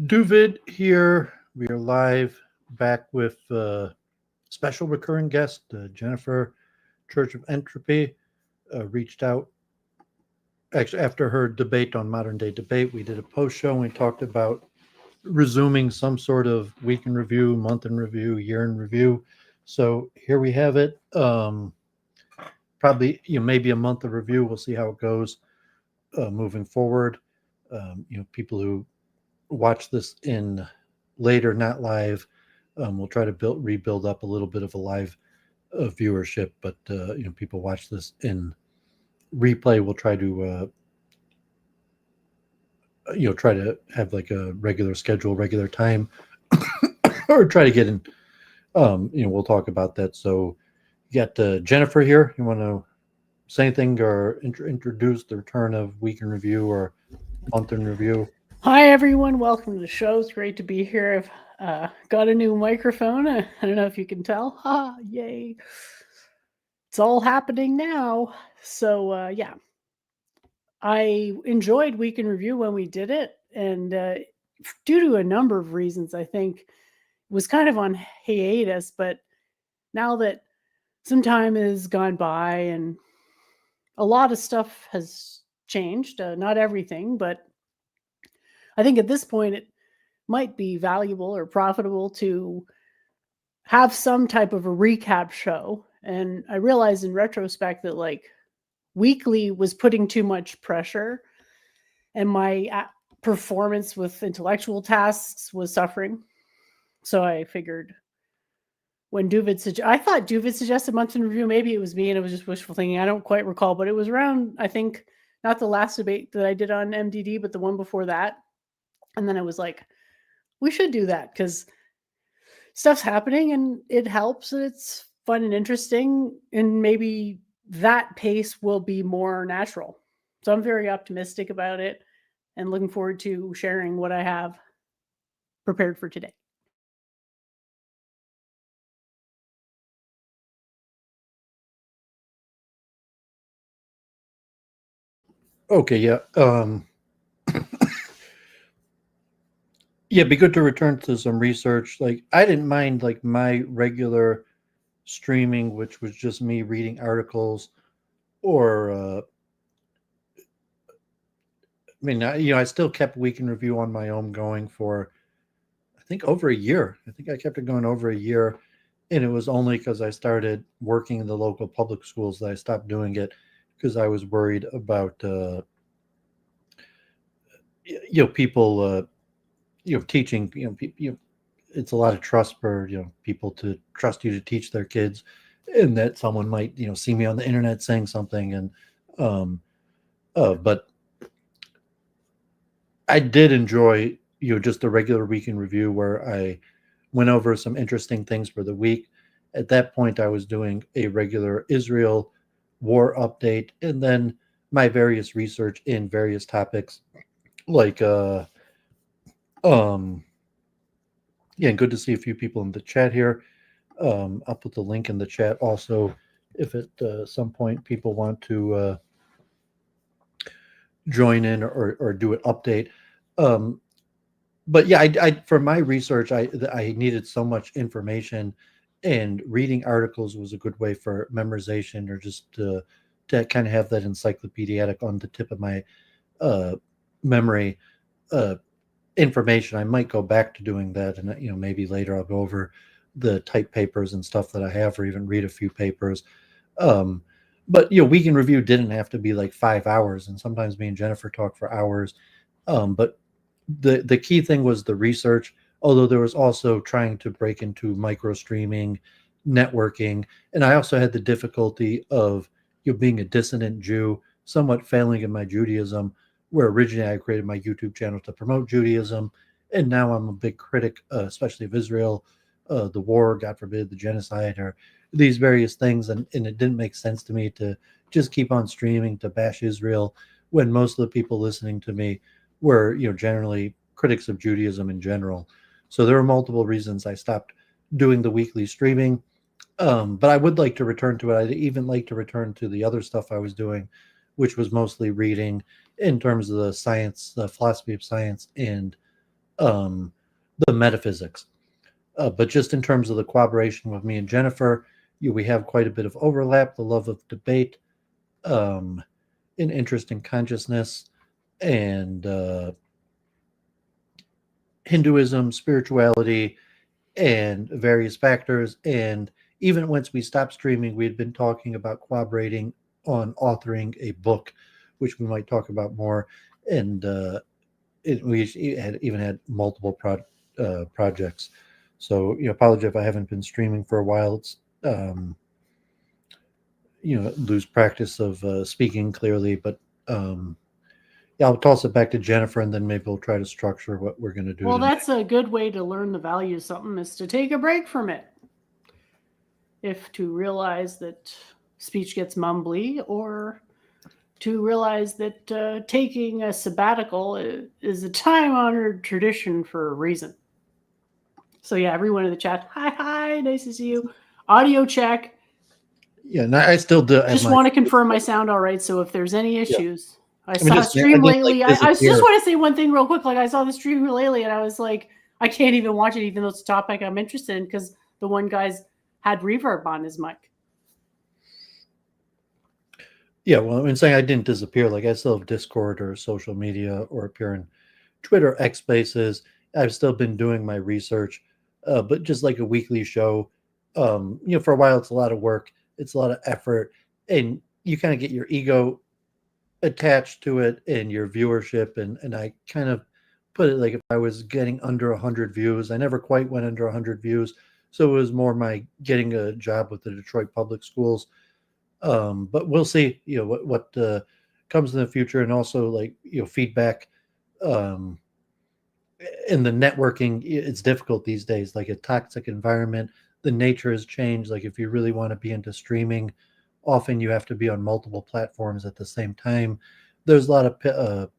Doooovid here. We are live back with special recurring guest Jennifer, Church of Entropy. Reached out actually after her debate on modern day debate. We did a post show and we talked about resuming some sort of week in review, month in review, year in review. So here we have it. Probably maybe a month of review. We'll see how it goes moving forward. People who watch this in later, not live. We'll try to rebuild up a little bit of a live viewership, but people watch this in replay. We'll try to try to have like a regular schedule, regular time, or try to get in. We'll talk about that. So, you got Jennifer here. You want to say anything or introduce the return of week in review or month in review? Hi, everyone. Welcome to the show. It's great to be here. I've got a new microphone. I don't know if you can tell. Ha, yay. It's all happening now. So, yeah. I enjoyed Week in Review when we did it. And due to a number of reasons, I think it was kind of on hiatus. But now that some time has gone by and a lot of stuff has changed, not everything, but I think at this point it might be valuable or profitable to have some type of a recap show. And I realized in retrospect that like weekly was putting too much pressure and my performance with intellectual tasks was suffering. So I figured when I thought Doovid suggested month in review, maybe it was me and it was just wishful thinking. I don't quite recall, but it was around, I think, not the last debate that I did on MDD, but the one before that. And then I was like, we should do that because stuff's happening and it helps and it's fun and interesting. And maybe that pace will be more natural. So I'm very optimistic about it and looking forward to sharing what I have prepared for today. Okay, yeah. Yeah, it'd be good to return to some research. Like I didn't mind like my regular streaming, which was just me reading articles, or I still kept Week in Review on my own going for I think over a year. I think I kept it going over a year, and it was only because I started working in the local public schools that I stopped doing it because I was worried about people teaching it's a lot of trust for people to trust you to teach their kids, and that someone might see me on the internet saying something, and um but I did enjoy just the regular week in review where I went over some interesting things for the week. At that point I was doing a regular Israel war update and then my various research in various topics like um yeah, good to see a few people in the chat here. I'll put the link in the chat also if at some point people want to join in or do an update. Um, but yeah, I for my research, I needed so much information, and reading articles was a good way for memorization or just to kind of have that encyclopedic on the tip of my uh, memory. Uh, Information. I might go back to doing that, and maybe later I'll go over the type papers and stuff that I have, or even read a few papers. Um, but week in review didn't have to be like 5 hours, and sometimes me and Jennifer talk for hours. But the key thing was the research. Although there was also trying to break into micro streaming, networking, and I also had the difficulty of being a dissident Jew, somewhat failing in my Judaism where originally I created my YouTube channel to promote Judaism, and now I'm a big critic, especially of Israel, the war, God forbid, the genocide, or these various things. And it didn't make sense to me to just keep on streaming to bash Israel when most of the people listening to me were, generally critics of Judaism in general. So there were multiple reasons I stopped doing the weekly streaming. But I would like to return to it. I'd even like to return to the other stuff I was doing, which was mostly reading in terms of the science, the philosophy of science, and the metaphysics. But just in terms of the cooperation with me and Jennifer, we have quite a bit of overlap, the love of debate, an interest in consciousness, and Hinduism, spirituality, and various factors. And even once we stopped streaming, we had been talking about collaborating on authoring a book, which we might talk about more. And we had even had multiple projects. So, apologize if I haven't been streaming for a while. It's, lose practice of speaking clearly. But yeah, I'll toss it back to Jennifer, and then maybe we'll try to structure what we're going to do. Well, that's a good way to learn the value of something, is to take a break from it. If to realize that speech gets mumbly, or to realize that taking a sabbatical is a time-honored tradition for a reason. So yeah, everyone in the chat, hi, nice to see you. Audio check. Yeah, and I still do. Just want to confirm my sound all right. So if there's any issues, I saw a stream I lately. Like, I just want to say one thing real quick. Like, I saw the stream lately, and I was like, I can't even watch it, even though it's a topic I'm interested in, because the one guy's had reverb on his mic. Yeah, well, I'm saying I didn't disappear. Like, I still have Discord or social media, or appear in Twitter, X Spaces. I've still been doing my research, but just like a weekly show. For a while, it's a lot of work. It's a lot of effort, and you kind of get your ego attached to it and your viewership. And I kind of put it like, if I was getting under 100 views, I never quite went under 100 views. So it was more my getting a job with the Detroit Public Schools. But we'll see, what comes in the future, and also like, feedback. In the networking, it's difficult these days, like a toxic environment. The nature has changed. Like, if you really want to be into streaming, often you have to be on multiple platforms at the same time. There's a lot of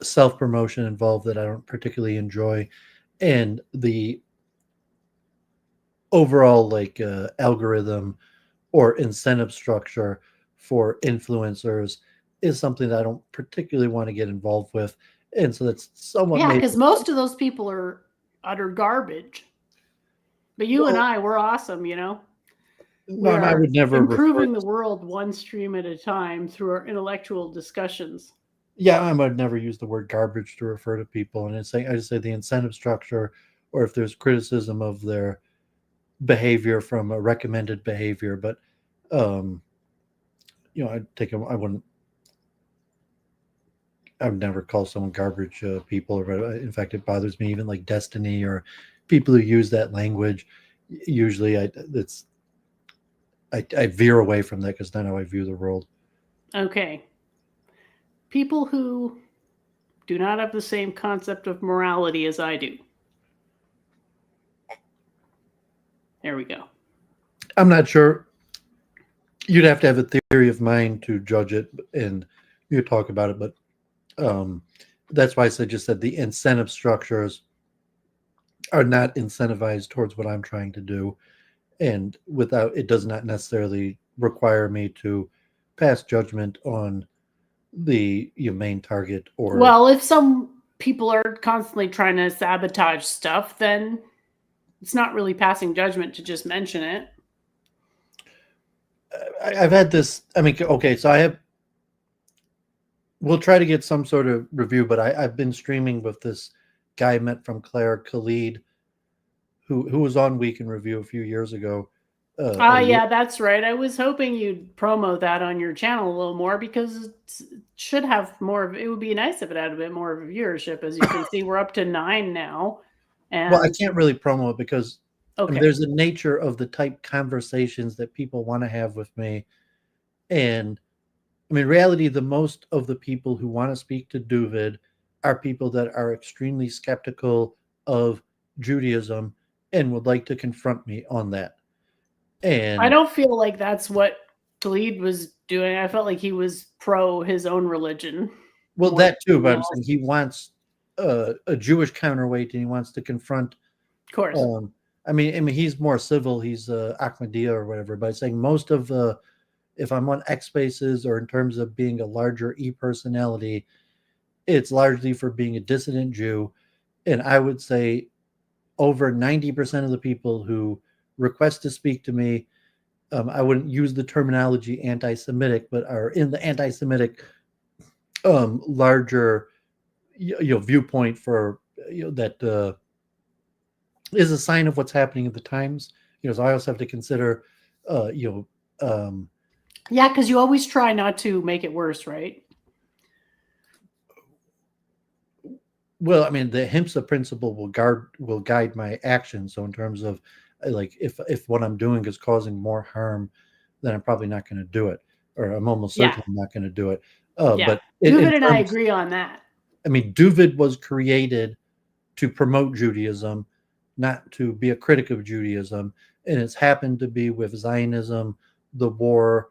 self-promotion involved that I don't particularly enjoy. And the overall algorithm or incentive structure for influencers is something that I don't particularly want to get involved with. And so that's somewhat... Yeah, because most of those people are utter garbage. But you and I, we're awesome, No, I would never improving the world one stream at a time through our intellectual discussions. Yeah, I would never use the word garbage to refer to people. And I just say the incentive structure, or if there's criticism of their behavior from a recommended behavior. But I would never call someone garbage people. Or in fact, it bothers me, even like Destiny or people who use that language. Usually I veer away from that, because that's how I view the world. Okay. People who do not have the same concept of morality as I do. There we go. I'm not sure. You'd have to have a theory of mind to judge it, and you talk about it. But that's why I just said the incentive structures are not incentivized towards what I'm trying to do. And it does not necessarily require me to pass judgment on the main target. Or, well, if some people are constantly trying to sabotage stuff, then it's not really passing judgment to just mention it. I've had this. I mean, okay, so we'll try to get some sort of review, but I've been streaming with this guy I met from Claire, Khalid, who was on Week in Review a few years ago. Yeah, that's right. I was hoping you'd promo that on your channel a little more, because it should have more of... It would be nice if it had a bit more of a viewership. As you can see, we're up to 9 now. And well, I can't really promo it because okay. There's a nature of the type conversations that people want to have with me. And I mean, in reality, the most of the people who want to speak to Doooovid are people that are extremely skeptical of Judaism and would like to confront me on that. And I don't feel like that's what Khalid was doing. I felt like he was pro his own religion. Well, that too, but I'm saying he wants a Jewish counterweight, and he wants to confront. Of course. I mean, he's more civil. He's Ahmadiyya or whatever. But I'm saying most of if I'm on X Spaces, or in terms of being a larger E personality, it's largely for being a dissident Jew And I would say over 90% of the people who request to speak to me, I wouldn't use the terminology anti-Semitic, but are in the anti-Semitic larger viewpoint for that is a sign of what's happening at the times. So I also have to consider yeah, because you always try not to make it worse, right? Well, I mean, the ahimsa principle will guide my actions. So in terms of like if what I'm doing is causing more harm, then I'm probably not going to do it, or I'm almost certain I'm not going to do it. Yeah, But Doooovid and I agree on that. I mean, Doooovid was created to promote Judaism, not to be a critic of Judaism, and it's happened to be with Zionism, the war,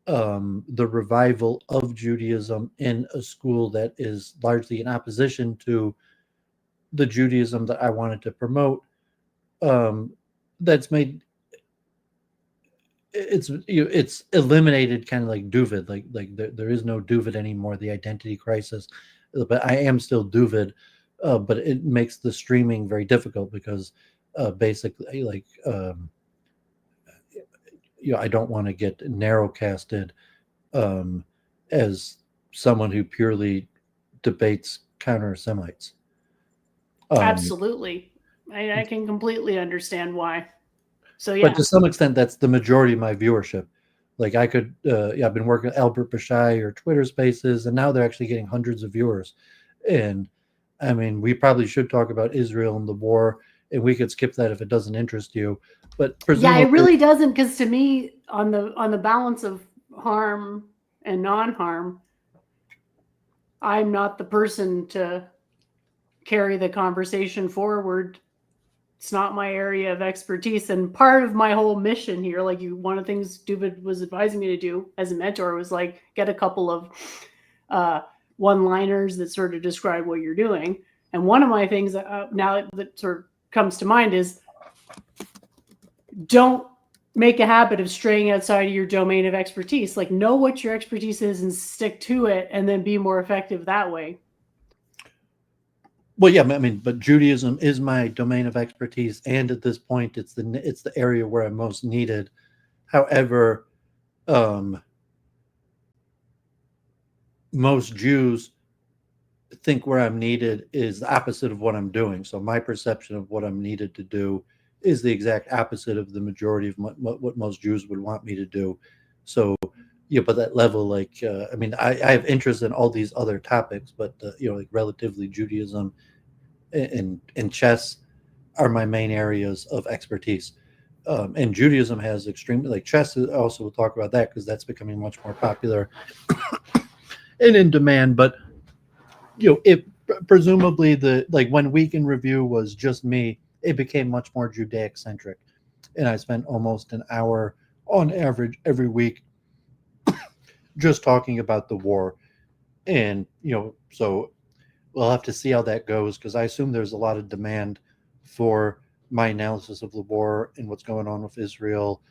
the revival of Judaism in a school that is largely in opposition to the Judaism that I wanted to promote. That's made it's eliminated kind of like Doooovid, like there is no Doooovid anymore, the identity crisis. But I am still Doooovid, but it makes the streaming very difficult because basically like I don't want to get narrowcasted as someone who purely debates counter Semites. Absolutely. I can completely understand why. So yeah. But to some extent, that's the majority of my viewership. Like I could, I've been working with Albert Bashai or Twitter Spaces, and now they're actually getting hundreds of viewers. And I mean, we probably should talk about Israel and the war, and we could skip that if it doesn't interest you. But yeah, it really doesn't, because to me, on the balance of harm and non-harm, I'm not the person to carry the conversation forward. It's not my area of expertise. And part of my whole mission here, like one of the things Doooovid was advising me to do as a mentor was like get a couple of one-liners that sort of describe what you're doing. And one of my things now that sort of comes to mind is don't make a habit of straying outside of your domain of expertise. Like know what your expertise is and stick to it, and then be more effective that way. Well, yeah, I mean, but Judaism is my domain of expertise, and at this point, it's the area where I'm most needed. However, most Jews think where I'm needed is the opposite of what I'm doing. So my perception of what I'm needed to do is the exact opposite of the majority of what most Jews would want me to do. So, but that level, like, I mean, I have interest in all these other topics, but like relatively Judaism and chess are my main areas of expertise. And Judaism has extremely, like chess also, we'll talk about that because that's becoming much more popular and in demand. But it presumably when Week in Review was just me, it became much more Judaic centric, and I spent almost an hour on average every week just talking about the war. And so we'll have to see how that goes, because I assume there's a lot of demand for my analysis of the war and what's going on with Israel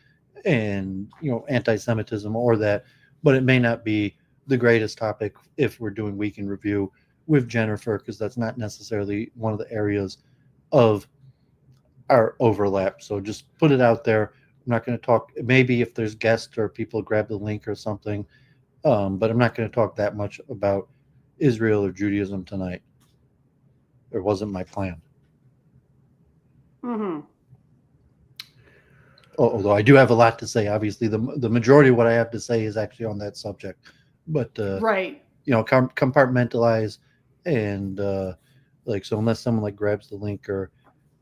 and anti-Semitism or that, but it may not be the greatest topic if we're doing Week in Review with Jennifer, because that's not necessarily one of the areas of our overlap. So just put it out there. I'm not going to talk, maybe if there's guests or people grab the link or something, but I'm not going to talk that much about Israel or Judaism tonight. It wasn't my plan. Mm-hmm. Although I do have a lot to say. Obviously, the majority of what I have to say is actually on that subject. But right, compartmentalize and so unless someone like grabs the link or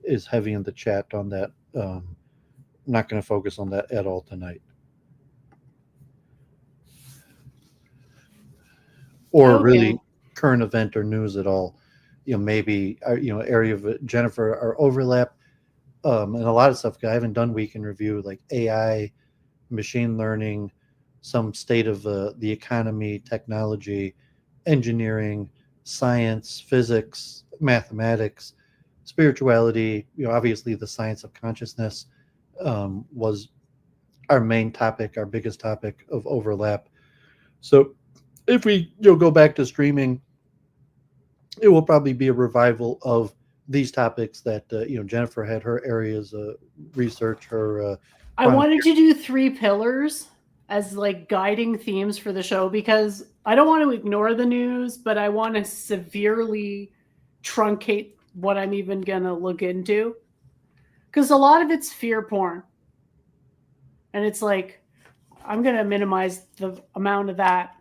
is heavy in the chat on that, I'm not going to focus on that at all tonight. Or really current event or news at all. Maybe area of Jennifer our overlap, and a lot of stuff. I haven't done Week in Review, like AI, machine learning, some state of the economy, technology, engineering, science, physics, mathematics, spirituality. Obviously the science of consciousness was our main topic, our biggest topic of overlap. So if we go back to streaming, it will probably be a revival of these topics that Jennifer had her areas of research. Her I wanted to do 3 pillars as like guiding themes for the show because I don't want to ignore the news, but I want to severely truncate what I'm even gonna look into, because a lot of it's fear porn, and it's like I'm gonna minimize the amount of that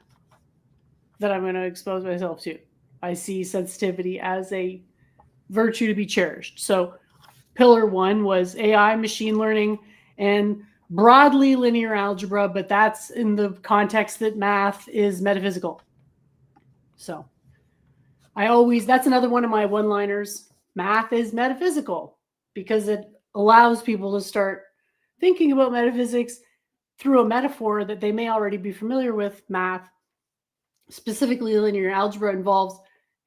I'm going to expose myself to. I see sensitivity as a virtue to be cherished. So pillar 1 was AI, machine learning, and broadly linear algebra, but that's in the context that math is metaphysical. So that's another one of my one-liners. Math is metaphysical because it allows people to start thinking about metaphysics through a metaphor that they may already be familiar with. Math, specifically linear algebra, involves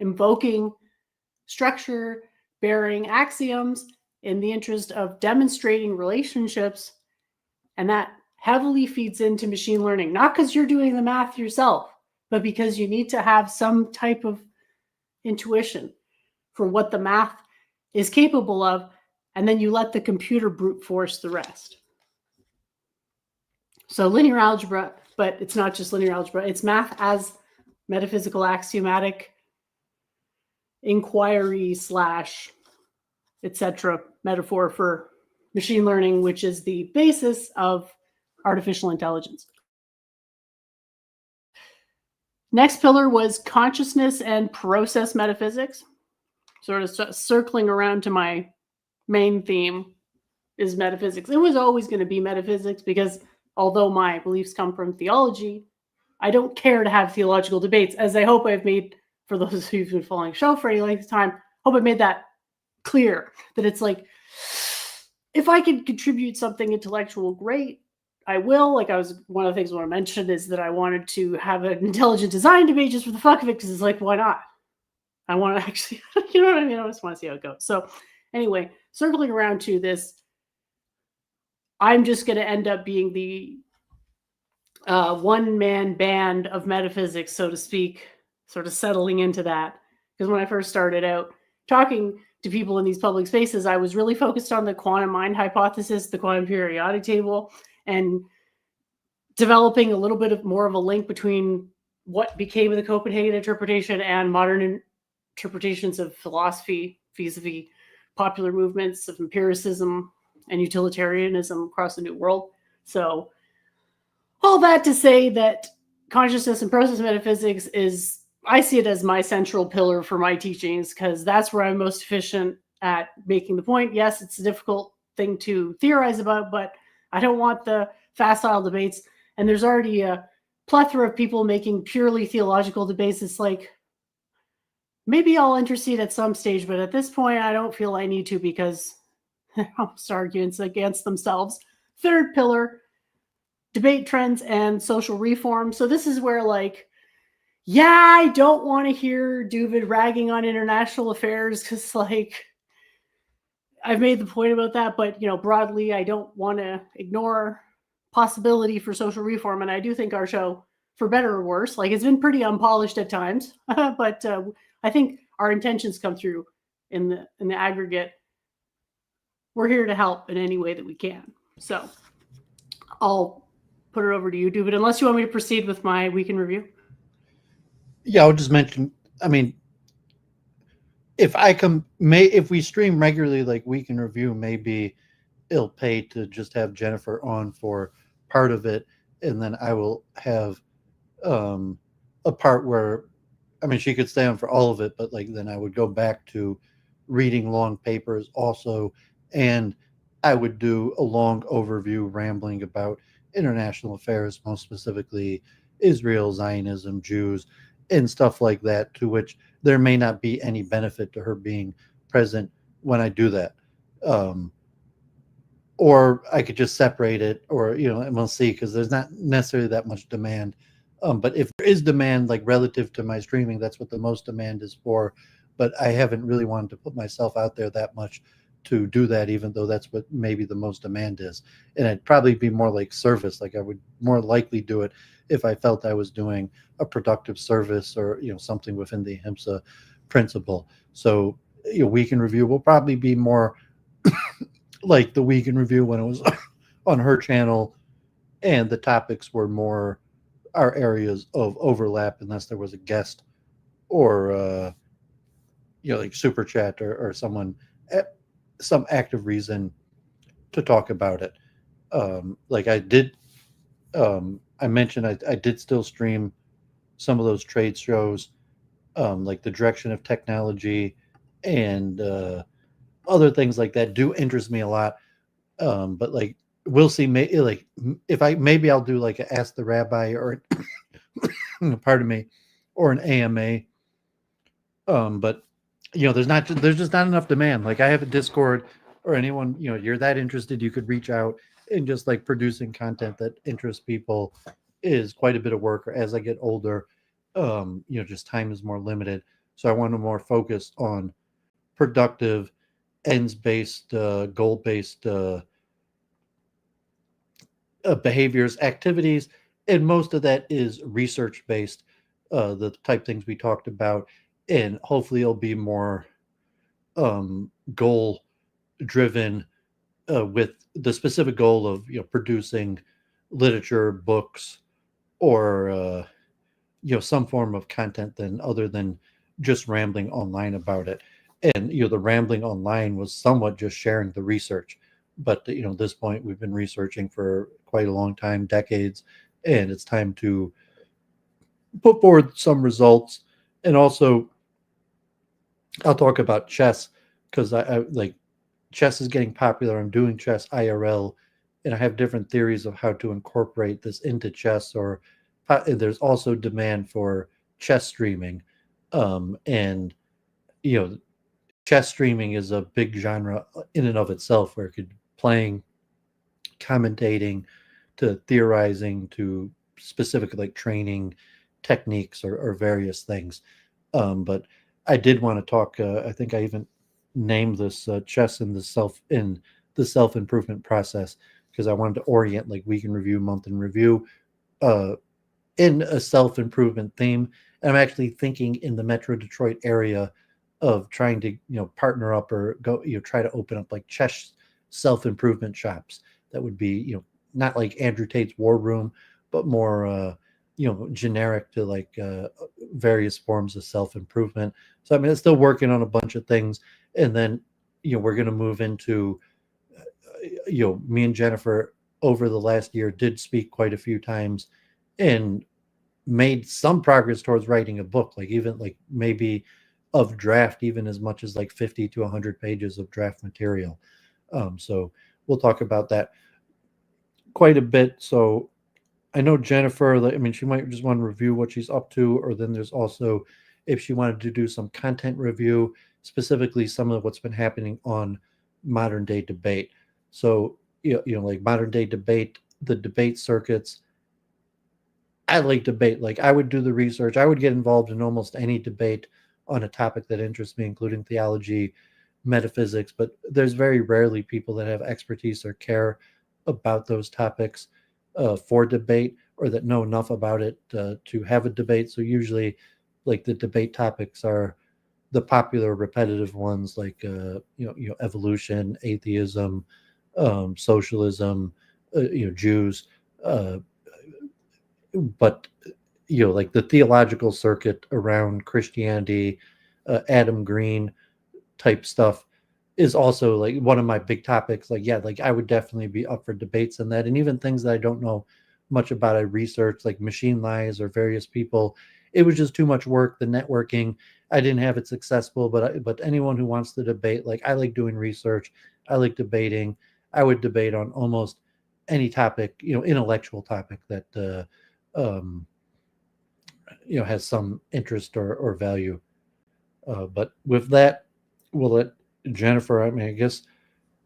invoking structure, bearing axioms in the interest of demonstrating relationships, and that heavily feeds into machine learning, not because you're doing the math yourself, but because you need to have some type of intuition for what the math is capable of, and then you let the computer brute force the rest. So linear algebra, but it's not just linear algebra, it's math as metaphysical axiomatic inquiry / etc. metaphor for machine learning, which is the basis of artificial intelligence. Next pillar was consciousness and process metaphysics. Sort of circling around to my main theme is metaphysics. It was always going to be metaphysics because although my beliefs come from theology, I don't care to have theological debates, as I hope I've made, for those who've been following the show for any length of time, hope I made that clear, that it's like, if I can contribute something intellectual, great, I will. Like one of the things I want to mention is that I wanted to have an intelligent design debate just for the fuck of it, because it's like, why not? I want to actually, you know what I mean? I just want to see how it goes. So anyway, circling around to this, I'm just going to end up being the one-man band of metaphysics, so to speak, sort of settling into that. Because when I first started out talking to people in these public spaces, I was really focused on the quantum mind hypothesis, the quantum periodic table, and developing a little bit more of a link between what became the Copenhagen interpretation and modern interpretations of philosophy vis-a-vis popular movements of empiricism and utilitarianism across the New World. So all that to say that consciousness and process metaphysics is, I see it as my central pillar for my teachings, because that's where I'm most efficient at making the point. Yes, it's a difficult thing to theorize about, but I don't want the facile debates. And there's already a plethora of people making purely theological debates. It's like, maybe I'll intercede at some stage, but at this point, I don't feel I need to, because they're almost arguments against themselves. Third pillar, debate trends and social reform. So this is where, like, yeah, I don't want to hear Doooovid ragging on international affairs, because, like, I've made the point about that, but, broadly, I don't want to ignore possibility for social reform. And I do think our show, for better or worse, like, it's been pretty unpolished at times, but I think our intentions come through in the aggregate. We're here to help in any way that we can. So I'll put it over to you, Doooovid, unless you want me to proceed with my week in review. Yeah, I'll just mention, I mean, if we stream regularly, like week in review, maybe it'll pay to just have Jennifer on for part of it, and then I will have a part where, I mean, she could stay on for all of it, but like then I would go back to reading long papers also, and I would do a long overview rambling about international affairs, most specifically Israel, Zionism, Jews, and stuff like that, to which there may not be any benefit to her being present when I do that. Or I could just separate it, or, and we'll see, because there's not necessarily that much demand. But if there is demand, like relative to my streaming, that's what the most demand is for. But I haven't really wanted to put myself out there that much to do that, even though that's what maybe the most demand is. And it'd probably be more like service. Like I would more likely do it if I felt I was doing a productive service, or, something within the ahimsa principle. So Week in Review will probably be more like the Week in Review when it was on her channel, and the topics were more our areas of overlap, unless there was a guest or like Superchat or someone some active reason to talk about it. Like I did, I mentioned I did still stream some of those trade shows, like the direction of technology and other things like that do interest me a lot. But like we'll see. Like if maybe I'll do like a Ask the Rabbi or pardon me, or an AMA. But there's just not enough demand. Like I have a Discord, or anyone you're that interested, you could reach out, and just like producing content that interests people is quite a bit of work. Or as I get older, just time is more limited. So I want to more focus on productive, ends-based, goal-based behaviors, activities, and most of that is research-based. The type things we talked about, and hopefully it'll be more goal driven, with the specific goal of producing literature, books, or some form of content than other than just rambling online about it. And the rambling online was somewhat just sharing the research, but at this point we've been researching for quite a long time, decades, and it's time to put forward some results. And also I'll talk about chess, because I like chess is getting popular. I'm doing chess IRL, and I have different theories of how to incorporate this into chess. Or there's also demand for chess streaming, and chess streaming is a big genre in and of itself, where it could playing, commentating, to theorizing, to specific like training techniques or various things. But I did want to talk. I think I even named this chess in the self-improvement process, because I wanted to orient like Week in Review, Month in Review, in a self-improvement theme. And I'm actually thinking in the Metro Detroit area of trying to partner up or go try to open up like chess self-improvement shops that would be not like Andrew Tate's War Room, but more generic to like various forms of self-improvement. So I mean, it's still working on a bunch of things. And then we're going to move into me and Jennifer over the last year did speak quite a few times, and made some progress towards writing a book, like even like maybe of draft, even as much as like 50 to 100 pages of draft material. So we'll talk about that quite a bit. So I know Jennifer, I mean, she might just want to review what she's up to, or then there's also if she wanted to do some content review, specifically some of what's been happening on modern day debate. So, like modern day debate, the debate circuits. I like debate. Like I would do the research. I would get involved in almost any debate on a topic that interests me, including theology, metaphysics. But there's very rarely people that have expertise or care about those topics for debate, or that know enough about it to have a debate. So usually, like the debate topics are the popular, repetitive ones, like evolution, atheism, socialism, Jews. But like the theological circuit around Christianity, Adam Green type stuff is also like one of my big topics. Like, yeah, like I would definitely be up for debates on that. And even things that I don't know much about, I research, like machine lies or various people. It was just too much work. The networking, I didn't have it successful, but anyone who wants to debate, like I like doing research. I like debating. I would debate on almost any topic, intellectual topic that, has some interest or value. But with that, we'll let Jennifer. I mean, I guess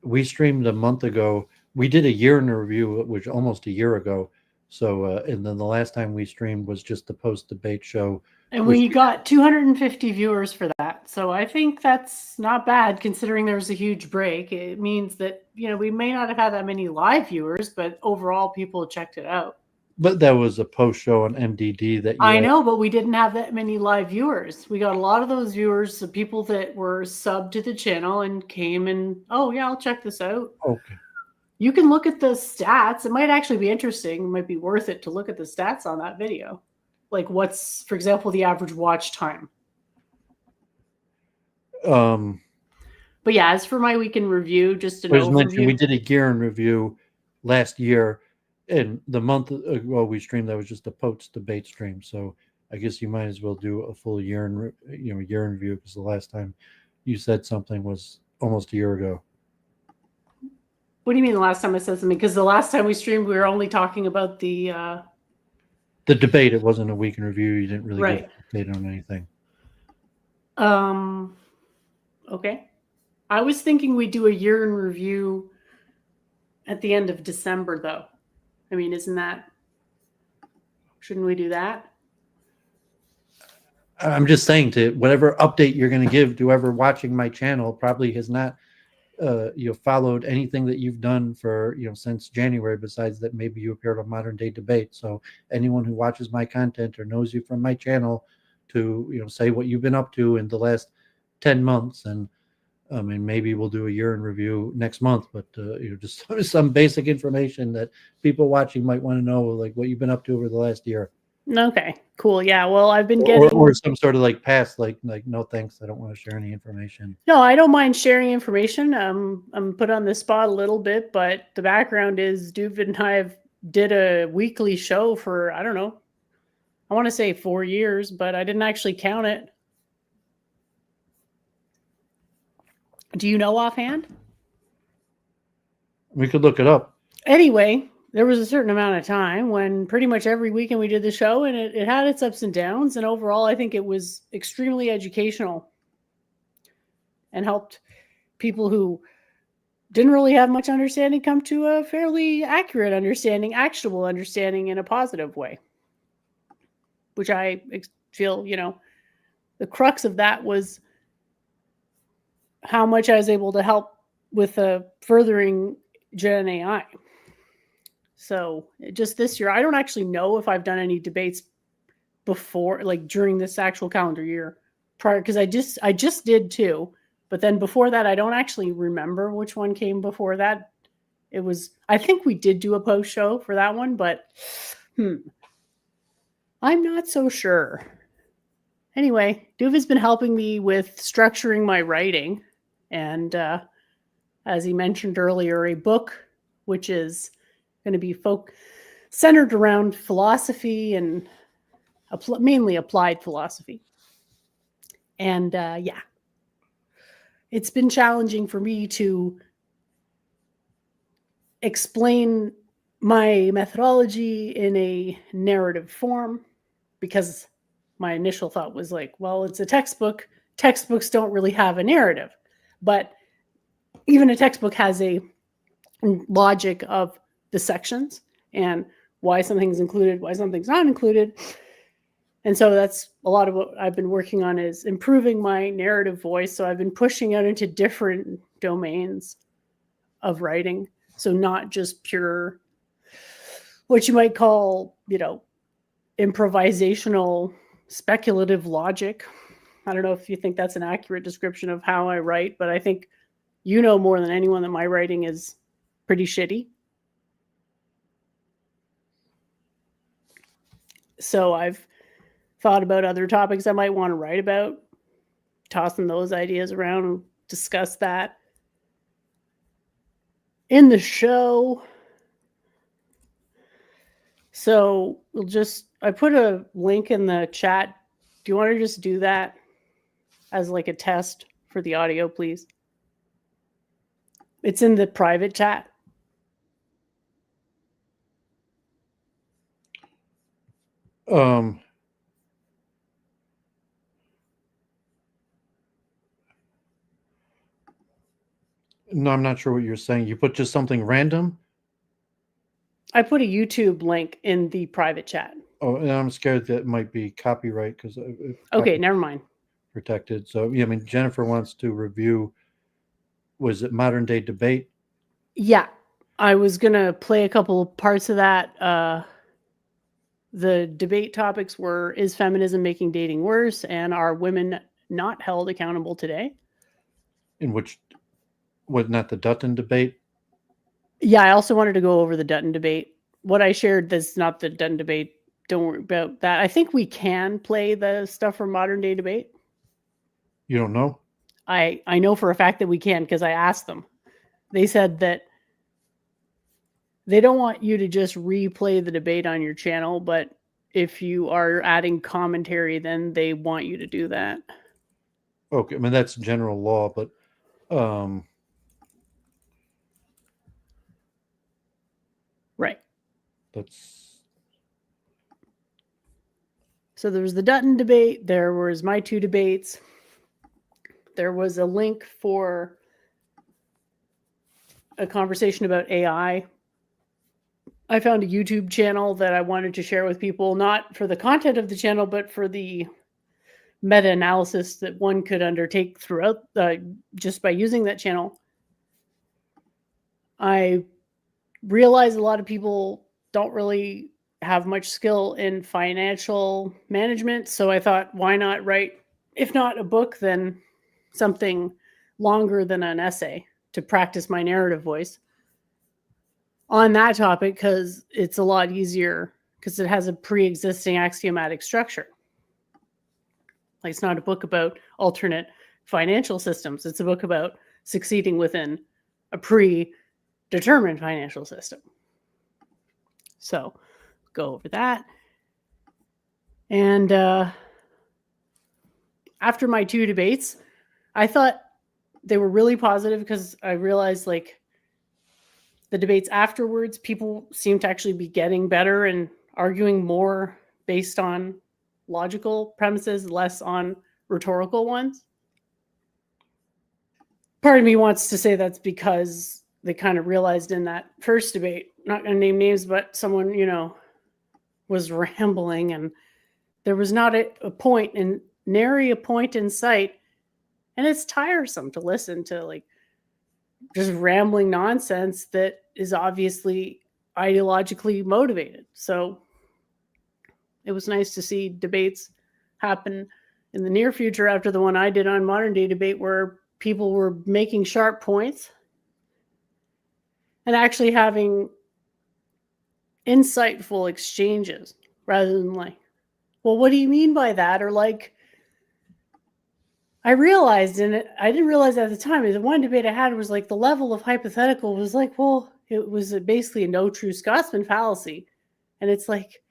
we streamed a month ago. We did a year in a review, which almost a year ago. So, and then the last time we streamed was just the post debate show. And we got 250 viewers for that. So I think that's not bad considering there was a huge break. It means that, we may not have had that many live viewers, but overall people checked it out. But that was a post show on MDD that you I know, but we didn't have that many live viewers. We got a lot of those viewers, the people that were subbed to the channel and came and, oh yeah, I'll check this out. Okay. You can look at the stats. It might actually be interesting. It might be worth it to look at the stats on that video. Like what's, for example, the average watch time. But yeah, as for my weekend review, just an overview. We did a Gearin review last year, and the month ago we streamed that was just a post debate stream. So I guess you might as well do a full Gearin review, because the last time you said something was almost a year ago. What do you mean the last time I said something? Because the last time we streamed, we were only talking about the debate. It wasn't a weekend review. You didn't really right. give an update on anything. Okay. I was thinking we'd do a year in review at the end of December, though. I mean, shouldn't we do that? I'm just saying, to whatever update you're going to give to whoever watching my channel probably has not followed anything that you've done for since January, besides that maybe you appeared on Modern Day Debate. So anyone who watches my content or knows you from my channel, to say what you've been up to in the last 10 months, and maybe we'll do a year in review next month, but just some basic information that people watching might want to know, like what you've been up to over the last year. Okay, cool. Yeah, well, I've been getting or some sort of like past, like no thanks, I don't want to share any information. No, I don't mind sharing information. I'm put on the spot a little bit, but the background is Doooovid and I did a weekly show for, I don't know, I want to say 4 years, but I didn't actually count it. Do you know offhand? We could look it up. Anyway, there was a certain amount of time when pretty much every weekend we did the show, and it had its ups and downs. And overall, I think it was extremely educational and helped people who didn't really have much understanding come to a fairly accurate understanding, actionable understanding in a positive way, which I feel, the crux of that was how much I was able to help with furthering Gen AI. So just this year, I don't actually know if I've done any debates before, like during this actual calendar year prior, because I just did 2, but then before that, I don't actually remember which one came before that. It was, I think we did do a post show for that one, but I'm not so sure. Anyway, Doooovid's been helping me with structuring my writing. And as he mentioned earlier, a book which is going to be centered around philosophy and mainly applied philosophy. And yeah, it's been challenging for me to explain my methodology in a narrative form, because my initial thought was like, well, it's a textbook. Textbooks don't really have a narrative. But even a textbook has a logic of the sections and why something's included, why something's not included. And so that's a lot of what I've been working on, is improving my narrative voice. So I've been pushing out into different domains of writing. So not just pure, what you might call, improvisational, speculative logic. I don't know if you think that's an accurate description of how I write, but I think more than anyone that my writing is pretty shitty. So I've thought about other topics I might want to write about, tossing those ideas around and discuss that in the show. So I put a link in the chat. Do you want to just do that as like a test for the audio, please? It's in the private chat. No, I'm not sure what you're saying. You put just something random? I put a YouTube link in the private chat. Oh, and I'm scared that it might be copyright, because okay, never mind. Protected. So yeah, I mean, Jennifer wants to review. Was it Modern Day Debate? Yeah, I was gonna play a couple parts of that The debate topics were, is feminism making dating worse, and are women not held accountable today? In which, was not the Dutton debate? Yeah, I also wanted to go over the Dutton debate. What I shared, that's not the Dutton debate. Don't worry about that. I think we can play the stuff from modern day debate. You don't know? I know for a fact that we can because I asked them. They said that they don't want you to just replay the debate on your channel, but if you are adding commentary, then they want you to do that. Okay, I mean that's general law, but Right. that's So there was the Dutton debate. There was my 2 debates. There was a link for a conversation about AI. I found a YouTube channel that I wanted to share with people, not for the content of the channel, but for the meta-analysis that one could undertake throughout just by using that channel. I realize a lot of people don't really have much skill in financial management, so I thought, why not write, if not a book, then something longer than an essay to practice my narrative voice on that topic, because it's a lot easier because it has a pre-existing axiomatic structure. Like, it's not a book about alternate financial systems. It's a book about succeeding within a predetermined financial system. So go over that. And after my 2 debates, I thought they were really positive because I realized, like, the debates afterwards, people seem to actually be getting better and arguing more based on logical premises, less on rhetorical ones. Part of me wants to say that's because they kind of realized in that first debate, not going to name names, but someone, was rambling, and there was not a point, and nary a point in sight. And it's tiresome to listen to, like, just rambling nonsense that is obviously ideologically motivated. So it was nice to see debates happen in the near future after the one I did on modern day debate, where people were making sharp points and actually having insightful exchanges rather than like, well, what do you mean by that? Or like, I realized, and I didn't realize at the time, the one debate I had was like, the level of hypothetical was like, well, it was basically a no true Scotsman fallacy. And it's like,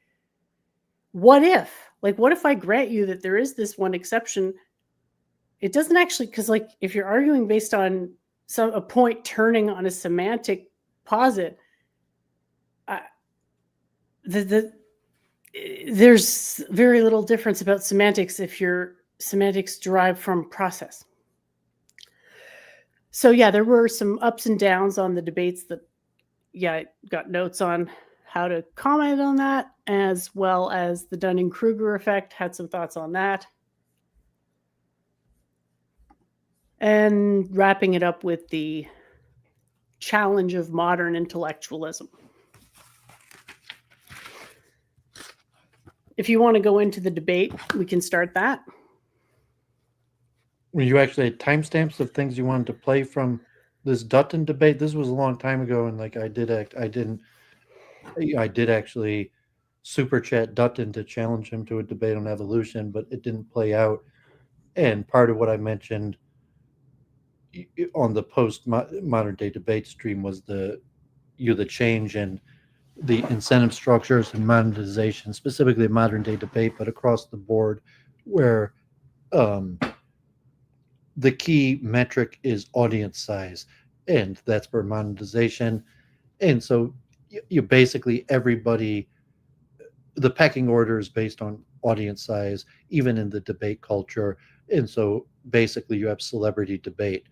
what if? Like, what if I grant you that there is this one exception? It doesn't actually, because like, if you're arguing based on a point turning on a semantic posit, there's very little difference about semantics if your semantics derived from process. So yeah, there were some ups and downs on the debates that, I got notes on how to comment on that, as well as the Dunning-Kruger effect, had some thoughts on that. And wrapping it up with the challenge of modern intellectualism. If you want to go into the debate, we can start that. When you actually had timestamps of things you wanted to play from this Dutton debate, this was a long time ago, and like I did actually super chat Dutton to challenge him to a debate on evolution, but it didn't play out. And part of what I mentioned on the post modern day debate stream was the change in the incentive structures and monetization, specifically modern day debate, but across the board, where the key metric is audience size, and that's for monetization. And so you basically everybody, the pecking order is based on audience size, even in the debate culture. And so basically you have celebrity debate,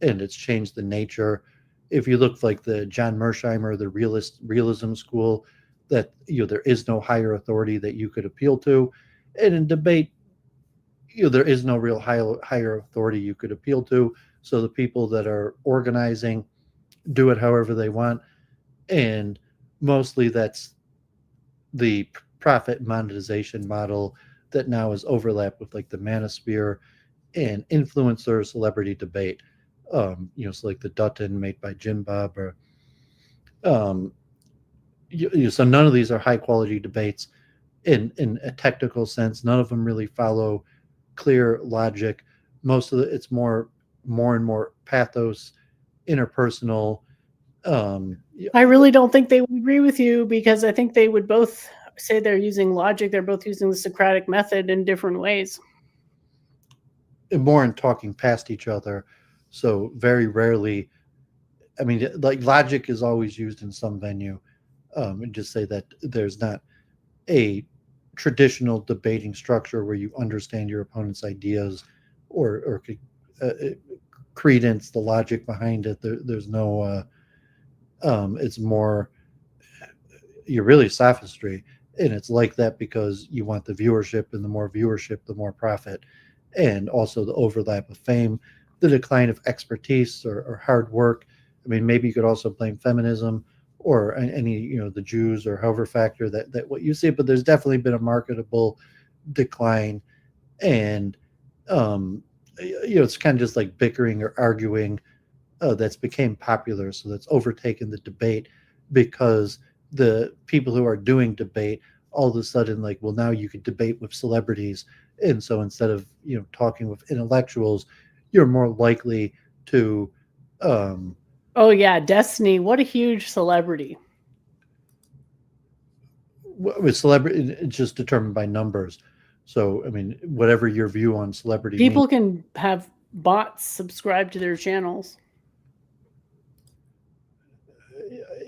and it's changed the nature. If you look like the John Mersheimer, the realism school, that there is no higher authority that you could appeal to, and in debate, there is no real higher authority you could appeal to. So the people that are organizing do it however they want, and mostly that's the profit monetization model that now is overlapped with like the manosphere and influencer celebrity debate. So like the Dutton made by Jim Bob, or so none of these are high quality debates in a technical sense. None of them really follow clear logic. Most of it's more and more pathos, interpersonal. I really don't think they would agree with you, because I think they would both say they're using logic. They're both using the Socratic method in different ways. More in talking past each other. So very rarely, I mean, like logic is always used in some venue, and just say that there's not a traditional debating structure where you understand your opponent's ideas or credence the logic behind it. There's no, it's more, you're really sophistry. And it's like that because you want the viewership, and the more viewership, the more profit. And also the overlap of fame, the decline of expertise or hard work. I mean, maybe you could also blame feminism or any, the Jews or however factor that what you see, but there's definitely been a marketable decline. And, it's kind of just like bickering or arguing that's became popular. So that's overtaken the debate, because the people who are doing debate all of a sudden like, well, now you could debate with celebrities. And so instead of, talking with intellectuals, you're more likely to, oh yeah, Destiny, what a huge celebrity. With celebrity, it's just determined by numbers. So, I mean, whatever your view on celebrity people means, can have bots subscribe to their channels.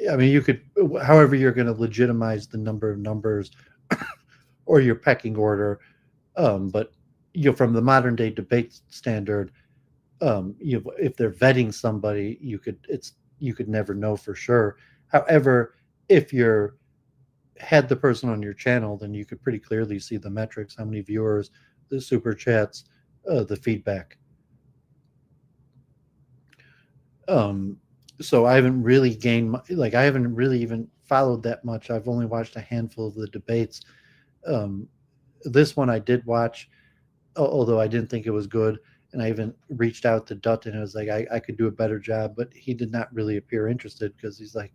I mean, you could, however you're going to legitimize the number of numbers or your pecking order. But, from the modern day debate standard, if they're vetting somebody, you could never know for sure. However, if you're had the person on your channel, then you could pretty clearly see the metrics, how many viewers, the super chats, the feedback. So I haven't really gained, I haven't really even followed that much. I've only watched a handful of the debates. This one I did watch, although I didn't think it was good. And I even reached out to Dutton. I was like, I could do a better job, but he did not really appear interested, because he's like,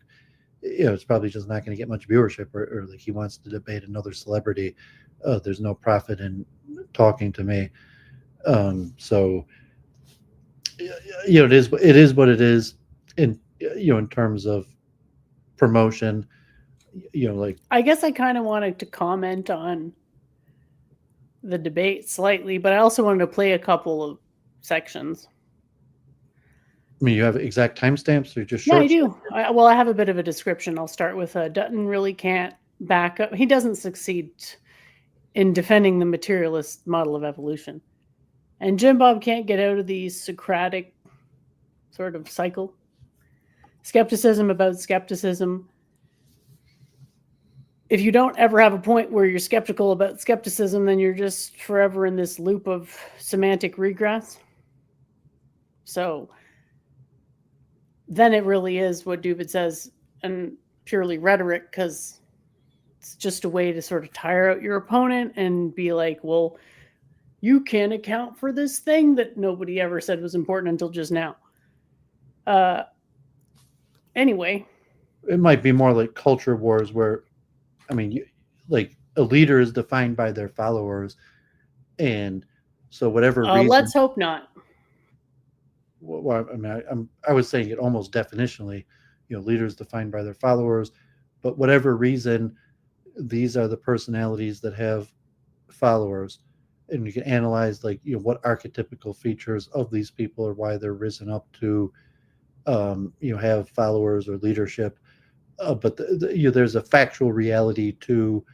it's probably just not going to get much viewership, or like he wants to debate another celebrity. There's no profit in talking to me. So, it is what it is in terms of promotion, like, I guess I kind of wanted to comment on the debate slightly, but I also wanted to play a couple of sections. I mean, you have exact timestamps, or just Yeah, short? I do. I have a bit of a description. I'll start with Dutton really can't back up. He doesn't succeed in defending the materialist model of evolution. And Jim Bob can't get out of the Socratic sort of cycle. Skepticism about skepticism. If you don't ever have a point where you're skeptical about skepticism, then you're just forever in this loop of semantic regress. So then it really is what Doooovid says, and purely rhetoric, because it's just a way to sort of tire out your opponent and be like, well, you can't account for this thing that nobody ever said was important until just now. Anyway. It might be more like culture wars, where, I mean, like a leader is defined by their followers. And so whatever reason. Let's hope not. Well, I mean, I was saying it almost definitionally, leaders defined by their followers, but whatever reason, these are the personalities that have followers, and you can analyze what archetypical features of these people or why they're risen up to, have followers or leadership. But there's a factual reality to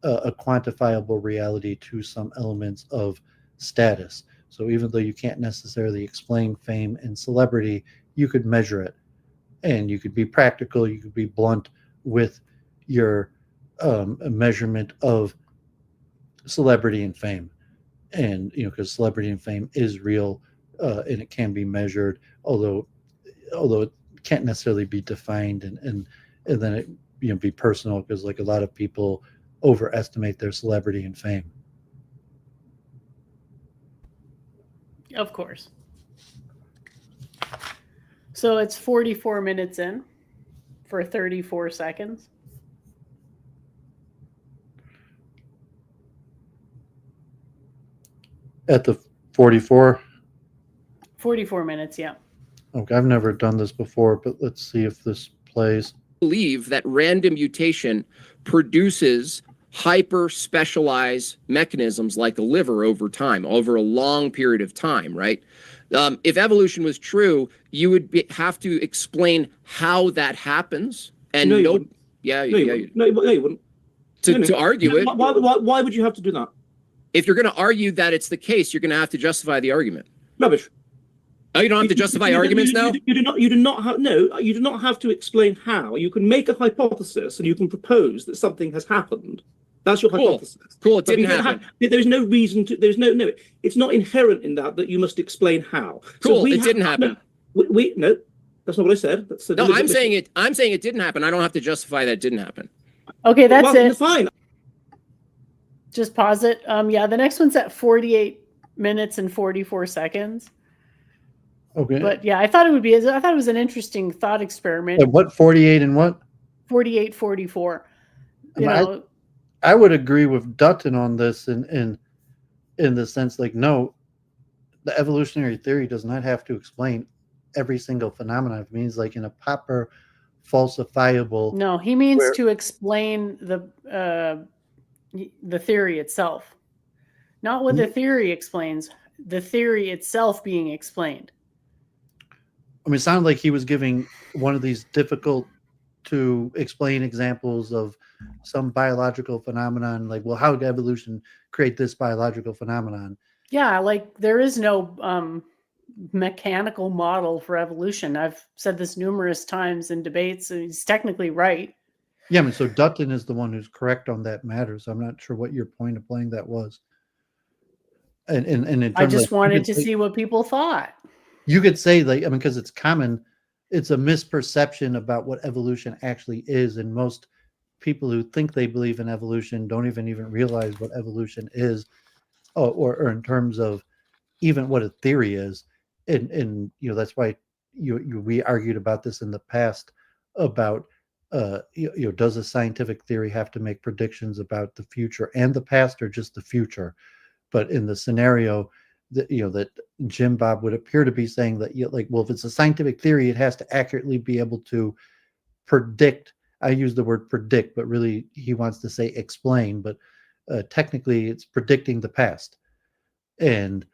a quantifiable reality to some elements of status. So even though you can't necessarily explain fame and celebrity, you could measure it, and you could be practical, you could be blunt with your measurement of celebrity and fame. And, because celebrity and fame is real, and it can be measured, although it can't necessarily be defined and then it, be personal, because like a lot of people overestimate their celebrity and fame. Of course. So it's 44 minutes in for 34 seconds. At the 44? 44 minutes, yeah. Okay, I've never done this before, but let's see if this plays. Believe that random mutation produces hyper specialized mechanisms like a liver over time, over a long period of time, right? If evolution was true, you would have to explain how that happens. And No, you no, wouldn't. yeah, No, you wouldn't. No, you wouldn't. to argue it. Why would you have to do that? If you're going to argue that it's the case, you're going to have to justify the argument. Rubbish. Oh, you don't have to justify arguments now? You do not have to explain how. You can make a hypothesis and you can propose that something has happened. That's your hypothesis. Cool. It didn't happen. There's no reason to. No. It's not inherent in that you must explain how. Cool. It didn't happen. No, that's not what I said. No, I'm saying it. I'm saying it didn't happen. I don't have to justify that it didn't happen. Okay, that's it. Fine. Just pause it. Yeah, the next one's at 48 minutes and 44 seconds. Okay. But yeah, I thought it was an interesting thought experiment. At what, 48 and what? 48, 44. I would agree with Dutton on this in the sense, like, no, the evolutionary theory does not have to explain every single phenomenon. It means, like, in a proper falsifiable. No, he means to explain the theory itself, not what the theory explains. The theory itself being explained. I mean, it sounded like he was giving one of these difficult to explain examples of some biological phenomenon, like, well, how did evolution create this biological phenomenon? Yeah, like there is no mechanical model for evolution. I've said this numerous times in debates, and he's technically right. Yeah, I mean, so Dutton is the one who's correct on that matter. So I'm not sure what your point of playing that was. And in terms I just wanted to see what people thought. You could say, like, I mean, because it's common, it's a misperception about what evolution actually is, and most people who think they believe in evolution don't even realize what evolution is, or in terms of even what a theory is. And that's why we argued about this in the past about does a scientific theory have to make predictions about the future and the past, or just the future? But in the scenario that Jim Bob would appear to be saying, that well, if it's a scientific theory, it has to accurately be able to predict. I use the word predict, but really he wants to say explain. But technically, it's predicting the past. And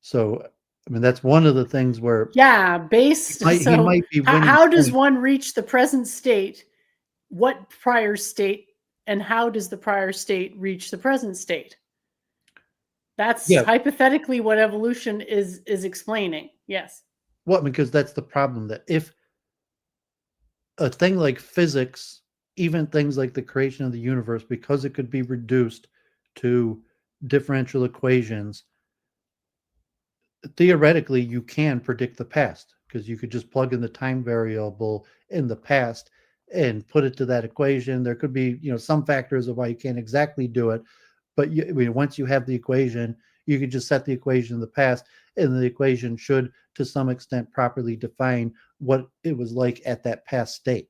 so, I mean, that's one of the things where he might be winning. How does one reach the present state? What prior state, and how does the prior state reach the present state? That's hypothetically what evolution is explaining. Yes. Well, because that's the problem, that if a thing like physics, even things like the creation of the universe, because it could be reduced to differential equations, theoretically you can predict the past, because you could just plug in the time variable in the past and put it to that equation. There could be some factors of why you can't exactly do it, but once you have the equation, you could just set the equation in the past, and the equation should to some extent properly define what it was like at that past state.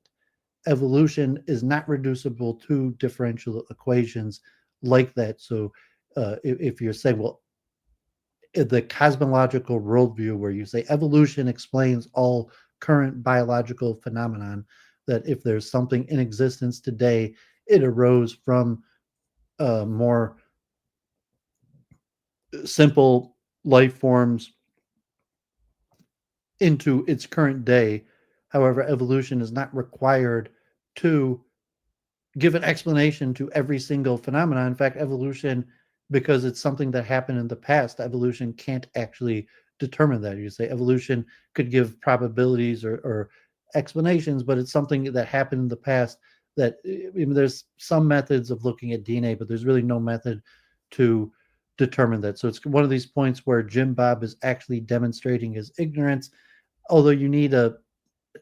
Evolution is not reducible to differential equations like that. So if you're saying, well, the cosmological worldview, where you say evolution explains all current biological phenomenon, that if there's something in existence today, it arose from more simple life forms into its current day. However, evolution is not required to give an explanation to every single phenomenon. In fact, evolution, because it's something that happened in the past, evolution can't actually determine that. You say evolution could give probabilities or explanations, but it's something that happened in the past. That, I mean, there's some methods of looking at DNA, but there's really no method to determine that. So it's one of these points where Jim Bob is actually demonstrating his ignorance, although you need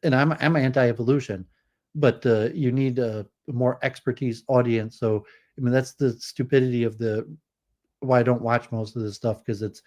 and I'm anti-evolution, but you need more expertise audience. So I mean, that's the stupidity of why I don't watch most of this stuff, because it's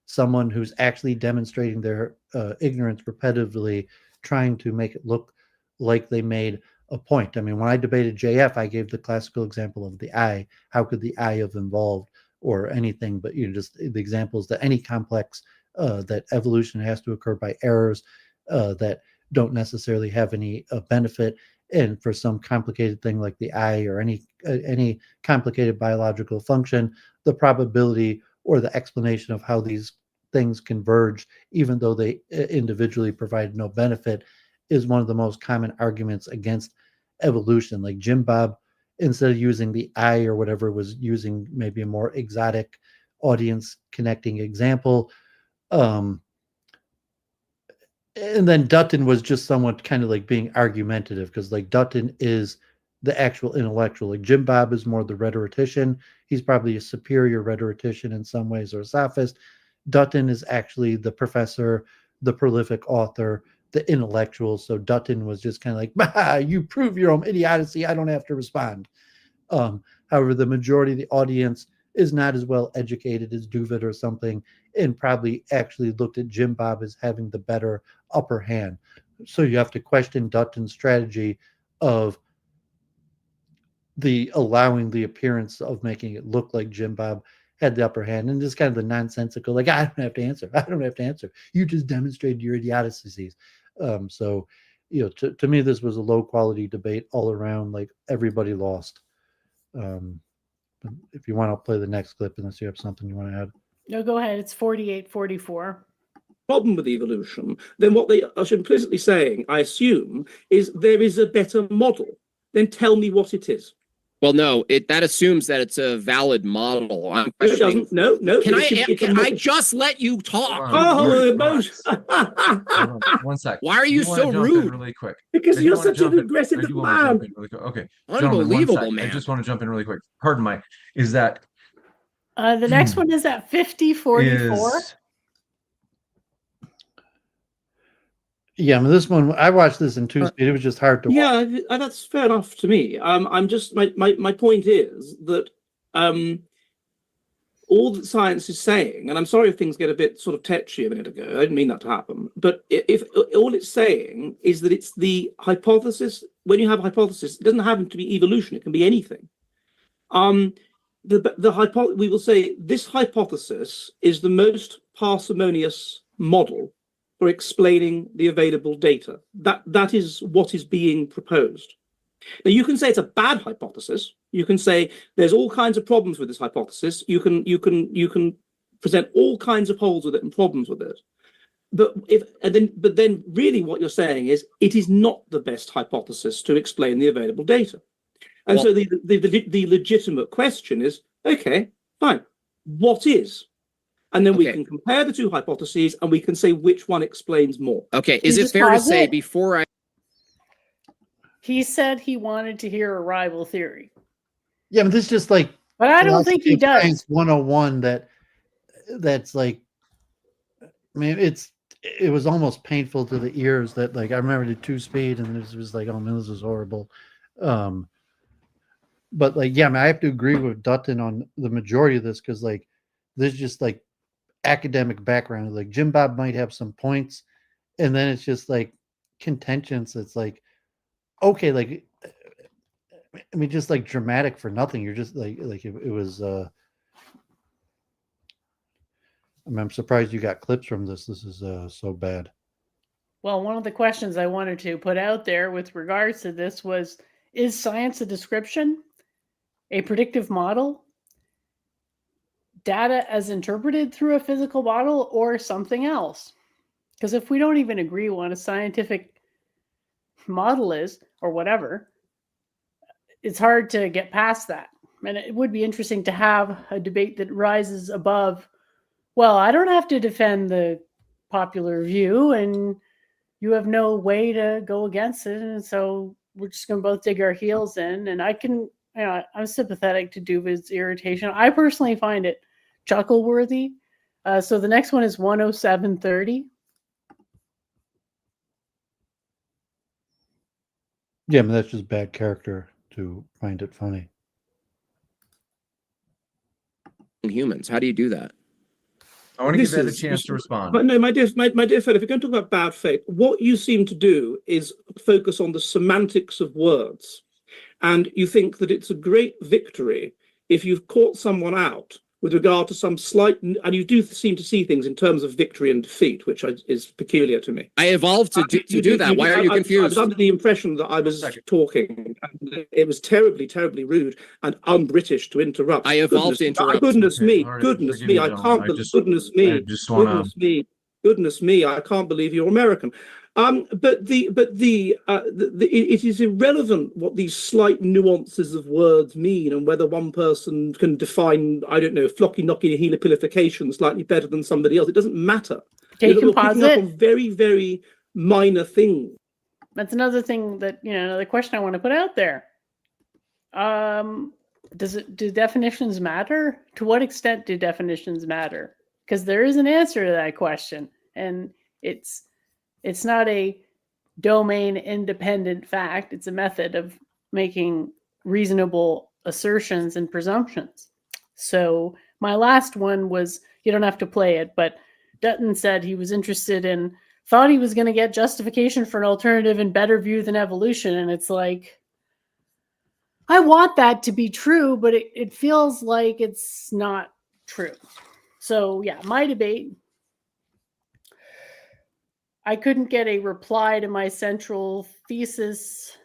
someone who's actually demonstrating their ignorance repetitively, trying to make it look like they made a point. I mean, when I debated JF, I gave the classical example of the eye. How could the eye have evolved or anything? But just the examples that any complex that evolution has to occur by errors that don't necessarily have any benefit. And for some complicated thing like the eye or any complicated biological function, the probability or the explanation of how these things converge, even though they individually provide no benefit, is one of the most common arguments against evolution. Like Jim Bob, instead of using the eye or whatever, was using maybe a more exotic audience connecting example. And then Dutton was just somewhat kind of like being argumentative, because like Dutton is the actual intellectual. Like Jim Bob is more the rhetorician. He's probably a superior rhetorician in some ways, or a sophist. Dutton is actually the professor, the prolific author, the intellectual. So Dutton was just kind of like, bah, you prove your own idiocy, I don't have to respond. However, the majority of the audience is not as well educated as Doooovid or something, and probably actually looked at Jim Bob as having the better upper hand. So you have to question Dutton's strategy of the allowing the appearance of making it look like Jim Bob had the upper hand, and just kind of the nonsensical, like, I don't have to answer. I don't have to answer. You just demonstrated your idiocies. So, to me, this was a low quality debate all around. Like, everybody lost. If you want to play the next clip, unless you have something you want to add. No, go ahead. It's 4844. Problem with evolution, then what they are implicitly saying, I assume, is there is a better model. Then tell me what it is. Well, no, that assumes that it's a valid model. I'm No, it doesn't. No. Can I just let you talk? One sec. Why are you so rude? Really quick. Because you're such an aggressive man. Really quick. Okay. Unbelievable, man. I just want to jump in really quick. Pardon my. Is that the next one is at 5044? Yeah, I mean, this one, I watched this in 2 speed. It was just hard to watch. Yeah, that's fair enough to me. I'm just my point is that all that science is saying, and I'm sorry if things get a bit sort of tetchy a minute ago. I didn't mean that to happen. But if all it's saying is that it's the hypothesis. When you have a hypothesis, it doesn't happen to be evolution. It can be anything. We will say this hypothesis is the most parsimonious model for explaining the available data. That is what is being proposed. Now, you can say it's a bad hypothesis. You can say there's all kinds of problems with this hypothesis. You can present all kinds of holes with it and problems with it. But then really what you're saying is it is not the best hypothesis to explain the available data. And so the legitimate question is, okay, fine, what is? And then we can compare the two hypotheses and we can say which one explains more. Okay, is it fair to say before I... He said he wanted to hear a rival theory. Yeah, but this is just like... But I don't think he does. Science 101 that's like... I mean, it was almost painful to the ears that, like, I remember the 2 speed and this was like, oh man, this is horrible. But like, yeah, I mean, I have to agree with Dutton on the majority of this, because like, there's just like academic background. Like Jim Bob might have some points, and then it's just like contentions. It's like, okay, like, I mean, just like dramatic for nothing. You're just like it was. I mean, I'm surprised you got clips from this. This is so bad. Well, one of the questions I wanted to put out there with regards to this was, is science a description, a predictive model, data as interpreted through a physical model, or something else? Because if we don't even agree what a scientific model is, or whatever, it's hard to get past that. And it would be interesting to have a debate that rises above, well, I don't have to defend the popular view, and you have no way to go against it, and so we're just going to both dig our heels in. And I can, I'm sympathetic to Doooovid's irritation. I personally find it chuckle worthy. So the next one is 10730. Yeah, I mean, that's just bad character. to find it funny. Humans. How do you do that? I want to give This Ed a is- chance to respond. But no, my dear friend, if you're going to talk about bad faith, what you seem to do is focus on the semantics of words. And you think that it's a great victory if you've caught someone out with regard to some slight, and you do seem to see things in terms of victory and defeat, which is peculiar to me. I evolved to do that. Why are you I confused? was under the impression that I was talking, and it was terribly, terribly rude and un-British to interrupt. I evolved to interrupt. Goodness Okay, me, all right, goodness forgive me, me, I gentlemen. can't I believe, just- goodness I me, just want to. goodness me, I can't believe you're American. It is irrelevant what these slight nuances of words mean and whether one person can define, I don't know, flocky knocky helipilification slightly better than somebody else. It doesn't matter. Take You're picking up composite. on very, very minor things. That's another thing that, another question I want to put out there. Do definitions matter? To what extent do definitions matter? Because there is an answer to that question, and it's not a domain independent fact. It's a method of making reasonable assertions and presumptions. So my last one was, you don't have to play it, but Dutton said he was thought he was going to get justification for an alternative and better view than evolution. And it's like, I want that to be true, but it feels like it's not true. So yeah, my debate, I couldn't get a reply to my central thesis.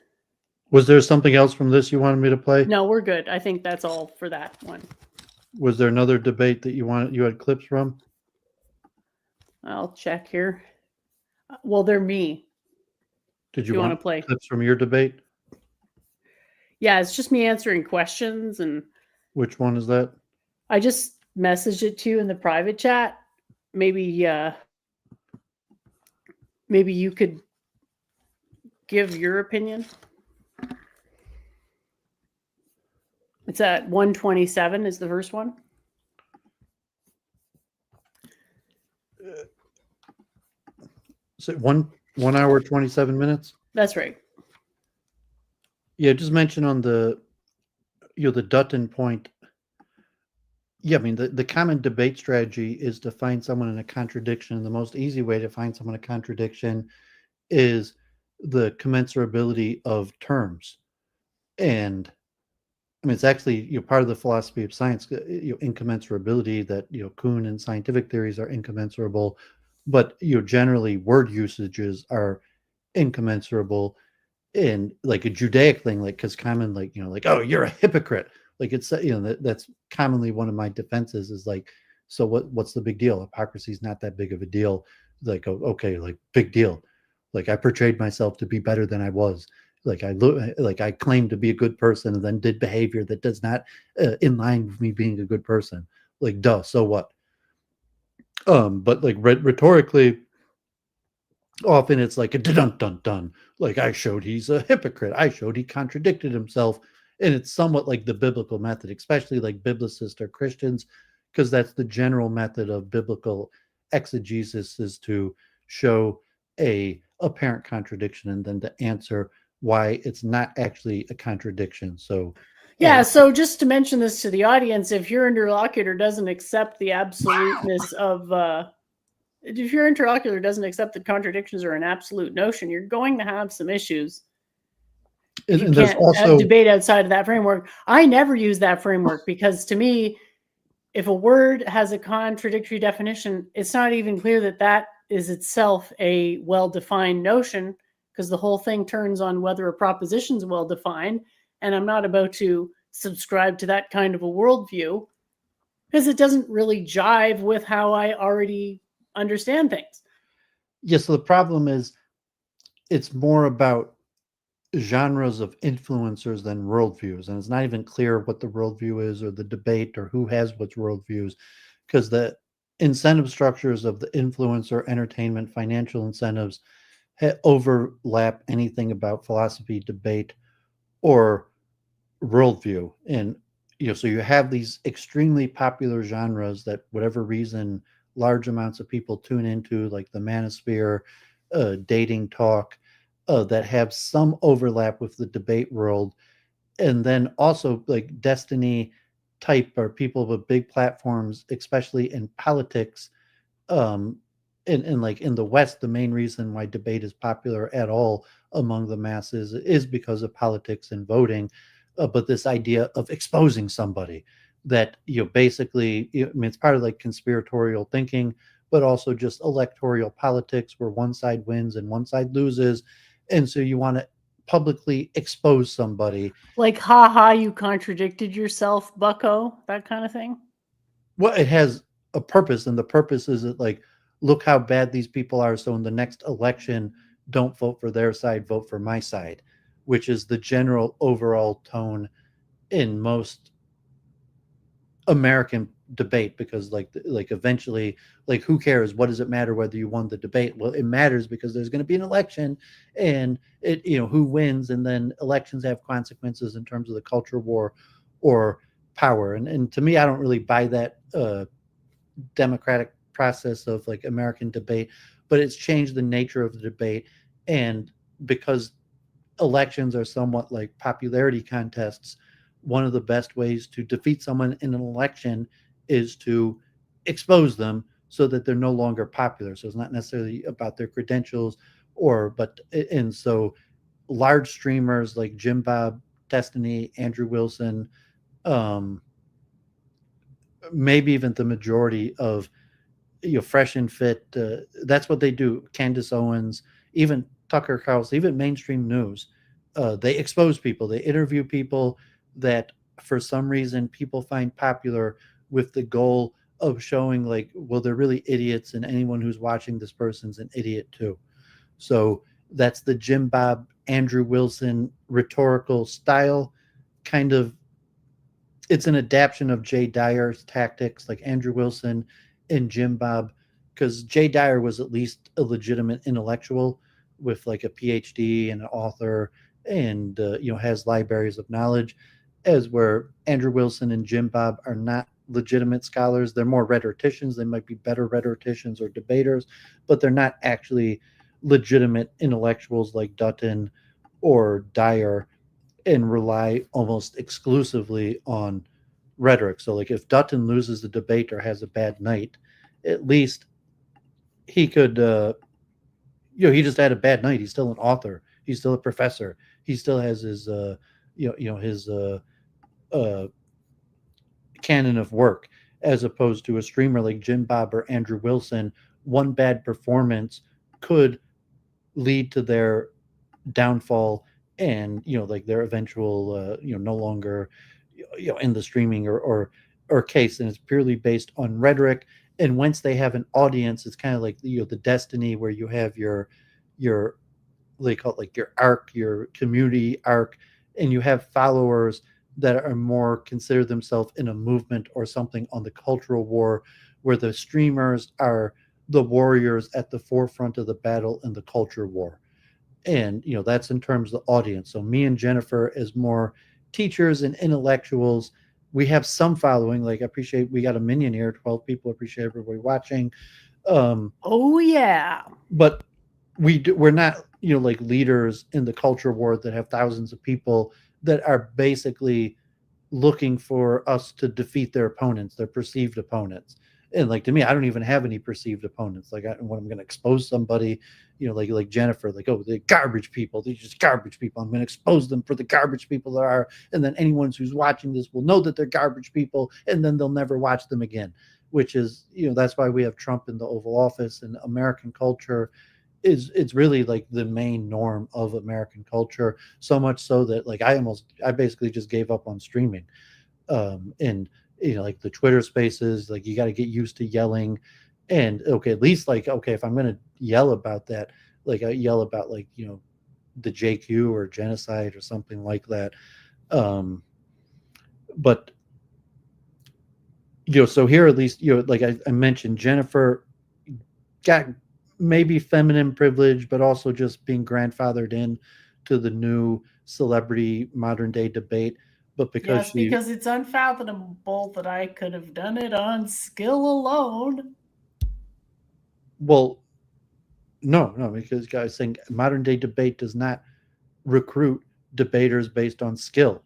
Was there something else from this you wanted me to play? No, we're good. I think that's all for that one. Was there another debate that you had clips from? I'll check here. Well, they're me. Did You you want want to play? clips from your debate? Yeah, it's just me answering questions, and Which one is that? I just messaged it to you in the private chat. Maybe you could give your opinion. It's at 127 is the first one. Is it 1 hour 27 minutes? That's right. Yeah, just mention on the Dutton point. Yeah, I mean the common debate strategy is to find someone in a contradiction. And the most easy way to find someone in a contradiction is the commensurability of terms. And I mean, it's actually part of the philosophy of science, incommensurability, that Kuhn and scientific theories are incommensurable, but generally word usages are incommensurable. And like a Judaic thing, like, because common, like, oh, you're a hypocrite, like, it's that's commonly one of my defenses, is like, so what's the big deal? Hypocrisy is not that big of a deal. Like, oh, okay, like, big deal, like, I portrayed myself to be better than I was, like, I claimed to be a good person and then did behavior that does not in line with me being a good person, like, duh, so what? But like rhetorically, often it's like a dun dun dun, like, I showed he's a hypocrite, I showed he contradicted himself. And it's somewhat like the biblical method, especially like biblicists or Christians, because that's the general method of biblical exegesis, is to show a apparent contradiction and then to answer why it's not actually a contradiction. So Yeah, so just to mention this to the audience, if your interlocutor doesn't accept the absoluteness of if your interlocutor doesn't accept that contradictions are an absolute notion, you're going to have some issues. and You there's can't also debate outside of that framework. I never use that framework because, to me, if a word has a contradictory definition, it's not even clear that that is itself a well-defined notion, because the whole thing turns on whether a proposition is well-defined. And I'm not about to subscribe to that kind of a worldview because it doesn't really jive with how I already understand things. so the problem is it's more about genres of influencers than worldviews, and it's not even clear what the worldview is or the debate or who has what's worldviews, because the incentive structures of the influencer, entertainment, financial incentives overlap anything about philosophy, debate, or worldview. And so you have these extremely popular genres that, whatever reason, large amounts of people tune into, like the manosphere, dating talk, that have some overlap with the debate world. and then also like Destiny type or people with big platforms, especially in politics. In like in the West, the main reason why debate is popular at all among the masses is because of politics and voting. But this idea of exposing somebody that, basically, I mean, it's part of like conspiratorial thinking, but also just electoral politics where one side wins and one side loses. And so you want to publicly expose somebody. Like, haha, you contradicted yourself, bucko, that kind of thing. Well, it has a purpose, and the purpose is that, like, look how bad these people are. So in the next election, don't vote for their side, vote for my side, which is the general overall tone in most American debate. Because like eventually, like, who cares? What does it matter whether you won the debate? Well, it matters because there's going to be an election, and it, who wins, and then elections have consequences in terms of the culture war or power. And to me, I don't really buy that democratic process of like American debate, but it's changed the nature of the debate. And because elections are somewhat like popularity contests, one of the best ways to defeat someone in an election is to expose them so that they're no longer popular. So it's not necessarily about their credentials and so large streamers like Jim Bob, Destiny, Andrew Wilson, maybe even the majority of Fresh and Fit, that's what they do. Candace Owens, even Tucker Carlson, even mainstream news, they expose people. They interview people that for some reason people find popular, with the goal of showing like, well, they're really idiots, and anyone who's watching this person's an idiot too. So that's the Jim Bob, Andrew Wilson rhetorical style. Kind of, it's an adaptation of Jay Dyer's tactics, like Andrew Wilson and Jim Bob, because Jay Dyer was at least a legitimate intellectual with like a PhD and an author, and has libraries of knowledge, as where Andrew Wilson and Jim Bob are not legitimate scholars. They're more rhetoricians. They might be better rhetoricians or debaters, but they're not actually legitimate intellectuals like Dutton or Dyer, and rely almost exclusively on rhetoric. So like if Dutton loses the debate or has a bad night, at least he could he just had a bad night. He's still an author, he's still a professor, he still has his his canon of work, as opposed to a streamer like Jim Bob or Andrew Wilson. One bad performance could lead to their downfall, and like their eventual no longer in the streaming or case. And it's purely based on rhetoric. And once they have an audience, it's kind of like the Destiny, where you have your they call it like your arc, your community arc, and you have followers that are more consider themselves in a movement or something on the cultural war, where the streamers are the warriors at the forefront of the battle in the culture war. And that's in terms of the audience. So me and Jennifer, as more teachers and intellectuals, we have some following. Like, I appreciate we got a minion here, 12 people. Appreciate everybody watching. Oh yeah. But we're not like leaders in the culture war that have thousands of people that are basically looking for us to defeat their opponents, their perceived opponents. And like, to me, I don't even have any perceived opponents. Like, when I'm going to expose somebody, like Jennifer, like, oh, they're garbage people. They're just garbage people. I'm going to expose them for the garbage people there are. And then anyone who's watching this will know that they're garbage people, and then they'll never watch them again, which is, that's why we have Trump in the Oval Office. And American culture it's really like the main norm of American culture. So much so that like I basically just gave up on streaming. And like the Twitter spaces, like you got to get used to yelling. And okay, at least like, okay, if I'm going to yell about that, like I yell about like, the JQ or genocide or something like that. But so here at least, like I mentioned, Jennifer got maybe feminine privilege, but also just being grandfathered in to the new celebrity modern day debate. But because because it's unfathomable that I could have done it on skill alone. Well, no, because guys think modern day debate does not recruit debaters based on skill.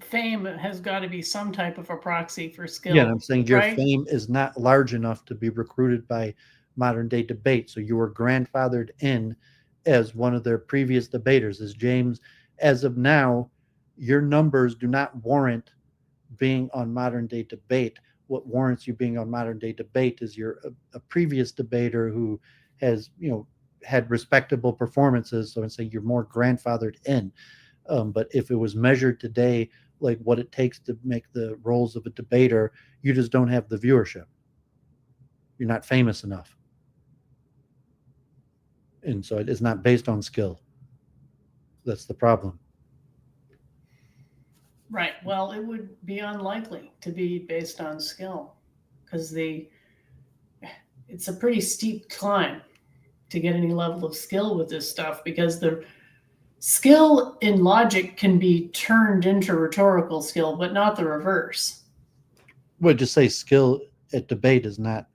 fame has got to be some type of a proxy for skill. Yeah, and I'm saying your right? fame is not large enough to be recruited by modern day debate. So you were grandfathered in as one of their previous debaters. As James, as of now, your numbers do not warrant being on modern day debate. What warrants you being on modern day debate is you're a previous debater who has, had respectable performances. So I'm saying you're more grandfathered in. But if it was measured today, like what it takes to make the roles of a debater, you just don't have the viewership. You're not famous enough. And so it is not based on skill. That's the problem. Right. Well, it would be unlikely to be based on skill because it's a pretty steep climb to get any level of skill with this stuff, because the skill in logic can be turned into rhetorical skill, but not the reverse. Well, just say skill at debate is not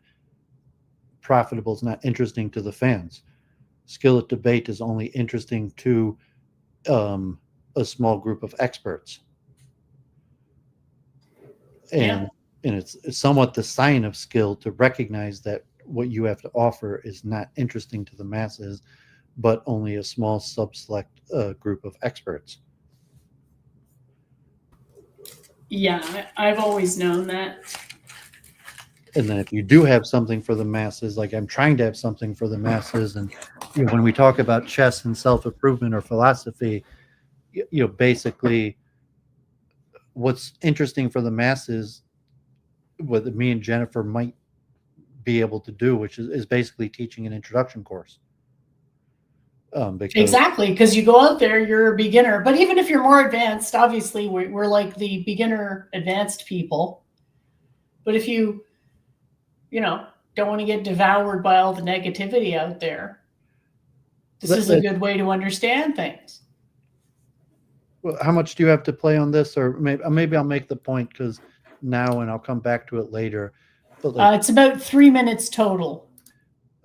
profitable, it's not interesting to the fans. Skill at debate is only interesting to a small group of experts. And it's somewhat the sign of skill to recognize that what you have to offer is not interesting to the masses, but only a small select group of experts. Yeah, I've always known that. And then if you do have something for the masses, like I'm trying to have something for the masses, and when we talk about chess and self-improvement or philosophy, basically what's interesting for the masses, what me and Jennifer might be able to do, which is basically teaching an introduction course. Exactly, because you go out there, you're a beginner, but even if you're more advanced, obviously we're like the beginner advanced people. But if you don't want to get devoured by all the negativity out there, this is a good way to understand things. Well, how much do you have to play on this? Or maybe I'll make the point because now, and I'll come back to it later. But it's about 3 minutes total.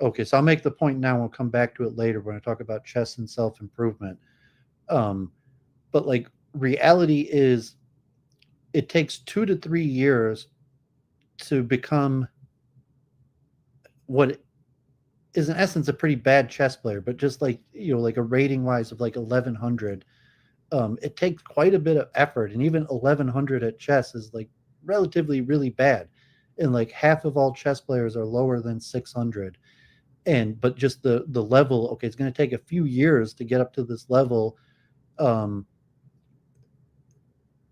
Okay, so I'll make the point now. We'll come back to it later when I talk about chess and self-improvement. But like reality is, it takes 2 to 3 years to become what is in essence a pretty bad chess player, but just like like a rating wise of like 1100. It takes quite a bit of effort, and even 1100 at chess is like relatively really bad, and like half of all chess players are lower than 600. But just the level, okay, it's going to take a few years to get up to this level, and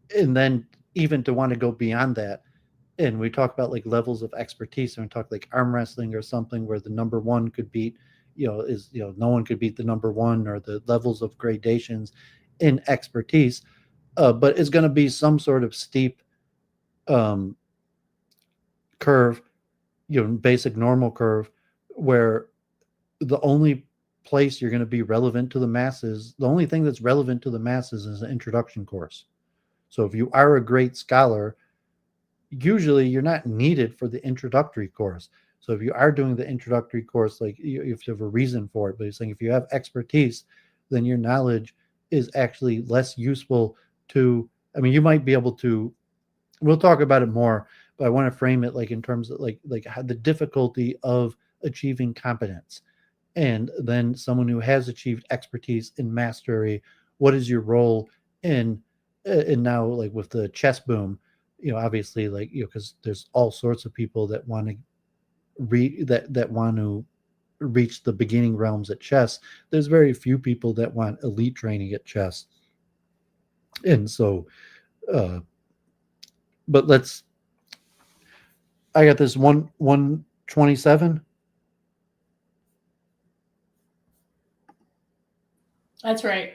then even to want to go beyond that. And we talk about like levels of expertise, and we talk like arm wrestling or something where the number one could beat, no one could beat the number one, or the levels of gradations in expertise, but it's going to be some sort of steep curve, basic normal curve, where the only place you're going to be relevant to the masses, the only thing that's relevant to the masses is an introduction course. So if you are a great scholar, usually you're not needed for the introductory course. So if you are doing the introductory course, like you have to have a reason for it. But he's saying if you have expertise, then your knowledge is actually less useful to, you might be able to, we'll talk about it more, but I want to frame it like in terms of like the difficulty of achieving competence. And then someone who has achieved expertise in mastery, what is your role in now, like with the chess boom, obviously, like, because there's all sorts of people that want to want to reach the beginning realms at chess. There's very few people that want elite training at chess. And so, but I got this 127. That's right.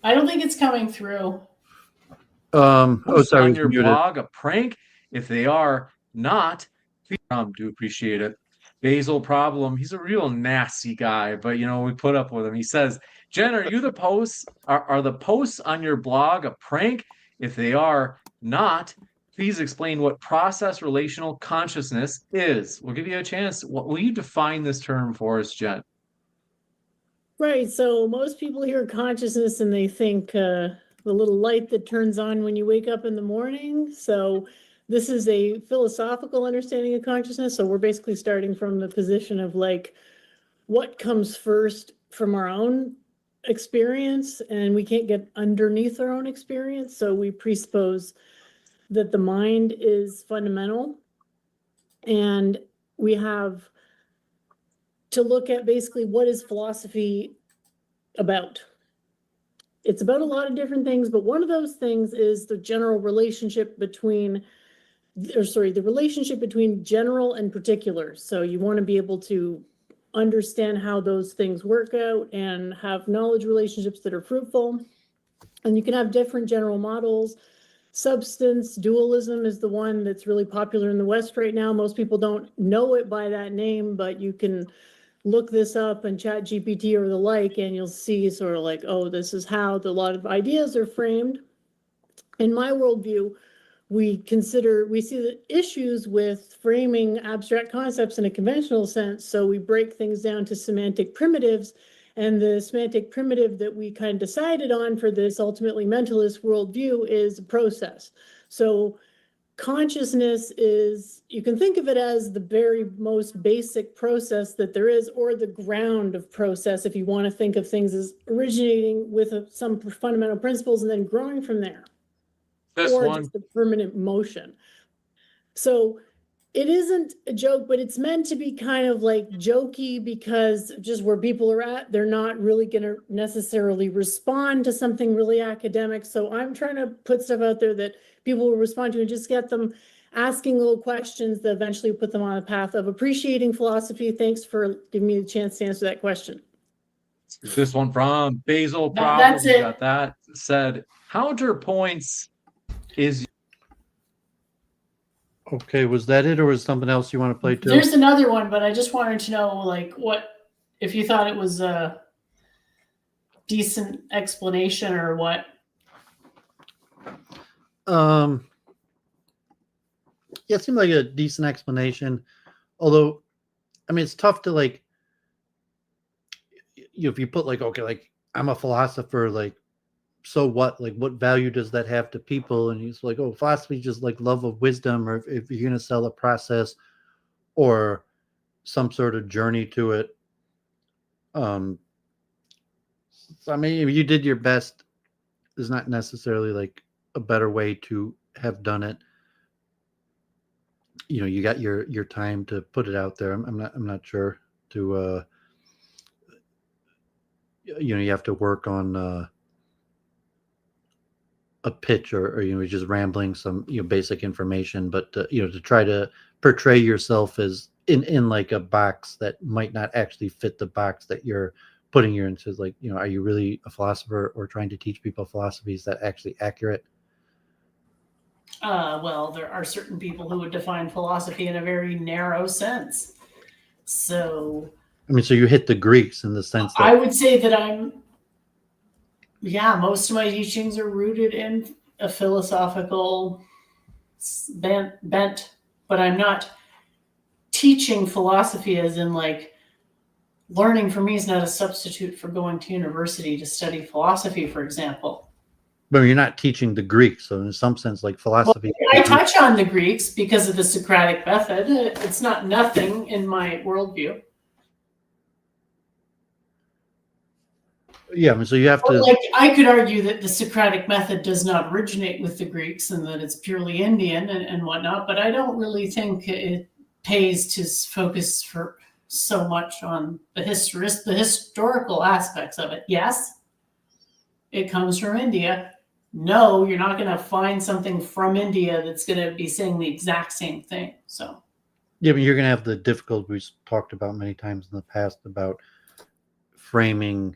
I don't think it's coming through. On your blog a prank? If they are not, do appreciate it. Basil Problem, he's a real nasty guy, but we put up with him. He says, Jen, are the posts on your blog a prank? If they are not, please explain what process relational consciousness is. We'll give you a chance. Will you define this term for us, Jen? Right. So most people hear consciousness and they think the little light that turns on when you wake up in the morning. So this is a philosophical understanding of consciousness. So we're basically starting from the position of like what comes first from our own experience, and we can't get underneath our own experience. So we presuppose that the mind is fundamental, and we have to look at basically what is philosophy about. It's about a lot of different things, but one of those things is the general relationship between, the relationship between general and particular. So you want to be able to understand how those things work out and have knowledge relationships that are fruitful. And you can have different general models. Substance dualism is the one that's really popular in the West right now. Most people don't know it by that name, but you can look this up and chat GPT or the like, and you'll see sort of like, oh, this is how a lot of ideas are framed. In my worldview, we see the issues with framing abstract concepts in a conventional sense. So we break things down to semantic primitives, and the semantic primitive that we kind of decided on for this ultimately mentalist worldview is a process. So consciousness is, you can think of it as the very most basic process that there is, or the ground of process, if you want to think of things as originating with some fundamental principles and then growing from there. Or just a permanent motion. So it isn't a joke, but it's meant to be kind of like jokey, because just where people are at, they're not really going to necessarily respond to something really academic. So I'm trying to put stuff out there that people will respond to and just get them asking little questions that eventually put them on a path of appreciating philosophy. Thanks for giving me the chance to answer that question. This one from Basil No, Problem. that's it. Got that said. Counterpoints is. Okay, was that it, or was something else you want to play too? There's another one, but I just wanted to know, like, what if you thought it was a decent explanation or what? Yeah, it seemed like a decent explanation. Although, I mean, it's tough to like, if you put like, okay, like I'm a philosopher, like, so what? Like, what value does that have to people? And he's like, oh, philosophy is just like love of wisdom, or if you're going to sell a process or some sort of journey to it. So, I mean, if you did your best, there's not necessarily like a better way to have done it. You know, you got your time to put it out there. I'm not sure to you know, you have to work on a pitch, or you know, just rambling some, you know, basic information, but you know, to try to portray yourself as in like a box that might not actually fit the box that you're putting you into. Like, you know, are you really a philosopher or trying to teach people philosophy? Is that actually accurate? Well, there are certain people who would define philosophy in a very narrow sense. So, I mean, so you hit the Greeks in the sense that I would say that most of my teachings are rooted in a philosophical bent, but I'm not teaching philosophy as in like learning for me is not a substitute for going to university to study philosophy, for example. but you're not teaching the Greeks, so in some sense, like philosophy. Well, I touch on the Greeks because of the Socratic method. It's not nothing in my worldview. Yeah, I mean, so you have to. Like, I could argue that the Socratic method does not originate with the Greeks and that it's purely Indian and whatnot, but I don't really think it pays to focus for so much on the historical aspects of it. Yes, it comes from India. No, you're not going to find something from India that's going to be saying the exact same thing. So, Yeah, but you're going to have the difficulty we've talked about many times in the past about framing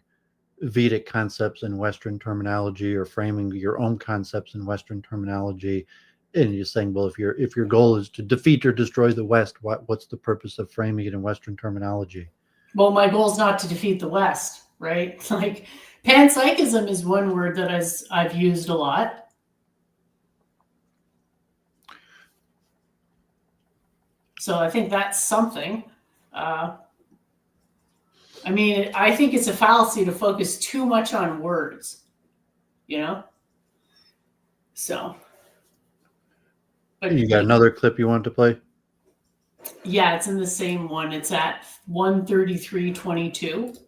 Vedic concepts in Western terminology, or framing your own concepts in Western terminology, and you're saying, well, if your goal is to defeat or destroy the West, what's the purpose of framing it in Western terminology? well, my goal is not to defeat the West, right? Like, panpsychism is one word that I've used a lot. So I think that's something. I mean, I think it's a fallacy to focus too much on words, you know? So. But You got another clip you want to play? yeah, it's in the same one. It's at 133.22.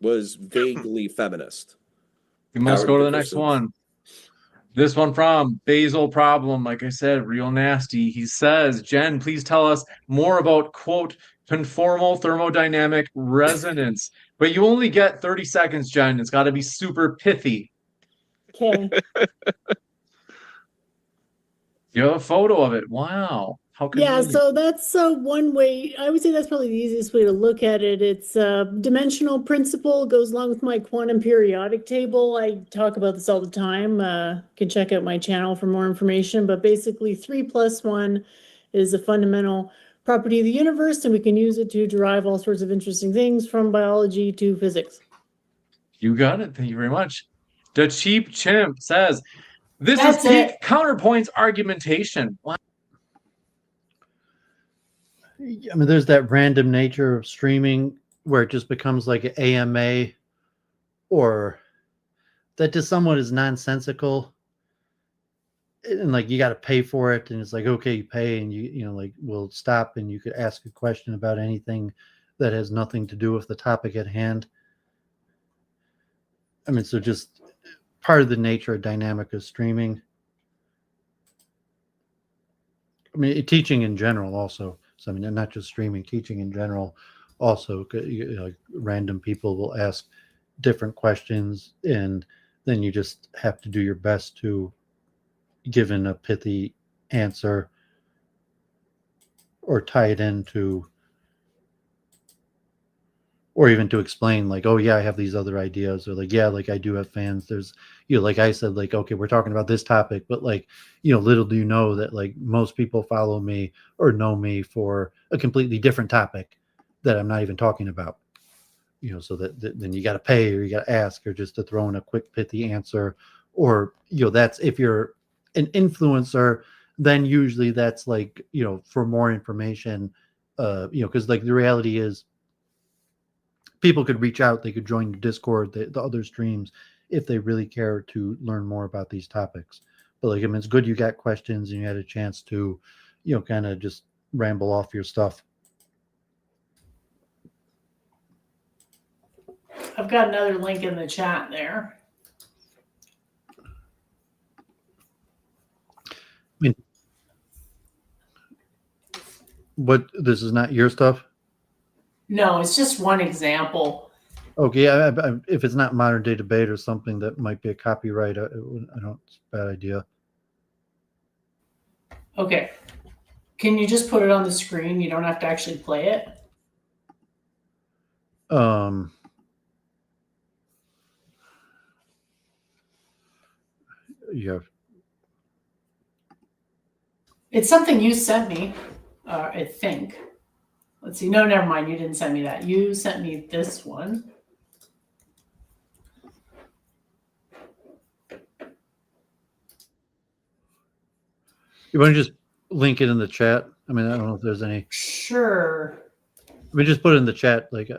Was vaguely feminist. We must Howard go to the next Dickerson. one. This one from Basil Problem, like I said, real nasty. He says, Jen, please tell us more about, quote, conformal thermodynamic resonance. But you only get 30 seconds, Jen. It's got to be super pithy. Okay. You have a photo of it. Wow. How Yeah, convenient. so that's one way. I would say that's probably the easiest way to look at it. It's dimensional principle, goes along with my quantum periodic table. I talk about this all the time. You can check out my channel for more information. But basically, 3 + 1 is a fundamental property of the universe, and we can use it to derive all sorts of interesting things from biology to physics. You got it. Thank you very much. The Cheap Chimp says, this That's is peak it. counterpoints argumentation. Wow. I mean, there's that random nature of streaming where it just becomes like an AMA, or that to someone is nonsensical. And like you got to pay for it, and it's like, okay, you pay, and you know, like we'll stop, and you could ask a question about anything that has nothing to do with the topic at hand. I mean, so just part of the nature of dynamic of streaming. I mean, teaching in general also. So I mean, not just streaming, teaching in general also. You know, like random people will ask different questions, and then you just have to do your best to give in a pithy answer or tie it into, or even to explain like, oh yeah, I have these other ideas, or like, yeah, like I do have fans. There's, you know, like I said, like, okay, we're talking about this topic, but like, you know, little do you know that like most people follow me or know me for a completely different topic that I'm not even talking about, you know, so that then you got to pay, or you got to ask, or just to throw in a quick pithy answer. Or, you know, that's if you're an influencer, then usually that's like, you know, for more information, you know, because like the reality is people could reach out, they could join the Discord, the other streams, if they really care to learn more about these topics. But like, I mean, it's good you got questions and you had a chance to, you know, kind of just ramble off your stuff. I've got another link in the chat there. I mean, what, this is not your stuff? No, it's just one example. Okay, if it's not modern day debate or something that might be a copyright, I don't, it's a bad idea. Okay. Can you just put it on the screen? You don't have to actually play it. Yeah. It's something you sent me, I think. Let's see. No, never mind. You didn't send me that. You sent me this one. You want to just link it in the chat? I mean, I don't know if there's any. Sure. I mean, just put it in the chat. Like,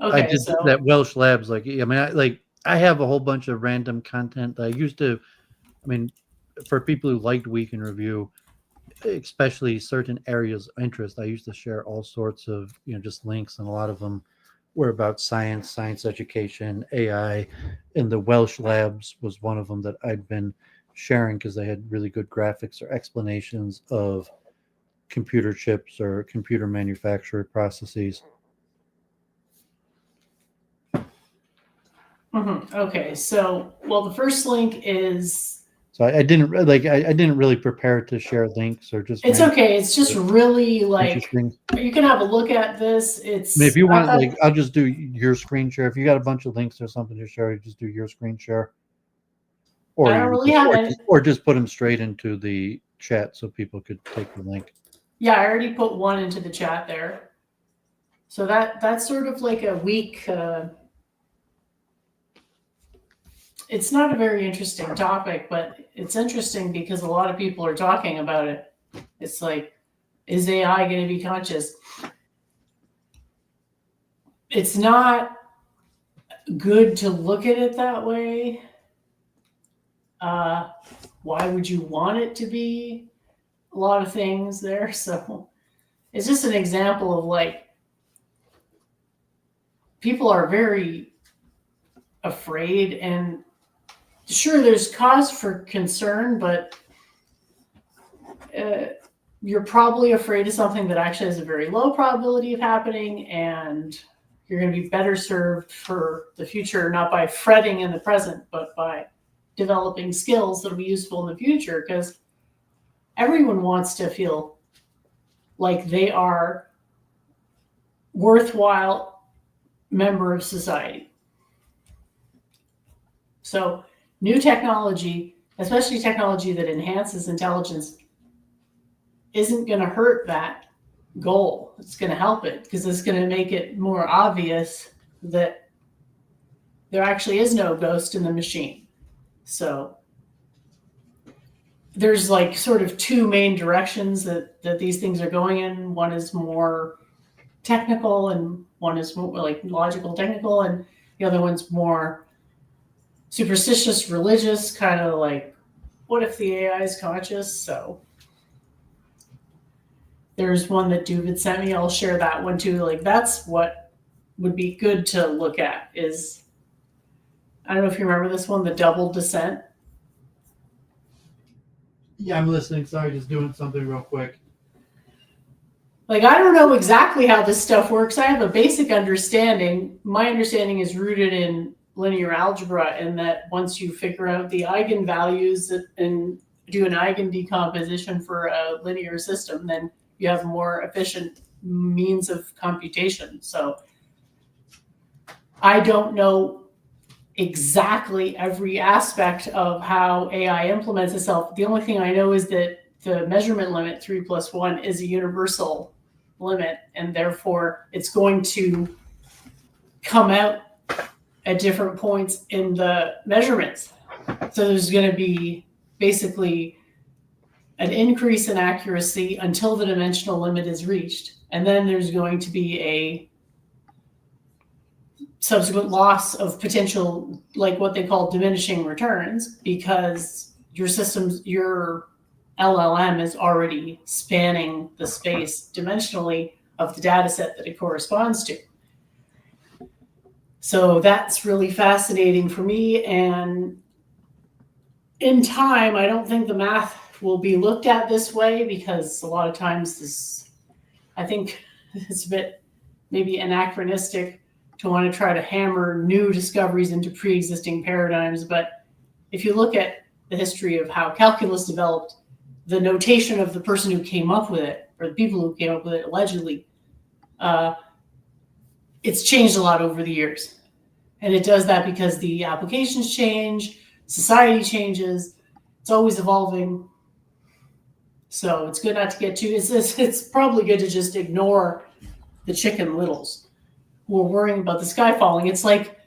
Okay, I did so that Welsh Labs. Like, I mean, I have a whole bunch of random content that I used to. I mean, for people who liked Week in Review, especially certain areas of interest, I used to share all sorts of, you know, just links, and a lot of them were about science education, AI, and the Welsh Labs was one of them that I'd been sharing because they had really good graphics or explanations of computer chips or computer manufacturer processes. Okay, so well, the first link is. So I didn't like I didn't really prepare to share links or just. It's okay. It's just really like interesting. You can have a look at this. It's. I mean, if you want, like, I'll just do your screen share. If you got a bunch of links or something to share, you just do your screen share. Or I don't really have it. Or just put them straight into the chat so people could take the link. Yeah, I already put one into the chat there. So that's sort of like a week. it's not a very interesting topic, but it's interesting because a lot of people are talking about it. It's like, is AI going to be conscious? It's not good to look at it that way. Why would you want it to be? A lot of things there. So it's just an example of like, people are very afraid, and sure, there's cause for concern, but you're probably afraid of something that actually has a very low probability of happening, and you're going to be better served for the future, not by fretting in the present, but by developing skills that'll be useful in the future, because everyone wants to feel like they are worthwhile member of society. So new technology, especially technology that enhances intelligence, isn't going to hurt that goal. It's going to help it, because it's going to make it more obvious that there actually is no ghost in the machine. So there's like sort of two main directions that these things are going in. One is more technical, and one is more like logical technical, and the other one's more superstitious, religious, kind of like, what if the AI is conscious? So there's one that Doooovid sent me. I'll share that one too. Like, that's what would be good to look at is, I don't know if you remember this one, the double descent. Yeah, I'm listening. Sorry, just doing something real quick. Like, I don't know exactly how this stuff works. I have a basic understanding. My understanding is rooted in linear algebra, and that once you figure out the eigenvalues and do an eigen decomposition for a linear system, then you have more efficient means of computation. So I don't know exactly every aspect of how AI implements itself. The only thing I know is that the measurement limit 3+1 is a universal limit, and therefore it's going to come out at different points in the measurements. So there's going to be basically an increase in accuracy until the dimensional limit is reached. And then there's going to be a subsequent loss of potential, like what they call diminishing returns, because your systems, your LLM is already spanning the space dimensionally of the data set that it corresponds to. So that's really fascinating for me. And in time, I don't think the math will be looked at this way, because a lot of times this, I think it's a bit maybe anachronistic to want to try to hammer new discoveries into pre-existing paradigms. But if you look at the history of how calculus developed, the notation of the person who came up with it, or the people who came up with it allegedly, it's changed a lot over the years. And it does that because the applications change, society changes, it's always evolving. So it's good not to get too, it's probably good to just ignore the Chicken Littles who are worrying about the sky falling. It's like,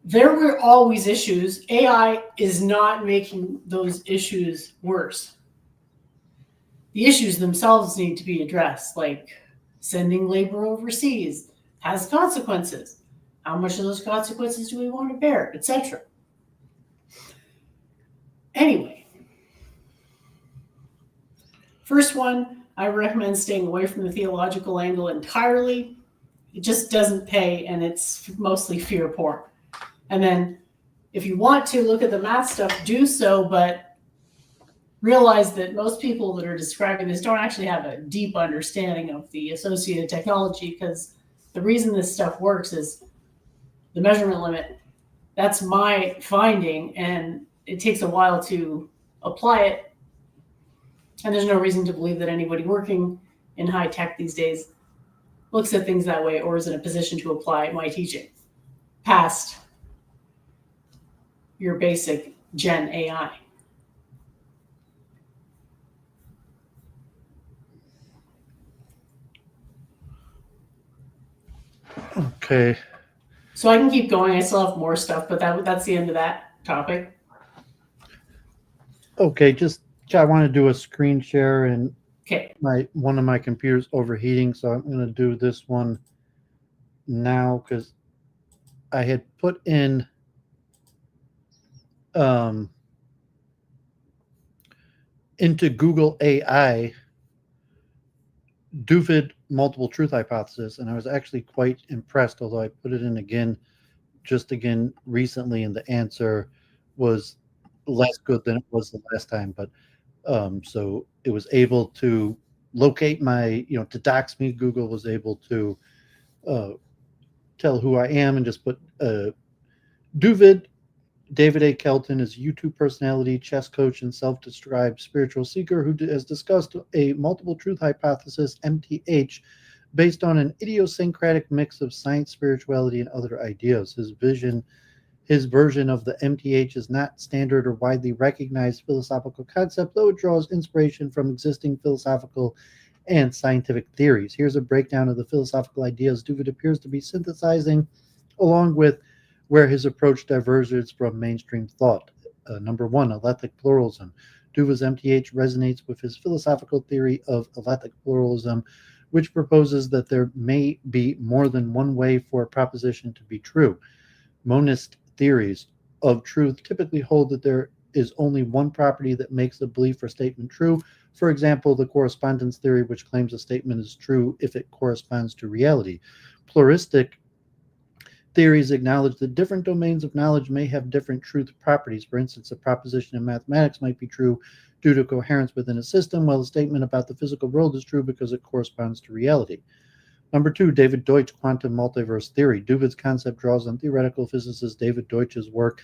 there were always issues. AI is not making those issues worse. The issues themselves need to be addressed, like sending labor overseas has consequences. How much of those consequences do we want to bear, etc. Anyway, first one, I recommend staying away from the theological angle entirely. It just doesn't pay, and it's mostly fear porn. And then if you want to look at the math stuff, do so, but realize that most people that are describing this don't actually have a deep understanding of the associated technology, because the reason this stuff works is the measurement limit. That's my finding, and it takes a while to apply it. And there's no reason to believe that anybody working in high tech these days looks at things that way or is in a position to apply my teaching past your basic Gen AI. Okay. So I can keep going. I still have more stuff, but that's the end of that topic. Okay, I want to do a screen share, and Okay. one of my computers overheating, so I'm going to do this one now because I had put in into Google AI Doooovid multiple truth hypothesis, and I was actually quite impressed, although I put it in again recently, and the answer was less good than it was the last time. But so it was able to locate to dox me. Google was able to tell who I am and just put Doooovid. David A. Kelton is a YouTube personality, chess coach, and self-described spiritual seeker who has discussed a multiple truth hypothesis, MTH, based on an idiosyncratic mix of science, spirituality, and other ideas. His version of the MTH is not standard or widely recognized philosophical concept, though it draws inspiration from existing philosophical and scientific theories. Here's a breakdown of the philosophical ideas Doooovid appears to be synthesizing, along with where his approach diverges from mainstream thought. Number one, electric pluralism. Doooovid's MTH resonates with his philosophical theory of electric pluralism, which proposes that there may be more than one way for a proposition to be true. Monist theories of truth typically hold that there is only one property that makes a belief or statement true. For example, the correspondence theory, which claims a statement is true if it corresponds to reality. Pluralistic theories acknowledge that different domains of knowledge may have different truth properties. For instance, a proposition in mathematics might be true due to coherence within a system, while a statement about the physical world is true because it corresponds to reality. Number two, David Deutsch, quantum multiverse theory. Doooovid's concept draws on theoretical physicist David Deutsch's work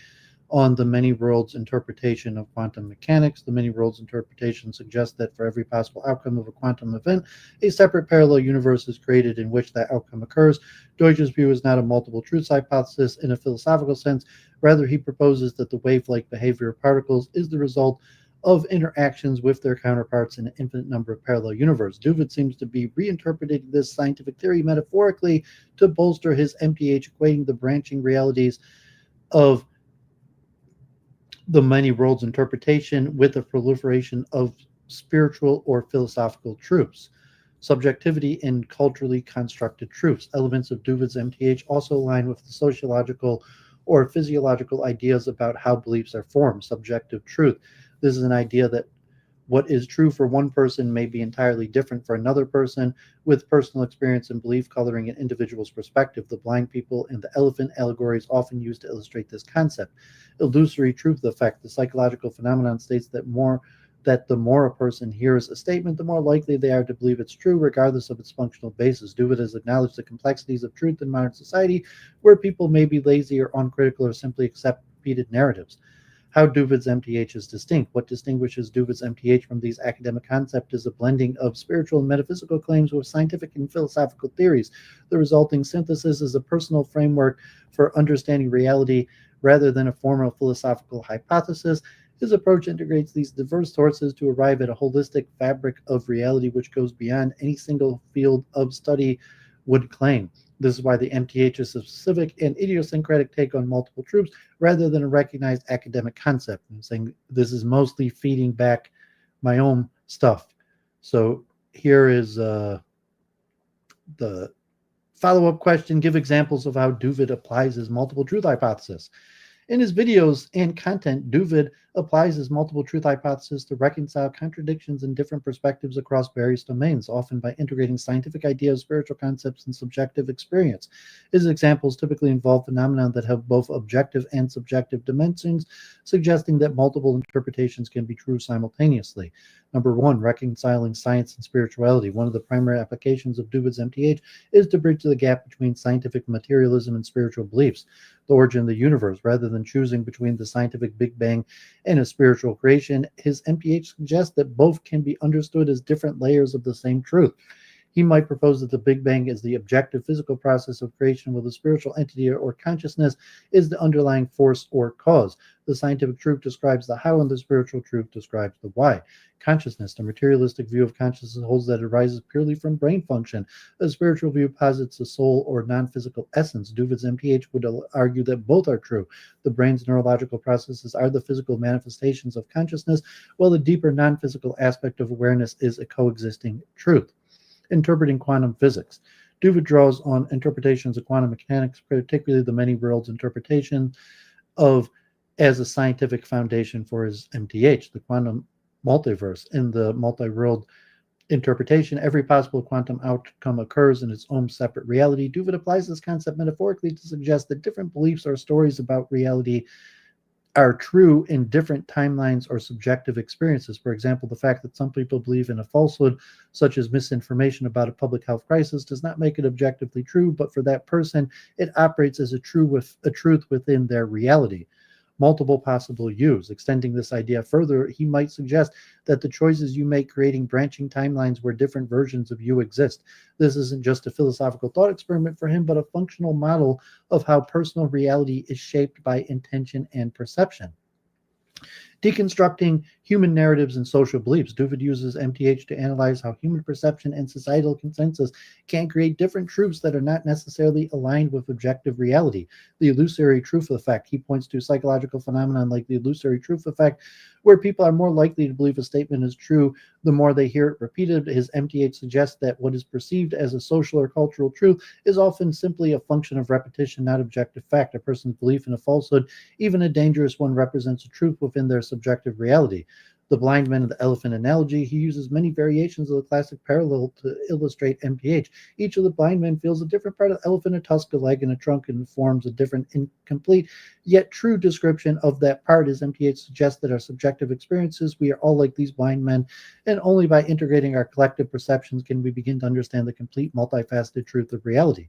on the many worlds interpretation of quantum mechanics. The many worlds interpretation suggests that for every possible outcome of a quantum event, a separate parallel universe is created in which that outcome occurs. Deutsch's view is not a multiple truths hypothesis in a philosophical sense. Rather, he proposes that the wave-like behavior of particles is the result of interactions with their counterparts in an infinite number of parallel universes. Doooovid seems to be reinterpreting this scientific theory metaphorically to bolster his MTH, equating the branching realities of the many worlds interpretation with the proliferation of spiritual or philosophical truths. Subjectivity and culturally constructed truths. Elements of Doooovid's MTH also align with the sociological or physiological ideas about how beliefs are formed. Subjective truth. This is an idea that what is true for one person may be entirely different for another person, with personal experience and belief coloring an individual's perspective. The blind people and the elephant allegory is often used to illustrate this concept. Illusory truth effect. The psychological phenomenon states that the more a person hears a statement, the more likely they are to believe it's true, regardless of its functional basis. Doovovid has acknowledged the complexities of truth in modern society, where people may be lazy or uncritical or simply accept repeated narratives. How Doovovid's MTH is distinct. What distinguishes Doovovid's MTH from these academic concepts is a blending of spiritual and metaphysical claims with scientific and philosophical theories. The resulting synthesis is a personal framework for understanding reality rather than a formal philosophical hypothesis. His approach integrates these diverse sources to arrive at a holistic fabric of reality which goes beyond any single field of study would claim. This is why the MTH is a specific and idiosyncratic take on multiple truths rather than a recognized academic concept. I'm saying this is mostly feeding back my own stuff. So here is the follow-up question. Give examples of how Doovovid applies his multiple truth hypothesis. In his videos and content, Doovovid applies his multiple truth hypothesis to reconcile contradictions and different perspectives across various domains, often by integrating scientific ideas, spiritual concepts, and subjective experience. His examples typically involve phenomena that have both objective and subjective dimensions, suggesting that multiple interpretations can be true simultaneously. Number one, reconciling science and spirituality. One of the primary applications of Doovovid's MTH is to bridge the gap between scientific materialism and spiritual beliefs. The origin of the universe. Rather than choosing between the scientific Big Bang and a spiritual creation, his MTH suggests that both can be understood as different layers of the same truth. He might propose that the Big Bang is the objective physical process of creation, while the spiritual entity or consciousness is the underlying force or cause. The scientific truth describes the how, and the spiritual truth describes the why. Consciousness. The materialistic view of consciousness holds that it arises purely from brain function. The spiritual view posits a soul or non-physical essence. Doooovid's MTH would argue that both are true. The brain's neurological processes are the physical manifestations of consciousness, while the deeper non-physical aspect of awareness is a coexisting truth. Interpreting quantum physics. Doovovid draws on interpretations of quantum mechanics, particularly the many worlds interpretation of as a scientific foundation for his MTH, the quantum multiverse. In the multi-world interpretation, every possible quantum outcome occurs in its own separate reality. Doovovid applies this concept metaphorically to suggest that different beliefs or stories about reality are true in different timelines or subjective experiences. For example, the fact that some people believe in a falsehood, such as misinformation about a public health crisis, does not make it objectively true, but for that person, it operates as a truth within their reality. Multiple possible yous. Extending this idea further, he might suggest that the choices you make creating branching timelines where different versions of you exist. This isn't just a philosophical thought experiment for him, but a functional model of how personal reality is shaped by intention and perception. Deconstructing human narratives and social beliefs. Doovovid uses MTH to analyze how human perception and societal consensus can create different truths that are not necessarily aligned with objective reality. The illusory truth effect. He points to psychological phenomenon like the illusory truth effect, where people are more likely to believe a statement is true the more they hear it repeated. His MTH suggests that what is perceived as a social or cultural truth is often simply a function of repetition, not objective fact. A person's belief in a falsehood, even a dangerous one, represents a truth within their subjective reality. The blind man and the elephant analogy. He uses many variations of the classic parallel to illustrate MTH. Each of the blind men feels a different part of the elephant, a tusk, a leg, and a trunk, and forms a different, incomplete, yet true description of that part. As MTH suggests that our subjective experiences, we are all like these blind men, and only by integrating our collective perceptions can we begin to understand the complete, multifaceted truth of reality.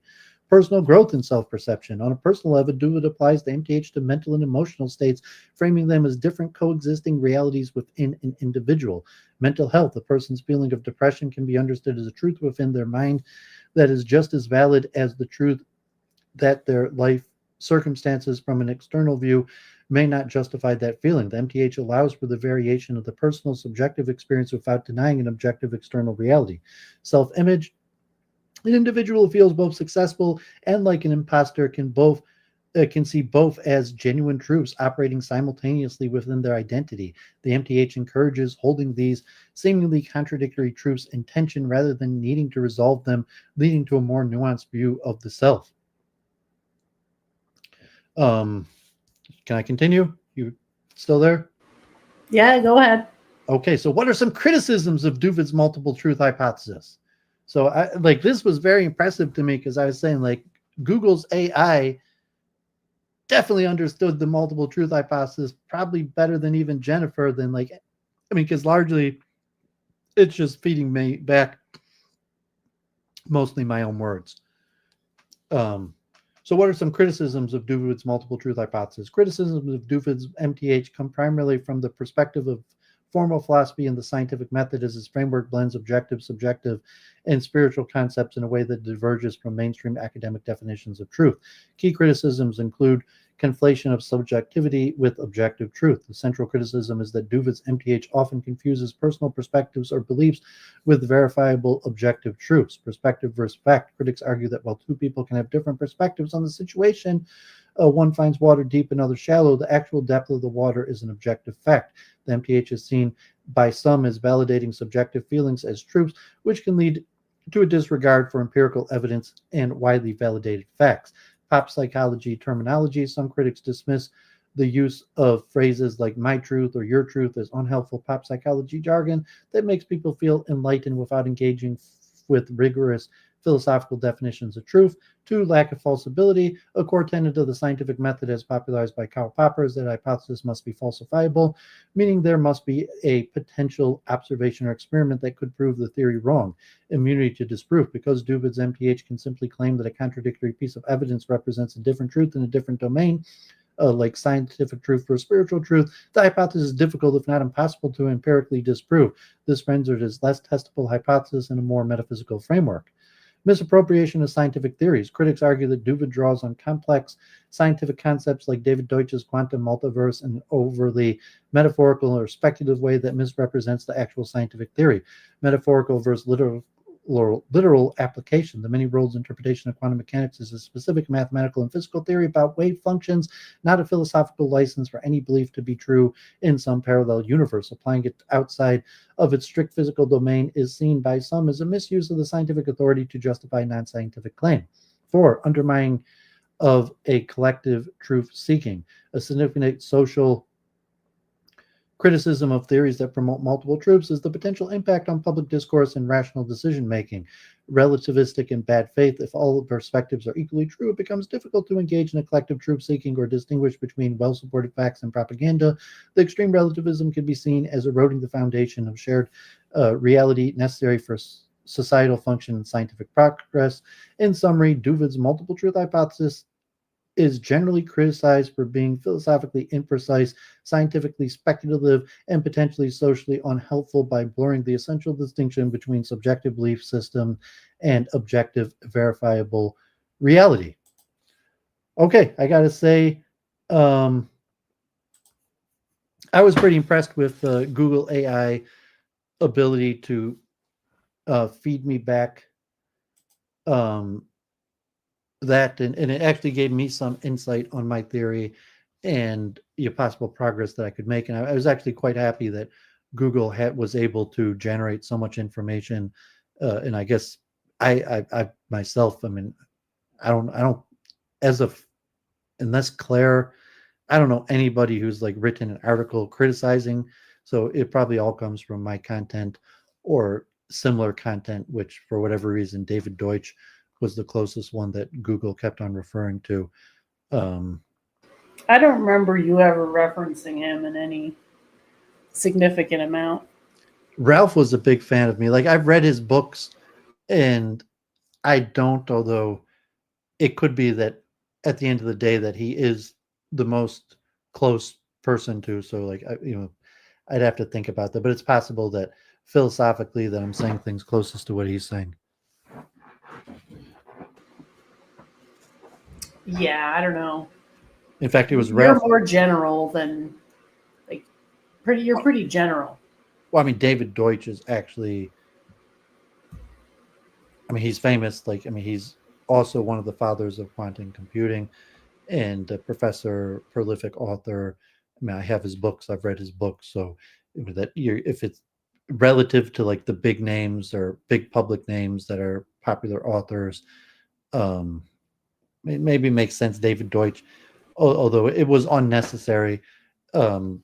Personal growth and self-perception. On a personal level, Doovovid applies the MTH to mental and emotional states, framing them as different coexisting realities within an individual. Mental health. A person's feeling of depression can be understood as a truth within their mind that is just as valid as the truth that their life circumstances from an external view may not justify that feeling. The MTH allows for the variation of the personal subjective experience without denying an objective external reality. Self-image. An individual who feels both successful and like an imposter can see both as genuine truths operating simultaneously within their identity. The MTH encourages holding these seemingly contradictory truths in tension rather than needing to resolve them, leading to a more nuanced view of the self. Can I continue? You still there? Yeah, go ahead. Okay, so what are some criticisms of Doovovid's multiple truth hypothesis? So this was very impressive to me because I was saying like Google's AI definitely understood the multiple truth hypothesis probably better than even Jennifer because largely it's just feeding me back mostly my own words. So what are some criticisms of Doovovid's multiple truth hypothesis? Criticisms of Doovovid's MTH come primarily from the perspective of formal philosophy and the scientific method, as its framework blends objective, subjective, and spiritual concepts in a way that diverges from mainstream academic definitions of truth. Key criticisms include conflation of subjectivity with objective truth. The central criticism is that Doovovid's MTH often confuses personal perspectives or beliefs with verifiable objective truths. Perspective versus fact. Critics argue that while two people can have different perspectives on the situation, one finds water deep, another shallow, the actual depth of the water is an objective fact. The MTH is seen by some as validating subjective feelings as truths, which can lead to a disregard for empirical evidence and widely validated facts. Pop psychology terminology. Some critics dismiss the use of phrases like my truth or your truth as unhelpful pop psychology jargon that makes people feel enlightened without engaging with rigorous philosophical definitions of truth. 2, lack of falsibility. A core tenet of the scientific method as popularized by Karl Popper is that a hypothesis must be falsifiable, meaning there must be a potential observation or experiment that could prove the theory wrong. Immunity to disproof. Because Doovovid's MTH can simply claim that a contradictory piece of evidence represents a different truth in a different domain, like scientific truth versus spiritual truth, the hypothesis is difficult, if not impossible, to empirically disprove. This renders it as less testable hypothesis in a more metaphysical framework. Misappropriation of scientific theories. Critics argue that Doooovid draws on complex scientific concepts like David Deutsch's quantum multiverse in an overly metaphorical or speculative way that misrepresents the actual scientific theory. Metaphorical versus literal application. The many worlds interpretation of quantum mechanics is a specific mathematical and physical theory about wave functions, not a philosophical license for any belief to be true in some parallel universe. Applying it outside of its strict physical domain is seen by some as a misuse of the scientific authority to justify non-scientific claim. 4. Undermining of a collective truth seeking. A significant social criticism of theories that promote multiple truths is the potential impact on public discourse and rational decision-making. Relativistic and bad faith. If all the perspectives are equally true, it becomes difficult to engage in a collective truth-seeking or distinguish between well-supported facts and propaganda. The extreme relativism can be seen as eroding the foundation of shared reality necessary for societal function and scientific progress. In summary, Doooovid's multiple truth hypothesis is generally criticized for being philosophically imprecise, scientifically speculative, and potentially socially unhelpful by blurring the essential distinction between subjective belief system and objective verifiable reality. Okay, I gotta say, I was pretty impressed with Google AI ability to feed me back that, and it actually gave me some insight on my theory and possible progress that I could make. And I was actually quite happy that Google was able to generate so much information. And I guess I myself, I mean, I don't, as of, unless Claire, I don't know anybody who's like written an article criticizing. So it probably all comes from my content or similar content, which for whatever reason, David Deutsch was the closest one that Google kept on referring to. I don't remember you ever referencing him in any significant amount. Ralph was a big fan of me. Like, I've read his books, and I don't, although it could be that at the end of the day that he is the most close person to. So, like, I'd have to think about that. But it's possible that philosophically that I'm saying things closest to what he's saying. Yeah, I don't know. In fact, it was You're Ralph. more general than you're pretty general. Well, I mean, David Deutsch is actually, I mean, he's famous. Like, I mean, he's also one of the fathers of quantum computing and a professor, prolific author. I mean, I have his books. I've read his books. So if it's relative to like the big names or big public names that are popular authors, it maybe makes sense. David Deutsch, although it was unnecessary. Although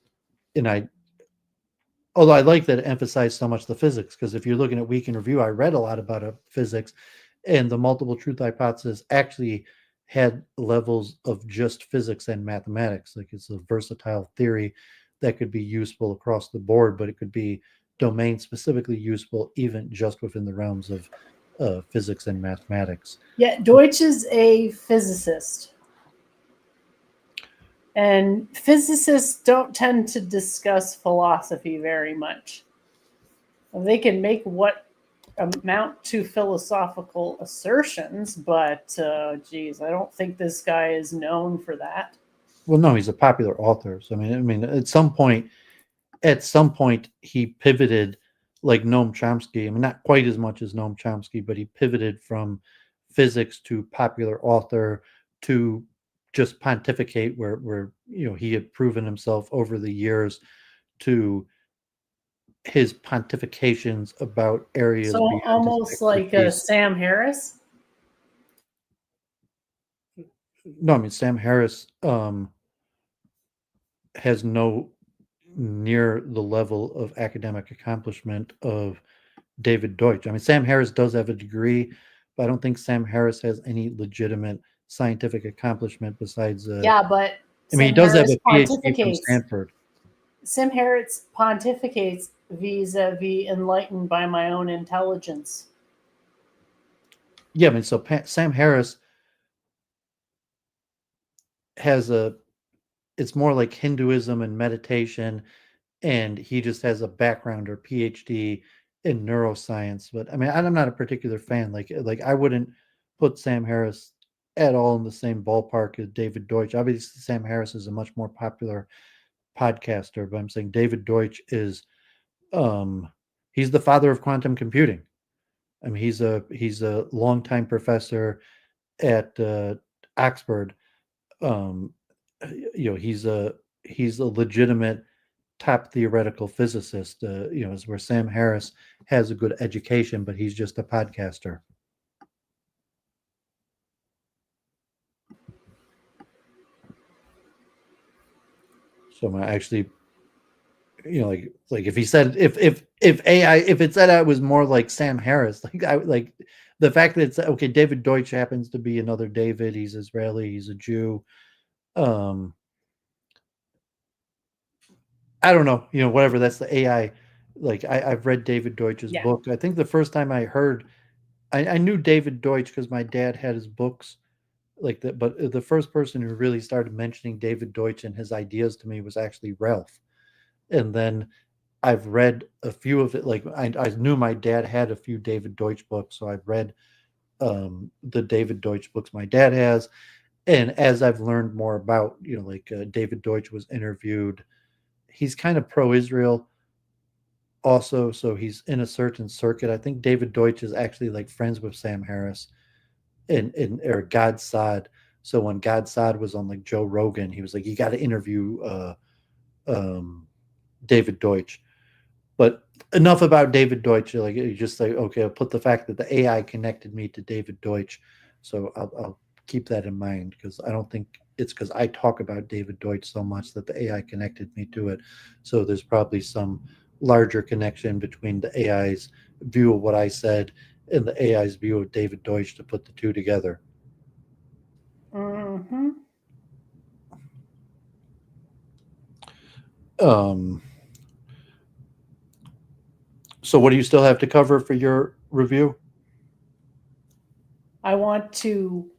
I like that it emphasized so much the physics, because if you're looking at Week in Review, I read a lot about physics, and the multiple truth hypothesis actually had levels of just physics and mathematics. Like, it's a versatile theory that could be useful across the board, but it could be domain specifically useful even just within the realms of physics and mathematics. Yeah, Deutsch is a physicist. And physicists don't tend to discuss philosophy very much. They can make what amount to philosophical assertions, but geez, I don't think this guy is known for that. Well, no, he's a popular author. So I mean, at some point he pivoted, like Noam Chomsky. I mean, not quite as much as Noam Chomsky, but he pivoted from physics to popular author to just pontificate, where he had proven himself over the years to his pontifications about areas. So almost like Sam Harris. No, I mean, Sam Harris has no near the level of academic accomplishment of David Deutsch. I mean, Sam Harris does have a degree, but I don't think Sam Harris has any legitimate scientific accomplishment besides. Yeah, but I mean, he does have a PhD from Stanford. Sam Harris pontificates vis-a-vis enlightened by my own intelligence. Yeah, I mean, so Sam Harris has a it's more like Hinduism and meditation, and he just has a background or PhD in neuroscience. But I mean, I'm not a particular fan. Like I wouldn't put Sam Harris at all in the same ballpark as David Deutsch. Obviously, Sam Harris is a much more popular podcaster, but I'm saying David Deutsch is he's the father of quantum computing. I mean, he's a longtime professor at Oxford. He's a legitimate top theoretical physicist. Is where Sam Harris has a good education, but he's just a podcaster. So I'm actually, like if he said if AI if it said I was more like Sam Harris, like the fact that it's okay. David Deutsch happens to be another David. He's Israeli. He's a Jew. I don't know, whatever. That's the AI. Like I've read David Deutsch's book. I think the first time I heard, I knew David Deutsch because my dad had his books like that. But the first person who really started mentioning David Deutsch and his ideas to me was actually Ralph. And then I've read a few of it. Like I knew my dad had a few David Deutsch books, so I've read the David Deutsch books my dad has. And as I've learned more about, David Deutsch was interviewed. He's kind of pro-Israel also, so he's in a certain circuit. I think David Deutsch is actually like friends with Sam Harris or God Sod. So when God Sod was on like Joe Rogan, he was like, you got to interview David Deutsch. But enough about David Deutsch. Like you just say, okay, I'll put the fact that the AI connected me to David Deutsch. So I'll keep that in mind, because I don't think it's because I talk about David Deutsch so much that the AI connected me to it. So there's probably some larger connection between the AI's view of what I said and the AI's view of David Deutsch to put the two together. Mm-hmm. So what do you still have to cover for your review? I want to,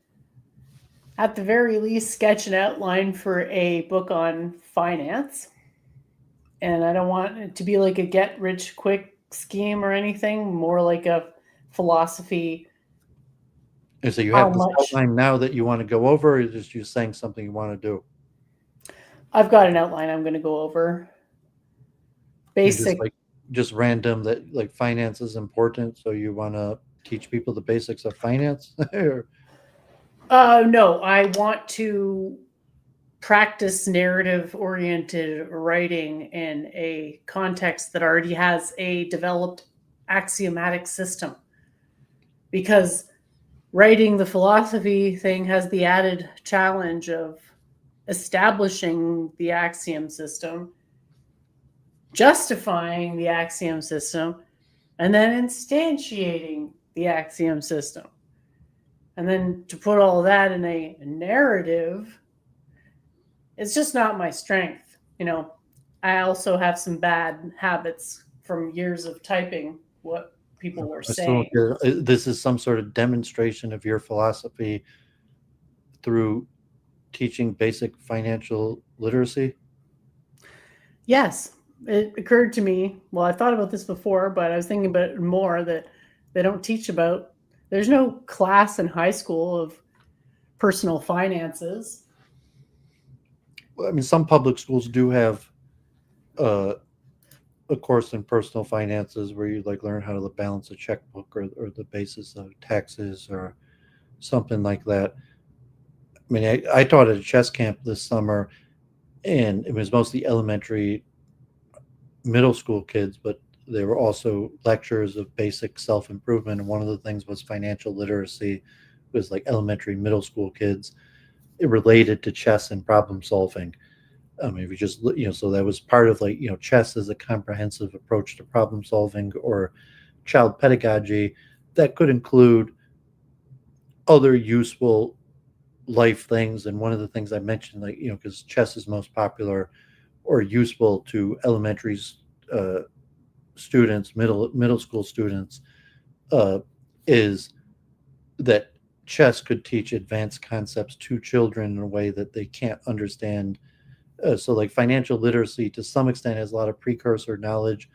at the very least, sketch an outline for a book on finance. And I don't want it to be like a get-rich-quick scheme or anything, more like a philosophy. And so you have this outline now that you want to go over, or is you saying something you want to do? I've got an outline I'm going to go over. Basic. Just random that like finance is important, so you want to teach people the basics of finance? No, I want to practice narrative-oriented writing in a context that already has a developed axiomatic system. Because writing the philosophy thing has the added challenge of establishing the axiom system, justifying the axiom system, and then instantiating the axiom system. And then to put all that in a narrative, it's just not my strength. I also have some bad habits from years of typing what people were saying. This is some sort of demonstration of your philosophy through teaching basic financial literacy? Yes. It occurred to me, well, I thought about this before, but I was thinking about it more, that they don't teach about, there's no class in high school of personal finances. Well, I mean, some public schools do have a course in personal finances where you like learn how to balance a checkbook or the basis of taxes or something like that. I mean, I taught at a chess camp this summer, and it was mostly elementary, middle school kids, but there were also lectures of basic self-improvement, and one of the things was financial literacy. It was like elementary, middle school kids. It related to chess and problem solving. If you just so that was part of chess is a comprehensive approach to problem solving or child pedagogy that could include other useful life things. And one of the things I mentioned, because chess is most popular or useful to elementary students, middle school students, is that chess could teach advanced concepts to children in a way that they can't understand So like financial literacy to some extent has a lot of precursor knowledge,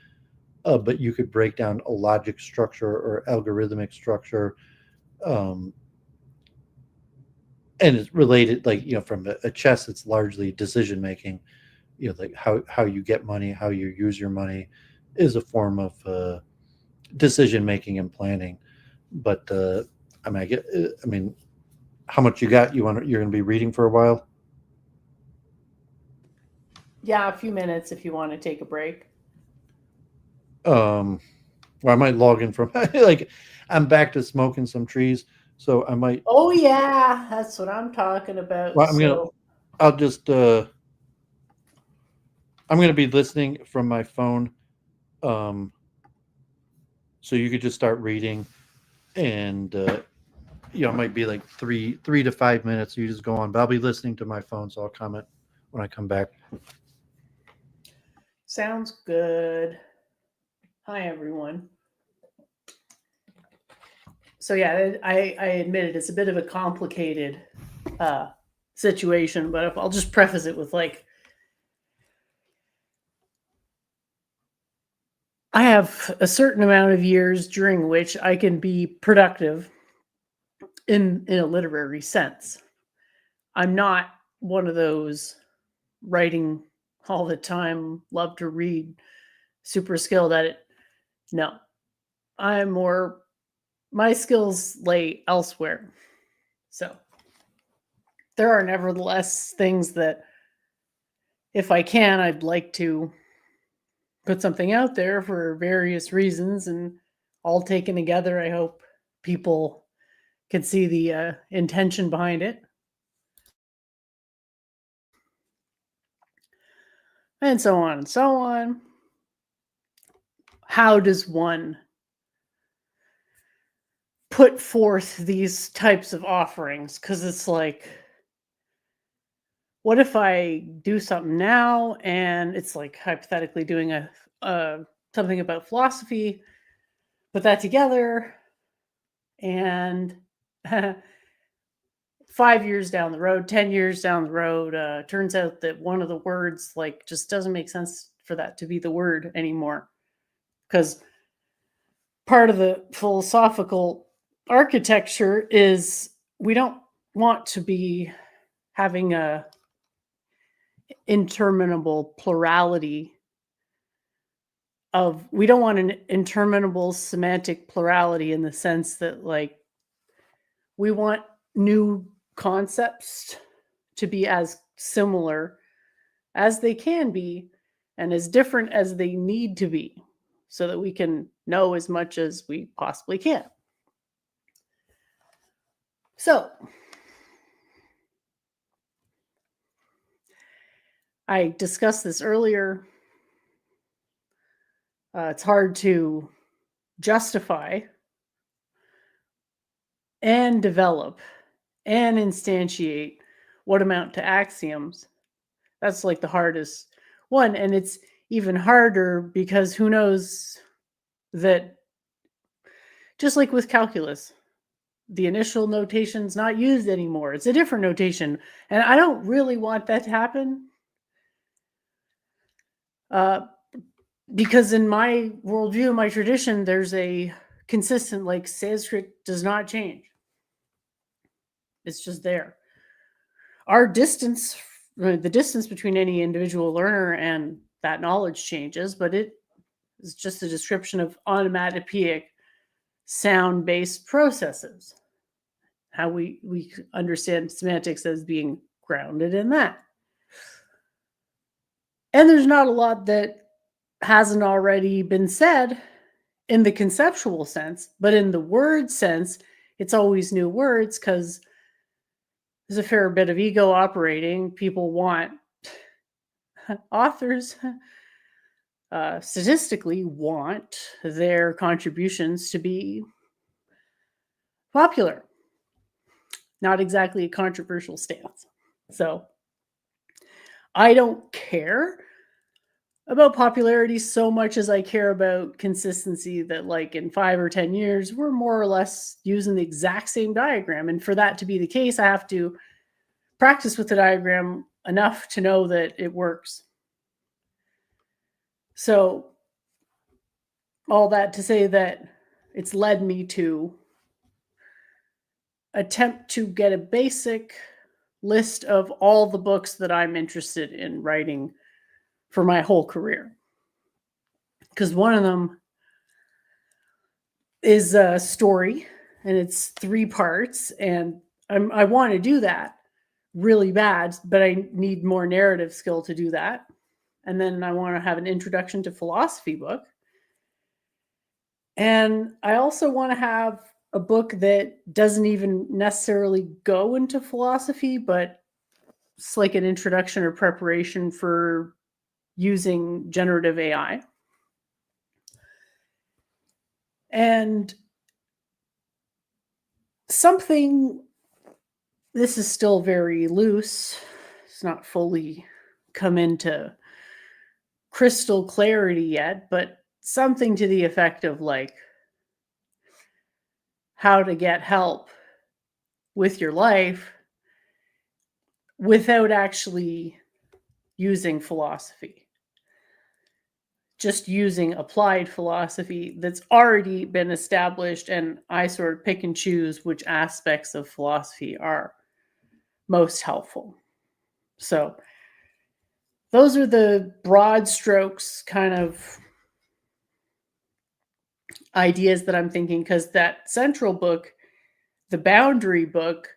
but you could break down a logic structure or algorithmic structure, and it's related, like, from a chess, it's largely decision making. Like how you get money, how you use your money is a form of decision making and planning. But I mean, how much you got? You're going to be reading for a while? Yeah, a few minutes if you want to take a break. Well, I might log in from like I'm back to smoking some trees, so I might. Oh yeah, that's what I'm talking about. Well, I'm gonna be listening from my phone, so you could just start reading, and it might be like 3 to 5 minutes. You just go on, but I'll be listening to my phone, so I'll comment when I come back. Sounds good. Hi, everyone. So yeah, I admit it, it's a bit of a complicated situation, but I'll just preface it with like, I have a certain amount of years during which I can be productive in a literary sense. I'm not one of those writing all the time, love to read, super skilled at it. No, I'm more, my skills lay elsewhere. So there are nevertheless things that, if I can, I'd like to put something out there for various reasons, and all taken together, I hope people can see the intention behind it. And so on and so on. How does one put forth these types of offerings? Because it's like, what if I do something now and it's like hypothetically doing something about philosophy, put that together, and 5 years down the road, 10 years down the road, turns out that one of the words like just doesn't make sense for that to be the word anymore. Because part of the philosophical architecture is we don't want to be having a interminable plurality of, we don't want an interminable semantic plurality in the sense that like we want new concepts to be as similar as they can be and as different as they need to be so that we can know as much as we possibly can. So I discussed this earlier. It's hard to justify and develop and instantiate what amount to axioms. That's like the hardest one. And it's even harder because who knows that, just like with calculus, the initial notation's not used anymore. It's a different notation. And I don't really want that to happen. Because in my worldview, my tradition, there's a consistent, like Sanskrit does not change. It's just there. Our distance, the distance between any individual learner and that knowledge changes, but it is just a description of onomatopoeic sound-based processes. How we understand semantics as being grounded in that. And there's not a lot that hasn't already been said in the conceptual sense, but in the word sense, it's always new words because there's a fair bit of ego operating. People want, authors statistically want their contributions to be popular. Not exactly a controversial stance. So I don't care about popularity so much as I care about consistency, that like in 5 or 10 years, we're more or less using the exact same diagram. And for that to be the case, I have to practice with the diagram enough to know that it works. So all that to say that it's led me to attempt to get a basic list of all the books that I'm interested in writing for my whole career. Because one of them is a story, and it's 3 parts, and I want to do that really bad, but I need more narrative skill to do that. And then I want to have an introduction to philosophy book. And I also want to have a book that doesn't even necessarily go into philosophy, but it's like an introduction or preparation for using generative AI. And something, this is still very loose, it's not fully come into crystal clarity yet, but something to the effect of like how to get help with your life without actually using philosophy. Just using applied philosophy that's already been established, and I sort of pick and choose which aspects of philosophy are most helpful. So those are the broad strokes kind of ideas that I'm thinking, because that central book, the boundary book,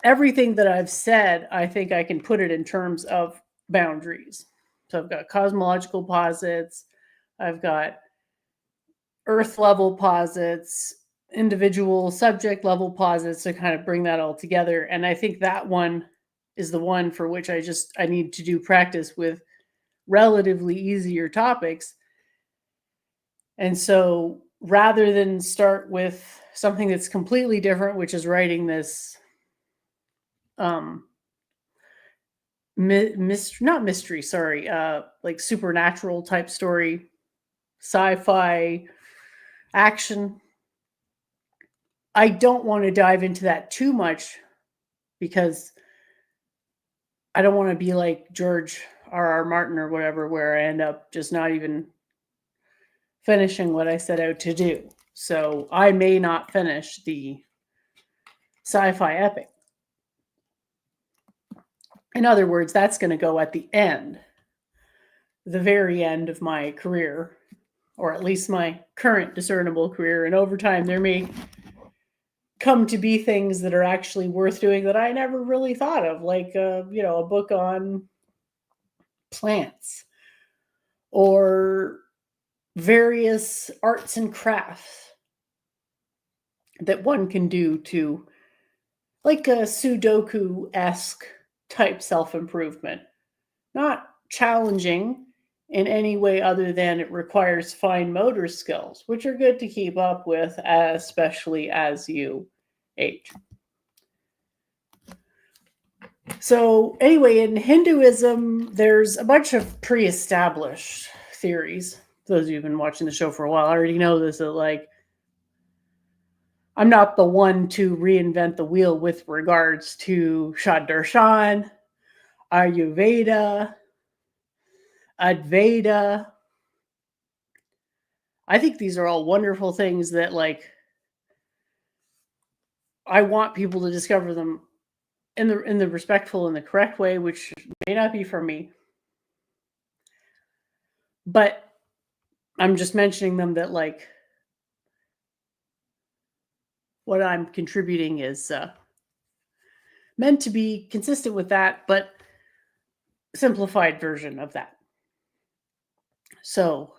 everything that I've said, I think I can put it in terms of boundaries. So I've got cosmological posits, I've got earth level posits, individual subject level posits to kind of bring that all together. And I think that one is the one for which I need to do practice with relatively easier topics. And so rather than start with something that's completely different, which is writing this like supernatural type story, sci-fi action, I don't want to dive into that too much because I don't want to be like George R.R. Martin or whatever, where I end up just not even finishing what I set out to do. So I may not finish the sci-fi epic. In other words, that's going to go at the end, the very end of my career, or at least my current discernible career. And over time, there may come to be things that are actually worth doing that I never really thought of, like a book on plants or various arts and crafts that one can do to, like a Sudoku-esque type self-improvement. Not challenging in any way other than it requires fine motor skills, which are good to keep up with, especially as you age. So anyway, in Hinduism, there's a bunch of pre-established theories. Those of you who've been watching the show for a while already know this, that like, I'm not the one to reinvent the wheel with regards to Shadarshan, Ayurveda, Advaita. I think these are all wonderful things that, like, I want people to discover them in the respectful and the correct way, which may not be for me. But I'm just mentioning them that, like, what I'm contributing is meant to be consistent with that, but simplified version of that. So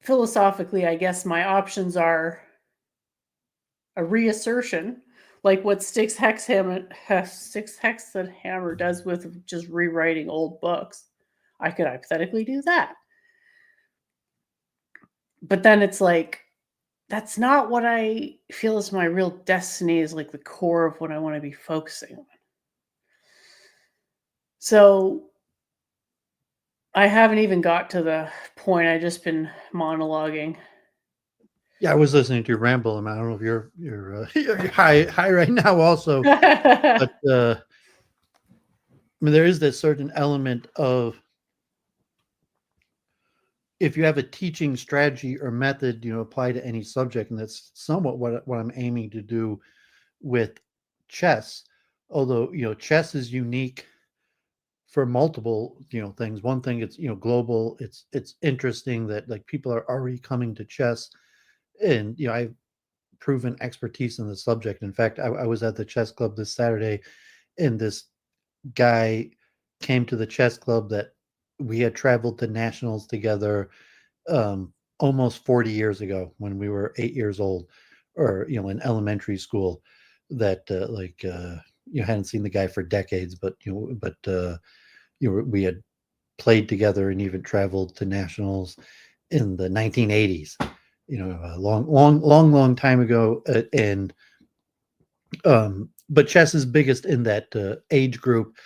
philosophically, I guess my options are a reassertion, like what Styx Hexenhammer does with just rewriting old books. I could hypothetically do that. But then it's like, that's not what I feel is my real destiny, is like the core of what I want to be focusing on. So I haven't even got to the point. I've just been monologuing. Yeah, I was listening to your ramble, and I don't know if you're you're high right now also, but I mean there is this certain element of if you have a teaching strategy or method, apply to any subject, and that's somewhat what I'm aiming to do with chess. Although, chess is unique for multiple, things. One thing, it's, global. It's interesting that like people are already coming to chess, and I've proven expertise in the subject. In fact, I was at the chess club this Saturday, and this guy came to the chess club that we had traveled to nationals together almost 40 years ago when we were 8 years old, or in elementary school. That hadn't seen the guy for decades, but we had played together and even traveled to nationals in the 1980s. A long time ago, and but chess is biggest in that age group,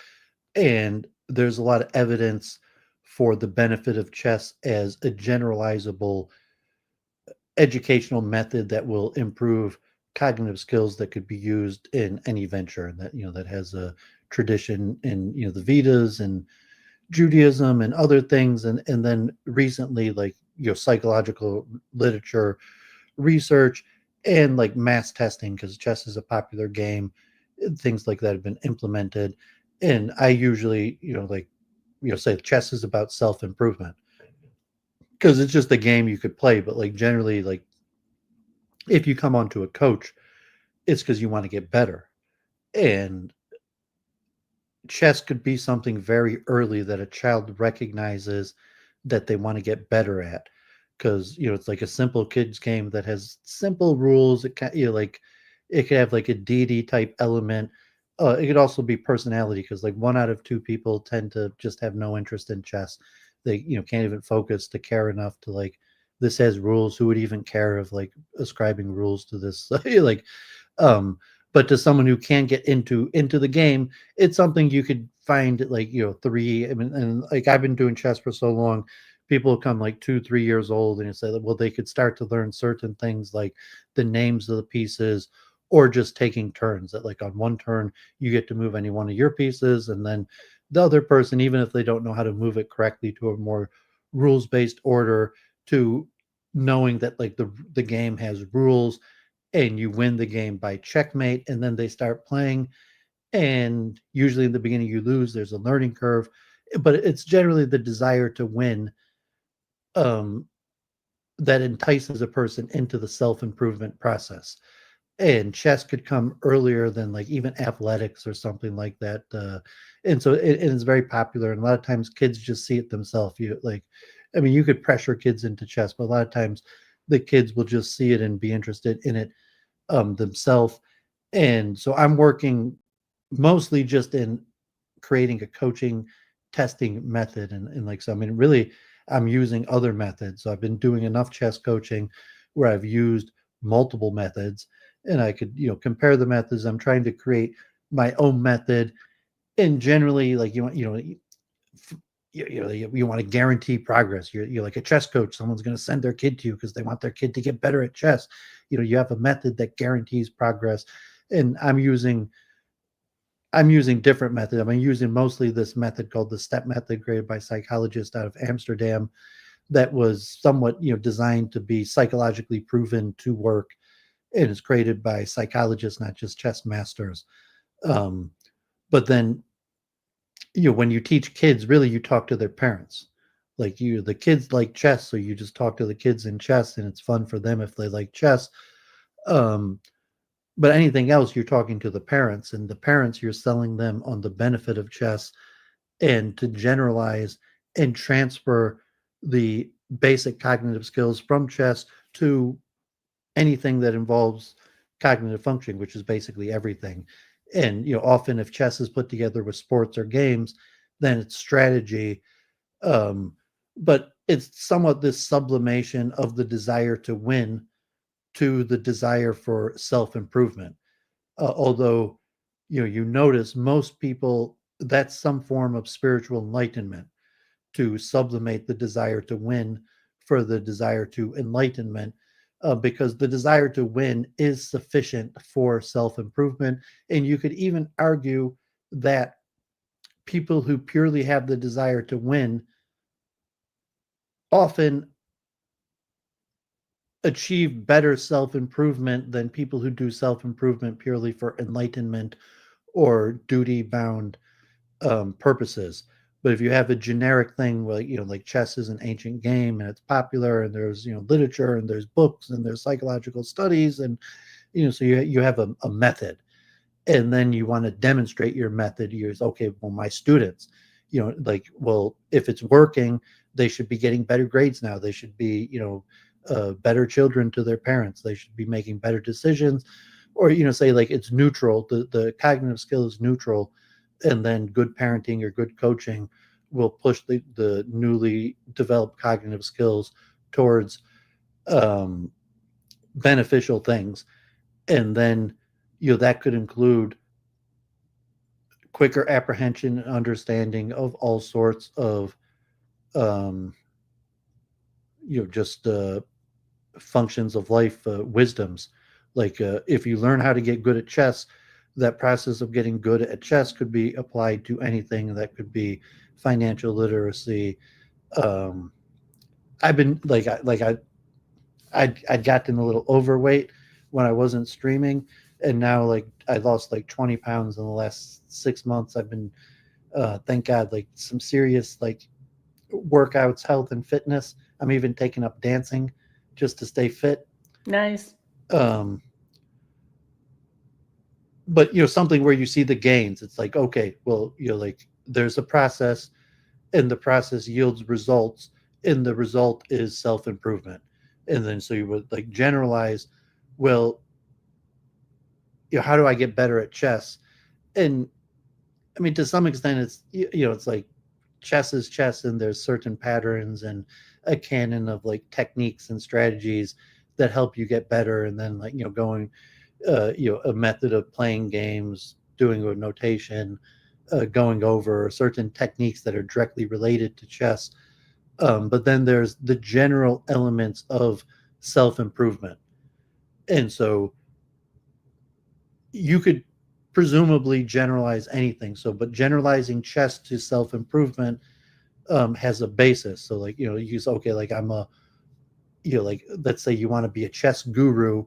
and there's a lot of evidence for the benefit of chess as a generalizable educational method that will improve cognitive skills that could be used in any venture, and that has a tradition in the Vedas and Judaism and other things, and then recently, like psychological literature research and like mass testing, because chess is a popular game. Things like that have been implemented, and I usually say chess is about self-improvement because it's just a game you could play, but like generally, like if you come onto a coach, it's because you want to get better. And chess could be something very early that a child recognizes that they want to get better at, because it's like a simple kids game that has simple rules. It can like it could have like a deity type element. It could also be personality, because like 1 out of 2 people tend to just have no interest in chess. They can't even focus to care enough to like, this has rules, who would even care of like ascribing rules to this like um but to someone who can get into the game, it's something you could find at like 3. I mean, and like I've been doing chess for so long, people come like 2-3 years old, and you say that, well, they could start to learn certain things like the names of the pieces, or just taking turns, that like on one turn you get to move any one of your pieces, and then the other person, even if they don't know how to move it correctly to a more rules-based order, to knowing that like the game has rules, and you win the game by checkmate, and then they start playing, and usually in the beginning you lose. There's a learning curve, but it's generally the desire to win um, that entices a person into the self-improvement process. And chess could come earlier than like even athletics or something like that, and so it is very popular, and a lot of times kids just see it themselves. I mean, you could pressure kids into chess, but a lot of times the kids will just see it and be interested in it themselves. And so I'm working mostly just in creating a coaching testing method, and like, so I mean really I'm using other methods. So I've been doing enough chess coaching where I've used multiple methods, and I could compare the methods. I'm trying to create my own method, and generally, like, you want to guarantee progress. You're like a chess coach. Someone's going to send their kid to you because they want their kid to get better at chess. You have a method that guarantees progress, and I'm using different methods. I'm using mostly this method called the STEP method, created by psychologists out of Amsterdam, that was somewhat designed to be psychologically proven to work, and is created by psychologists, not just chess masters. But then when you teach kids, really you talk to their parents. Like, the kids like chess, so you just talk to the kids in chess, and it's fun for them if they like chess. But anything else, you're talking to the parents, and the parents, you're selling them on the benefit of chess, and to generalize and transfer the basic cognitive skills from chess to anything that involves cognitive functioning, which is basically everything. And often if chess is put together with sports or games, then it's strategy. But it's somewhat this sublimation of the desire to win to the desire for self-improvement. Although you notice most people, that's some form of spiritual enlightenment, to sublimate the desire to win for the desire to enlightenment. because the desire to win is sufficient for self-improvement. And you could even argue that people who purely have the desire to win often achieve better self-improvement than people who do self-improvement purely for enlightenment or duty-bound purposes. But if you have a generic thing like, like chess is an ancient game and it's popular, and there's, literature and there's books and there's psychological studies, and so you have a method, and then you want to demonstrate your method. You're okay, well, my students, like, well, if it's working, they should be getting better grades now. They should be, better children to their parents. They should be making better decisions, or say like it's neutral. The cognitive skill is neutral, and then good parenting or good coaching will push the newly developed cognitive skills towards beneficial things. And then that could include quicker apprehension and understanding of all sorts of just functions of life, wisdoms. Like if you learn how to get good at chess, that process of getting good at chess could be applied to anything. That could be financial literacy. I've been I'd gotten a little overweight when I wasn't streaming, and now like I lost like 20 pounds in the last 6 months. I've been thank God, like some serious like workouts, health and fitness. I'm even taking up dancing just to stay fit. Nice. But something where you see the gains. It's like, okay, well, like there's a process, and the process yields results, and the result is self-improvement. And then so you would like generalize, well, how do I get better at chess? And I mean, to some extent, it's it's like chess is chess, and there's certain patterns and a canon of like techniques and strategies that help you get better. And then like going a method of playing games, doing a notation, going over certain techniques that are directly related to chess. But then there's the general elements of self-improvement. And so you could presumably generalize anything. So, but generalizing chess to self-improvement has a basis. So like, you say, okay, like I'm a, like, let's say you want to be a chess guru,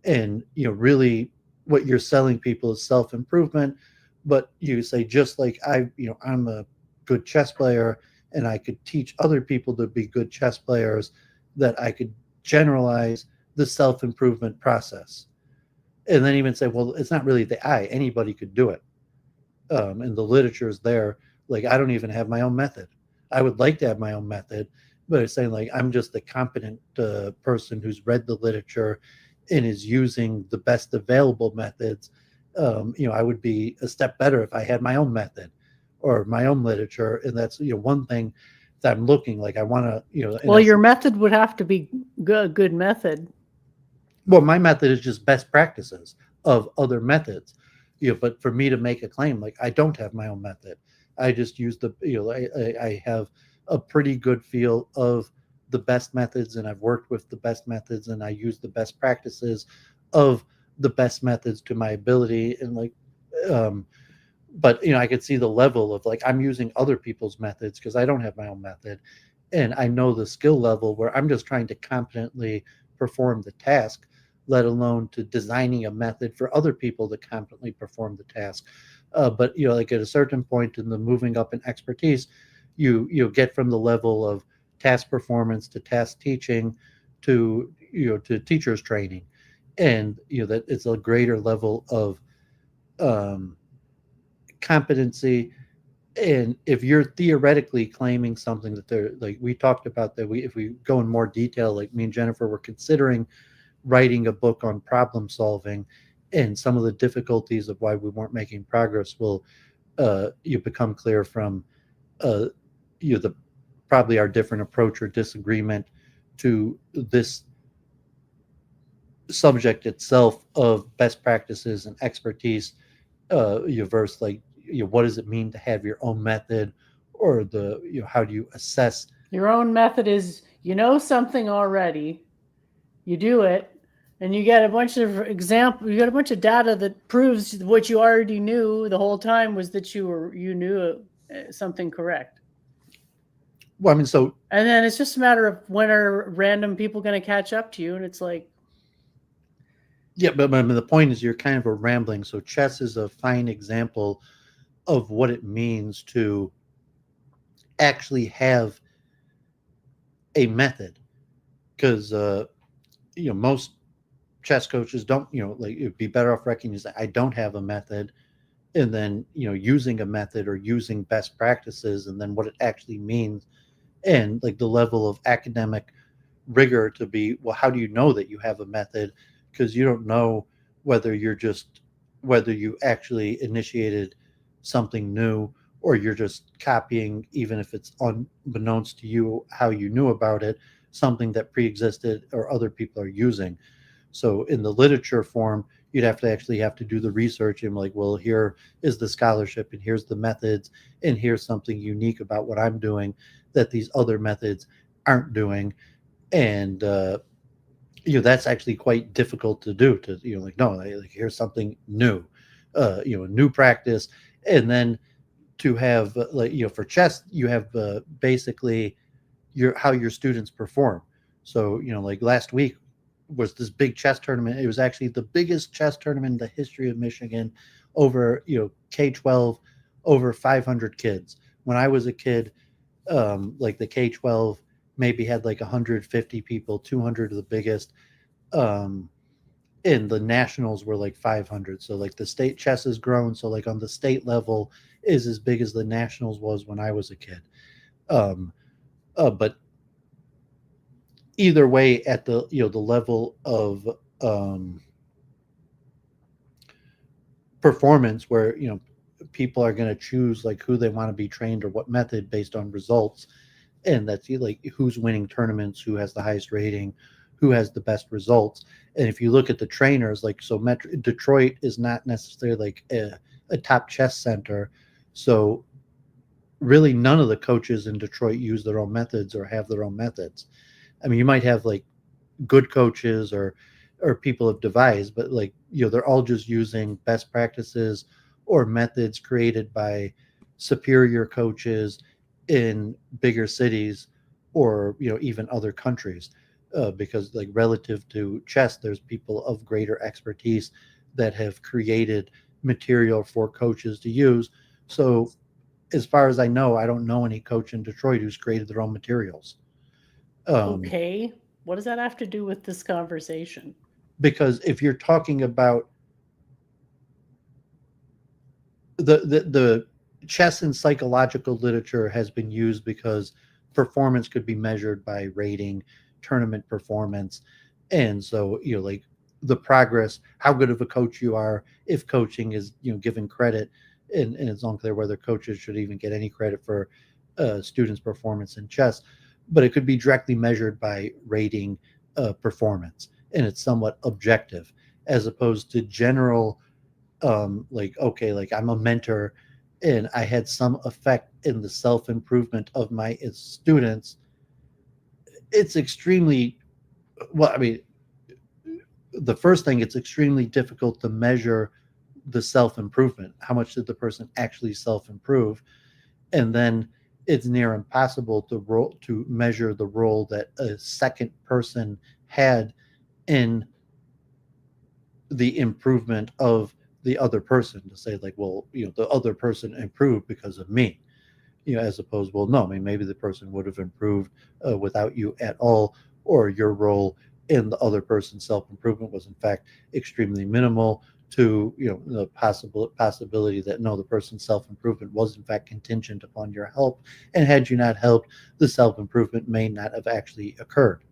and really what you're selling people is self-improvement. But you say, just like I'm a good chess player, and I could teach other people to be good chess players, that I could generalize the self-improvement process. And then even say, well, it's not really the I, anybody could do it. And the literature is there. Like, I don't even have my own method. I would like to have my own method, but it's saying like, I'm just a competent person who's read the literature and is using the best available methods. I would be a step better if I had my own method or my own literature. And that's, one thing that I'm looking like, I want to, well, your method would have to be good method. Well, my method is just best practices of other methods, but for me to make a claim, like I don't have my own method. I just use I have a pretty good feel of the best methods, and I've worked with the best methods, and I use the best practices of the best methods to my ability. And like, but I could see the level of like, I'm using other people's methods because I don't have my own method. And I know the skill level where I'm just trying to competently perform the task, let alone to designing a method for other people to competently perform the task. But like at a certain point in the moving up in expertise, you get from the level of task performance to task teaching to to teachers training, and that it's a greater level of competency. And if you're theoretically claiming something that they're like, we talked about that, if we go in more detail, like me and Jennifer were considering writing a book on problem solving, and some of the difficulties of why we weren't making progress will you become clear from the probably our different approach or disagreement to this subject itself of best practices and expertise versus like what does it mean to have your own method, or the how do you assess your own method? Is something already, you do it, and you get a bunch of you got a bunch of data that proves what you already knew the whole time was that you knew something correct. Well, I mean, so And then it's just a matter of when are random people going to catch up to you, and it's like, yeah, but I mean, the point is you're kind of a rambling. So chess is a fine example of what it means to actually have a method, because most chess coaches don't, like, it'd be better off recognizing I don't have a method, and then using a method or using best practices, and then what it actually means, and like the level of academic rigor to be, well, how do you know that you have a method? Because you don't know whether you actually initiated something new, or you're just copying, even if it's unbeknownst to you how you knew about it, something that pre-existed or other people are using. So in the literature form, you'd have to do the research and like, well, here is the scholarship, and here's the methods, and here's something unique about what I'm doing that these other methods aren't doing. And that's actually quite difficult to do, to like, no, like, here's something new, a new practice. And then to have for chess, you have basically how your students perform. So like last week was this big chess tournament. It was actually the biggest chess tournament in the history of Michigan, over K-12, over 500 kids. When I was a kid, like the K-12 maybe had like 150 people, 200 of the biggest, and the nationals were like 500. So like the state chess has grown, so like on the state level is as big as the nationals was when I was a kid. But either way, at the the level of performance, where people are going to choose like who they want to be trained or what method based on results, and that's like who's winning tournaments, who has the highest rating, who has the best results. And if you look at the trainers, like, so Detroit is not necessarily like a top chess center, so really none of the coaches in Detroit use their own methods or have their own methods. I mean, you might have like good coaches or people have devised, but like they're all just using best practices or methods created by superior coaches in bigger cities, or even other countries, because like relative to chess, there's people of greater expertise that have created material for coaches to use. So as far as I know, I don't know any coach in Detroit who's created their own materials. Okay, what does that have to do with this conversation? Because if you're talking about the chess in psychological literature has been used because performance could be measured by rating, tournament performance. And so like the progress, how good of a coach you are, if coaching is given credit, and it's unclear whether coaches should even get any credit for students' performance in chess, but it could be directly measured by rating performance, and it's somewhat objective, as opposed to general, like, okay, like I'm a mentor and I had some effect in the self-improvement of my students. It's extremely, well, I mean, the first thing, it's extremely difficult to measure the self-improvement. How much did the person actually self-improve? And then it's near impossible to measure the role that a second person had in the improvement of the other person, to say like, well, the other person improved because of me, as opposed, well, no, I mean, maybe the person would have improved without you at all, or your role in the other person's self-improvement was in fact extremely minimal, to the possibility that no, the person's self-improvement was in fact contingent upon your help, and had you not helped, the self-improvement may not have actually occurred.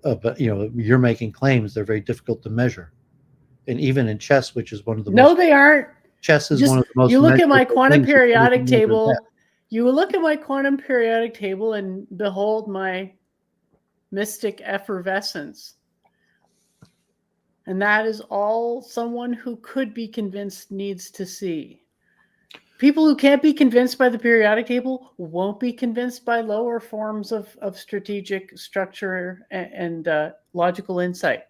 But you're making claims, they're very difficult to measure. And even in chess, which is one of the No, they aren't. Chess is Just, one of the most. you look at my measurable quantum things, you can't periodic even measure table. that. You look at my quantum periodic table and behold my mystic effervescence. And that is all someone who could be convinced needs to see. people who can't be convinced by the periodic table won't be convinced by lower forms of strategic structure and logical insight.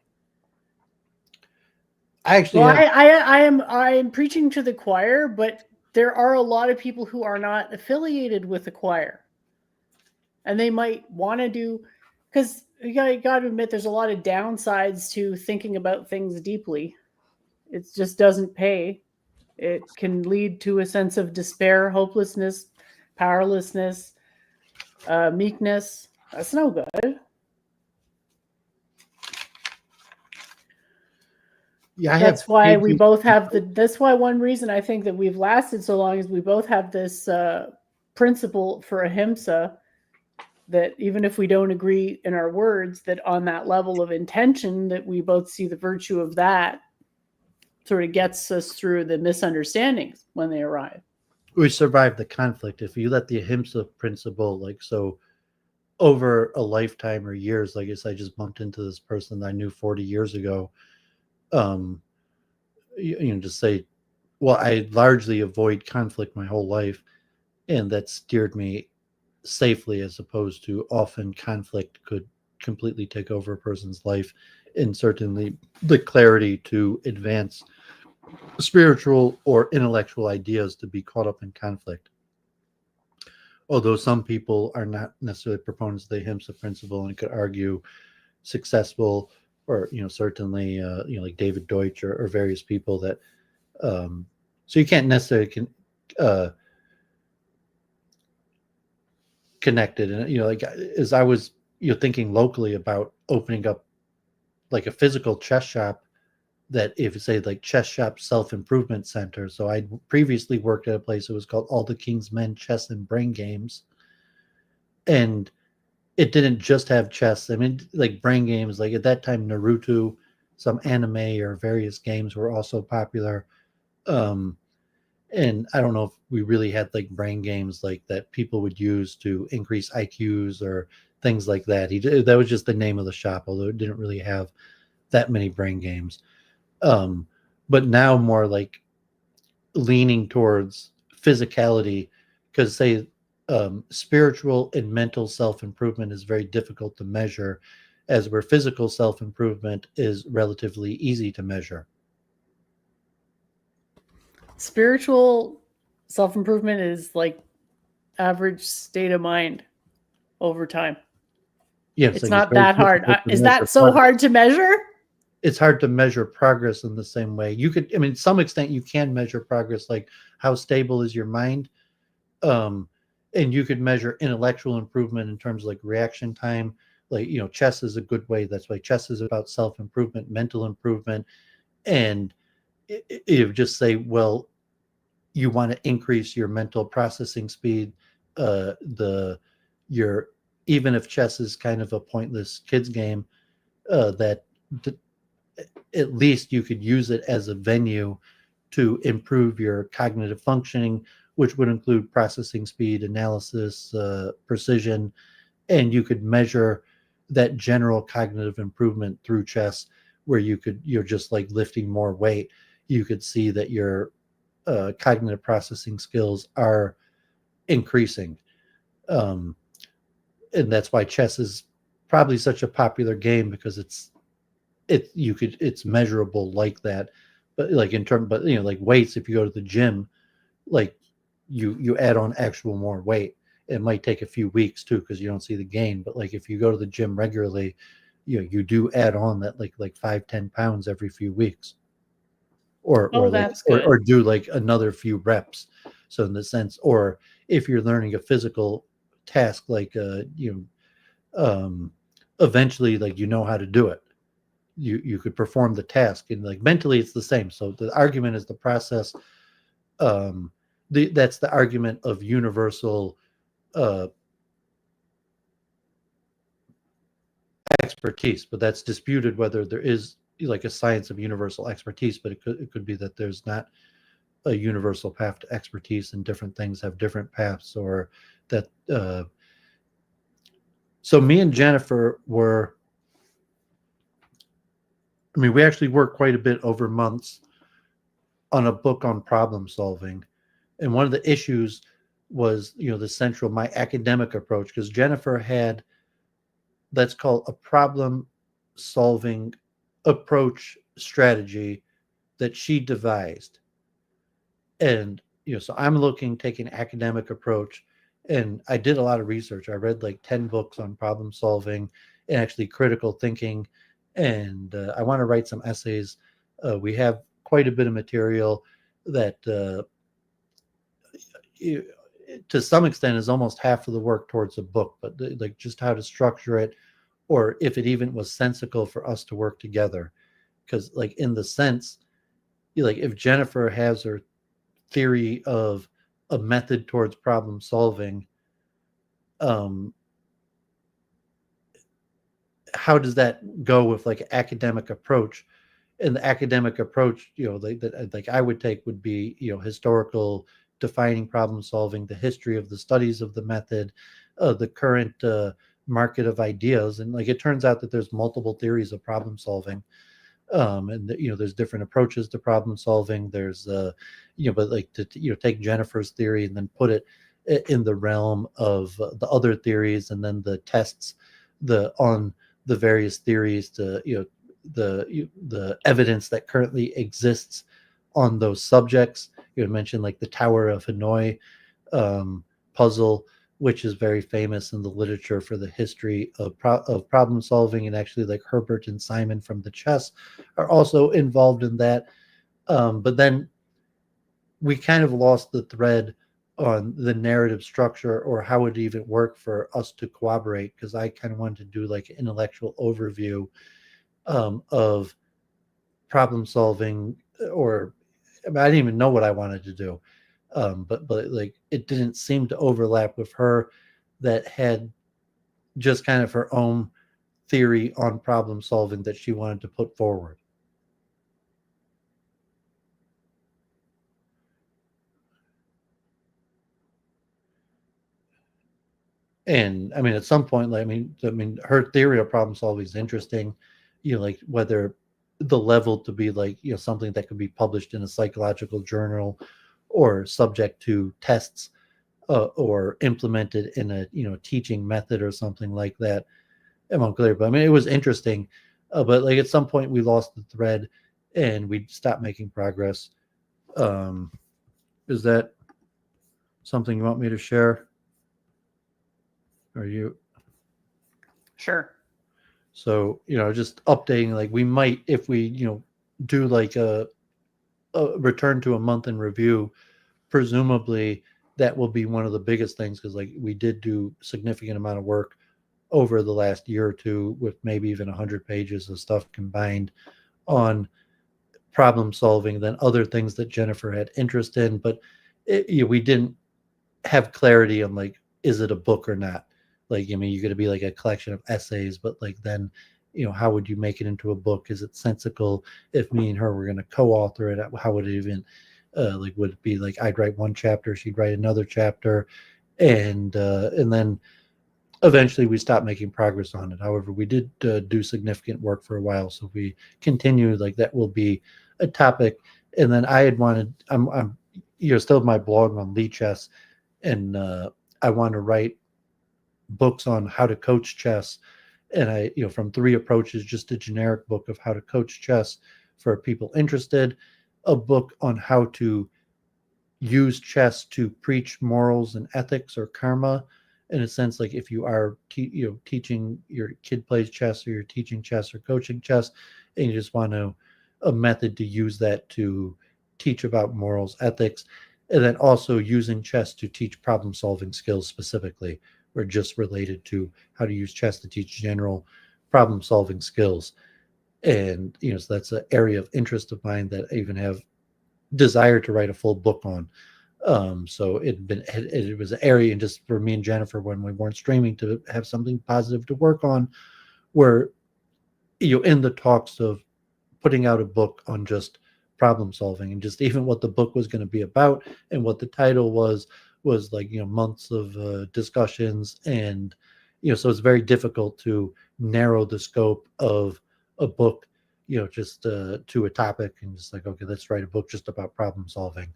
I actually Well, have, I am preaching to the choir, but there are a lot of people who are not affiliated with the choir, and they might want to do, because you got to admit there's a lot of downsides to thinking about things deeply. It just doesn't pay. It can lead to a sense of despair, hopelessness, powerlessness, meekness. That's no good. yeah, I That's have why we pages- both have that's why one reason I think that we've lasted so long is we both have this principle for ahimsa, that even if we don't agree in our words, that on that level of intention, that we both see the virtue of that sort of gets us through the misunderstandings when they arrive. we survived the conflict. If you let the ahimsa principle, like, so over a lifetime or years, like I guess I just bumped into this person that I knew 40 years ago. You know, just say, well, I largely avoid conflict my whole life, and that steered me safely, as opposed to often conflict could completely take over a person's life, and certainly the clarity to advance spiritual or intellectual ideas to be caught up in conflict. Although some people are not necessarily proponents of the ahimsa principle and could argue successful, or certainly like David Deutsch or various people that so you can't necessarily connect it. And like, as I was thinking locally about opening up like a physical chess shop, that if you say like chess shop self-improvement center. So I previously worked at a place that was called All the King's Men Chess and Brain Games, and it didn't just have chess. I mean, like brain games, like at that time Naruto, some anime or various games were also popular. And I don't know if we really had like brain games like that people would use to increase IQs or things like that. That was just the name of the shop, although it didn't really have that many brain games. But now more like leaning towards physicality, because say spiritual and mental self-improvement is very difficult to measure, as where physical self-improvement is relatively easy to measure. Spiritual self-improvement is like average state of mind over time. Yes, It's like not very that hard. difficult to Is measure that so progress. hard to measure? It's hard to measure progress in the same way. You could, I mean, to some extent you can measure progress, like how stable is your mind. And you could measure intellectual improvement in terms of like reaction time. Like, chess is a good way. That's why chess is about self-improvement, mental improvement. And you just say, well, you want to increase your mental processing speed. Even if chess is kind of a pointless kids game, at least you could use it as a venue to improve your cognitive functioning, which would include processing speed, analysis, precision, and you could measure that general cognitive improvement through chess, where you're just like lifting more weight. You could see that your cognitive processing skills are increasing. And that's why chess is probably such a popular game, because it's measurable like that. But like like weights, if you go to the gym, like you add on actual more weight. It might take a few weeks too, because you don't see the gain. But like if you go to the gym regularly, you do add on that like 5-10 pounds every few weeks, or That's good. or do like another few reps. So in the sense, or if you're learning a physical task, like eventually, like how to do it, you could perform the task, and like mentally it's the same. So the argument is the process. That's the argument of universal expertise, but that's disputed whether there is like a science of universal expertise. But it could be that there's not a universal path to expertise, and different things have different paths, or that so me and Jennifer we actually worked quite a bit over months on a book on problem solving. And one of the issues was, the central, my academic approach, because Jennifer had, let's call a problem solving approach strategy that she devised. And, so I'm taking an academic approach, and I did a lot of research. I read like 10 books on problem solving and actually critical thinking. And I want to write some essays. We have quite a bit of material that, to some extent, is almost half of the work towards a book, but like just how to structure it, or if it even was sensical for us to work together. Because like in the sense, like if Jennifer has her theory of a method towards problem solving, how does that go with like academic approach? And the academic approach, like I would take would be, historical, defining problem solving, the history of the studies of the method, the current market of ideas. And like it turns out that there's multiple theories of problem solving. And there's different approaches to problem solving. There's but like to take Jennifer's theory and then put it in the realm of the other theories, and then the tests on the various theories to the evidence that currently exists on those subjects. You had mentioned like the Tower of Hanoi puzzle, which is very famous in the literature for the history of problem solving, and actually like Herbert and Simon from the chess are also involved in that. But then we kind of lost the thread on the narrative structure, or how it even work for us to cooperate, because I kind of wanted to do like an intellectual overview of problem solving, or I didn't even know what I wanted to do. But like it didn't seem to overlap with her, that had just kind of her own theory on problem solving that she wanted to put forward. And I mean, at some point, like, I mean, her theory of problem solving is interesting, like whether the level to be like, something that could be published in a psychological journal, or subject to tests, or implemented in a teaching method or something like that. I'm unclear, but I mean it was interesting, but like at some point we lost the thread and we stopped making progress. Is that something you want me to share? Are you? Sure. So just updating, like we might, if we do like a return to a month in review, presumably that will be one of the biggest things, because like we did do significant amount of work over the last year or two, with maybe even 100 pages of stuff combined on problem solving, then other things that Jennifer had interest in, but we didn't have clarity on like, is it a book or not? Like, I mean, you're going to be like a collection of essays, but like then how would you make it into a book? Is it sensical if me and her were going to co-author it? How would it even like, would it be like I'd write one chapter, she'd write another chapter, and then eventually we stopped making progress on it. However, we did do significant work for a while, so we continue, like that will be a topic. And then I had wanted, I'm still my blog on Lichess, and I want to write books on how to coach chess, and I from 3 approaches, just a generic book of how to coach chess for people interested, a book on how to use chess to preach morals and ethics, or karma, in a sense, like if you are teaching, your kid plays chess, or you're teaching chess or coaching chess, and you just want a method to use that to teach about morals, ethics, and then also using chess to teach problem solving skills specifically, or just related to how to use chess to teach general problem solving skills. And so that's an area of interest of mine that I even have desire to write a full book on. So it was an area, and just for me and Jennifer, when we weren't streaming, to have something positive to work on, where in the talks of putting out a book on just problem solving, and just even what the book was going to be about and what the title was like months of discussions, and so it's very difficult to narrow the scope of a book just to a topic, and just like, okay, let's write a book just about problem solving.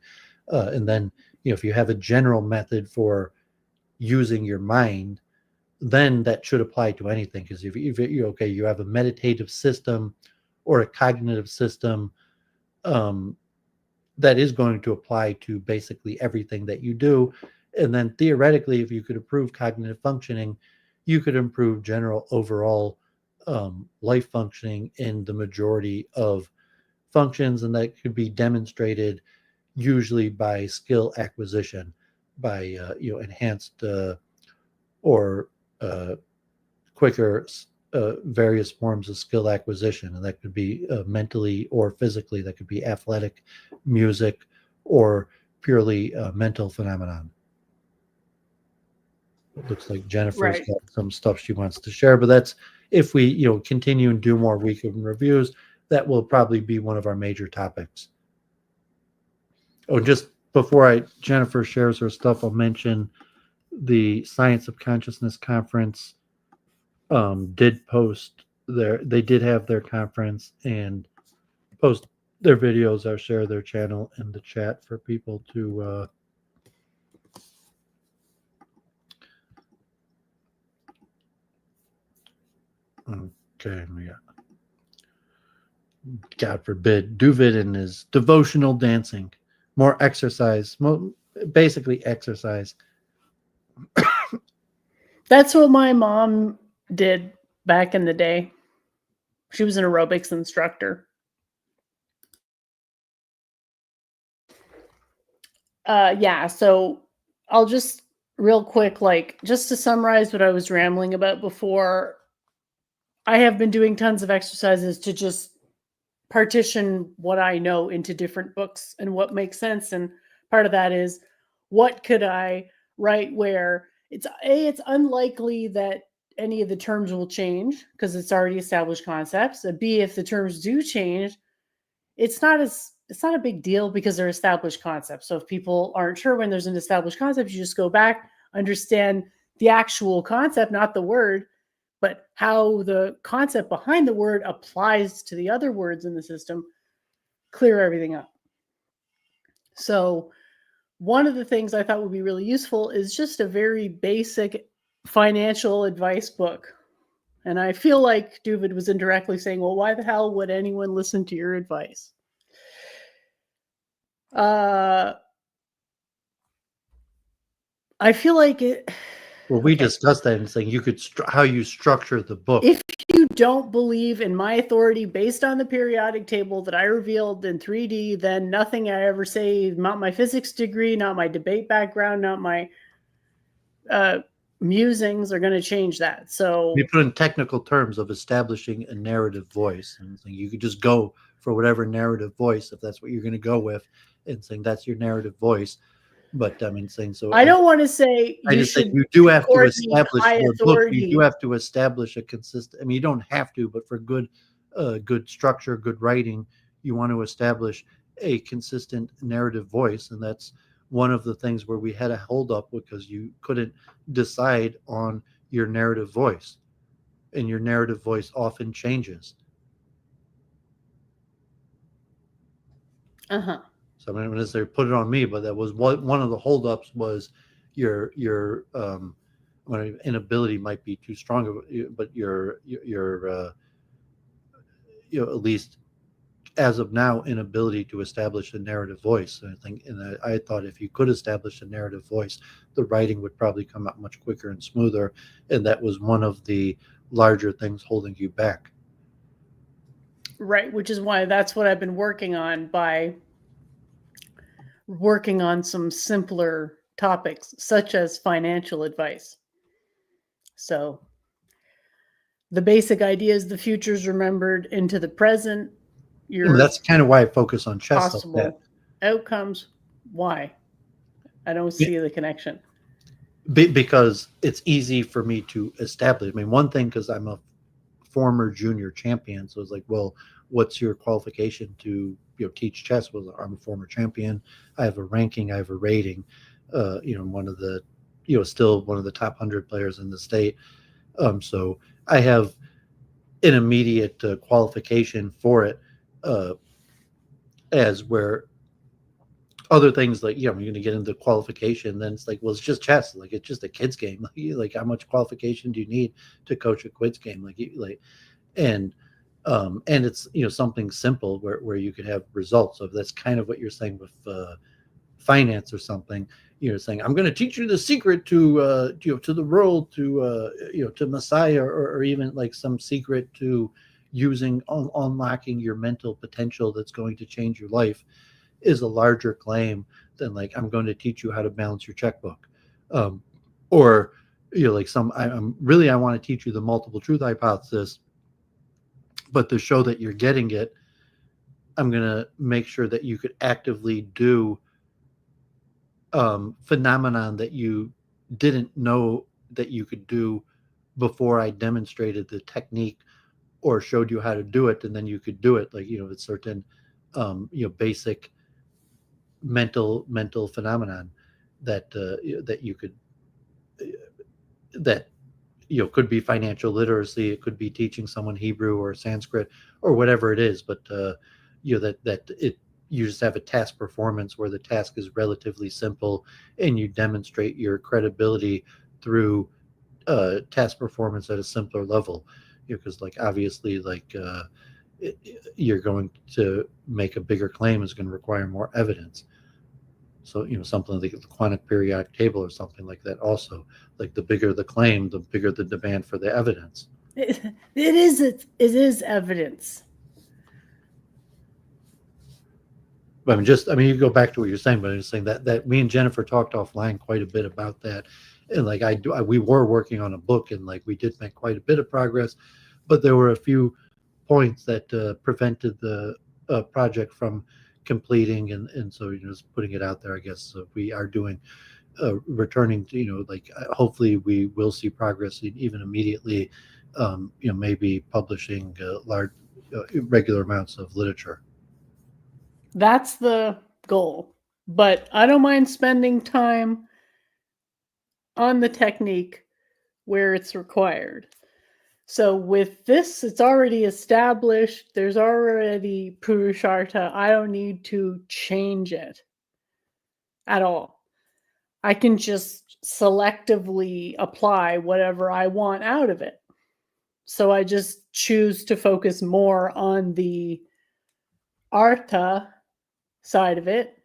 And then, if you have a general method for using your mind, then that should apply to anything. Because if you have a meditative system or a cognitive system, that is going to apply to basically everything that you do. And then theoretically, if you could improve cognitive functioning, you could improve general overall life functioning in the majority of functions, and that could be demonstrated usually by skill acquisition, by enhanced or quicker various forms of skill acquisition, and that could be mentally or physically. That could be athletic, music, or purely mental phenomenon. It looks like Jennifer's got some stuff she wants to share, but that's if we continue and do more weekend reviews, that will probably be one of our major topics. Oh, just before Jennifer shares her stuff, I'll mention the Science of Consciousness conference did post they did have their conference and post their videos. I'll share their channel in the chat for people to okay, we got, God forbid, Doooovid and his devotional dancing. More exercise, basically exercise. That's what my mom did back in the day. She was an aerobics instructor. Yeah, so I'll just real quick, just to summarize what I was rambling about before, I have been doing tons of exercises to just partition what I know into different books and what makes sense. And part of that is, what could I write where it's unlikely that any of the terms will change because it's already established concepts. And B, if the terms do change, it's not a big deal because they're established concepts. So if people aren't sure when there's an established concept, you just go back, understand the actual concept, not the word, but how the concept behind the word applies to the other words in the system, clear everything up. So one of the things I thought would be really useful is just a very basic financial advice book. And I feel like Doooovid was indirectly saying, well, why the hell would anyone listen to your advice? I feel like it. Well, we discussed that and saying you could how you structure the book. If you don't believe in my authority based on the periodic table that I revealed in 3D, then nothing I ever say, not my physics degree, not my debate background, not my musings are going to change that. So we put in technical terms of establishing a narrative voice, and saying you could just go for whatever narrative voice if that's what you're going to go with, and saying that's your narrative voice. But I mean, saying so. I don't want to say you do have to establish your book. You do have to establish a consistent. I mean, you don't have to, but for good structure, good writing, you want to establish a consistent narrative voice, and that's one of the things where we had a hold up because you couldn't decide on your narrative voice, and your narrative voice often changes. Uh-huh. So I'm not going to say put it on me, but that was one of the holdups was your inability might be too strong, but your at least as of now inability to establish a narrative voice. And I thought if you could establish a narrative voice, the writing would probably come out much quicker and smoother, and that was one of the larger things holding you back. Right, which is why that's what I've been working on by working on some simpler topics, such as financial advice. So the basic idea is the future is remembered into the present. That's kind of why I focus on chess. Possible like outcomes. Why? I don't see the connection. Because it's easy for me to establish. I mean, one thing, because I'm a former junior champion, so it's like, well, what's your qualification to teach chess? Well, I'm a former champion. I have a ranking. I have a rating. One of the still one of the top 100 players in the state. So I have an immediate qualification for it, as where other things like, you're going to get into qualification, then it's like, well, it's just chess. Like, it's just a kid's game. Like how much qualification do you need to coach a quiz game? And it's, something simple where you could have results. So that's kind of what you're saying with finance or something. You're saying, I'm going to teach you the secret to to the world, to Messiah, or even like some secret to unlocking your mental potential that's going to change your life, is a larger claim than like, I'm going to teach you how to balance your checkbook, or like I want to teach you the multiple truth hypothesis, but to show that you're getting it, I'm going to make sure that you could actively do phenomenon that you didn't know that you could do before I demonstrated the technique or showed you how to do it, and then you could do it. Like, with certain basic mental phenomenon that that you could that could be financial literacy, it could be teaching someone Hebrew or Sanskrit or whatever it is, but you just have a task performance where the task is relatively simple, and you demonstrate your credibility through task performance at a simpler level. Because like, obviously, like you're going to make a bigger claim is going to require more evidence. So, something like the quantum periodic table or something like that. Also, like, the bigger the claim, the bigger the demand for the evidence. It is evidence. But you go back to what you're saying, but I'm just saying that me and Jennifer talked offline quite a bit about that. And like, we were working on a book, and like, we did make quite a bit of progress, but there were a few points that prevented the project from completing, and so just putting it out there, I guess. So we are doing returning to hopefully we will see progress even immediately, maybe publishing large regular amounts of literature. That's the goal, but I don't mind spending time on the technique where it's required. So with this, it's already established. There's already Purusharta. I don't need to change it at all. I can just selectively apply whatever I want out of it. So I just choose to focus more on the Artha side of it.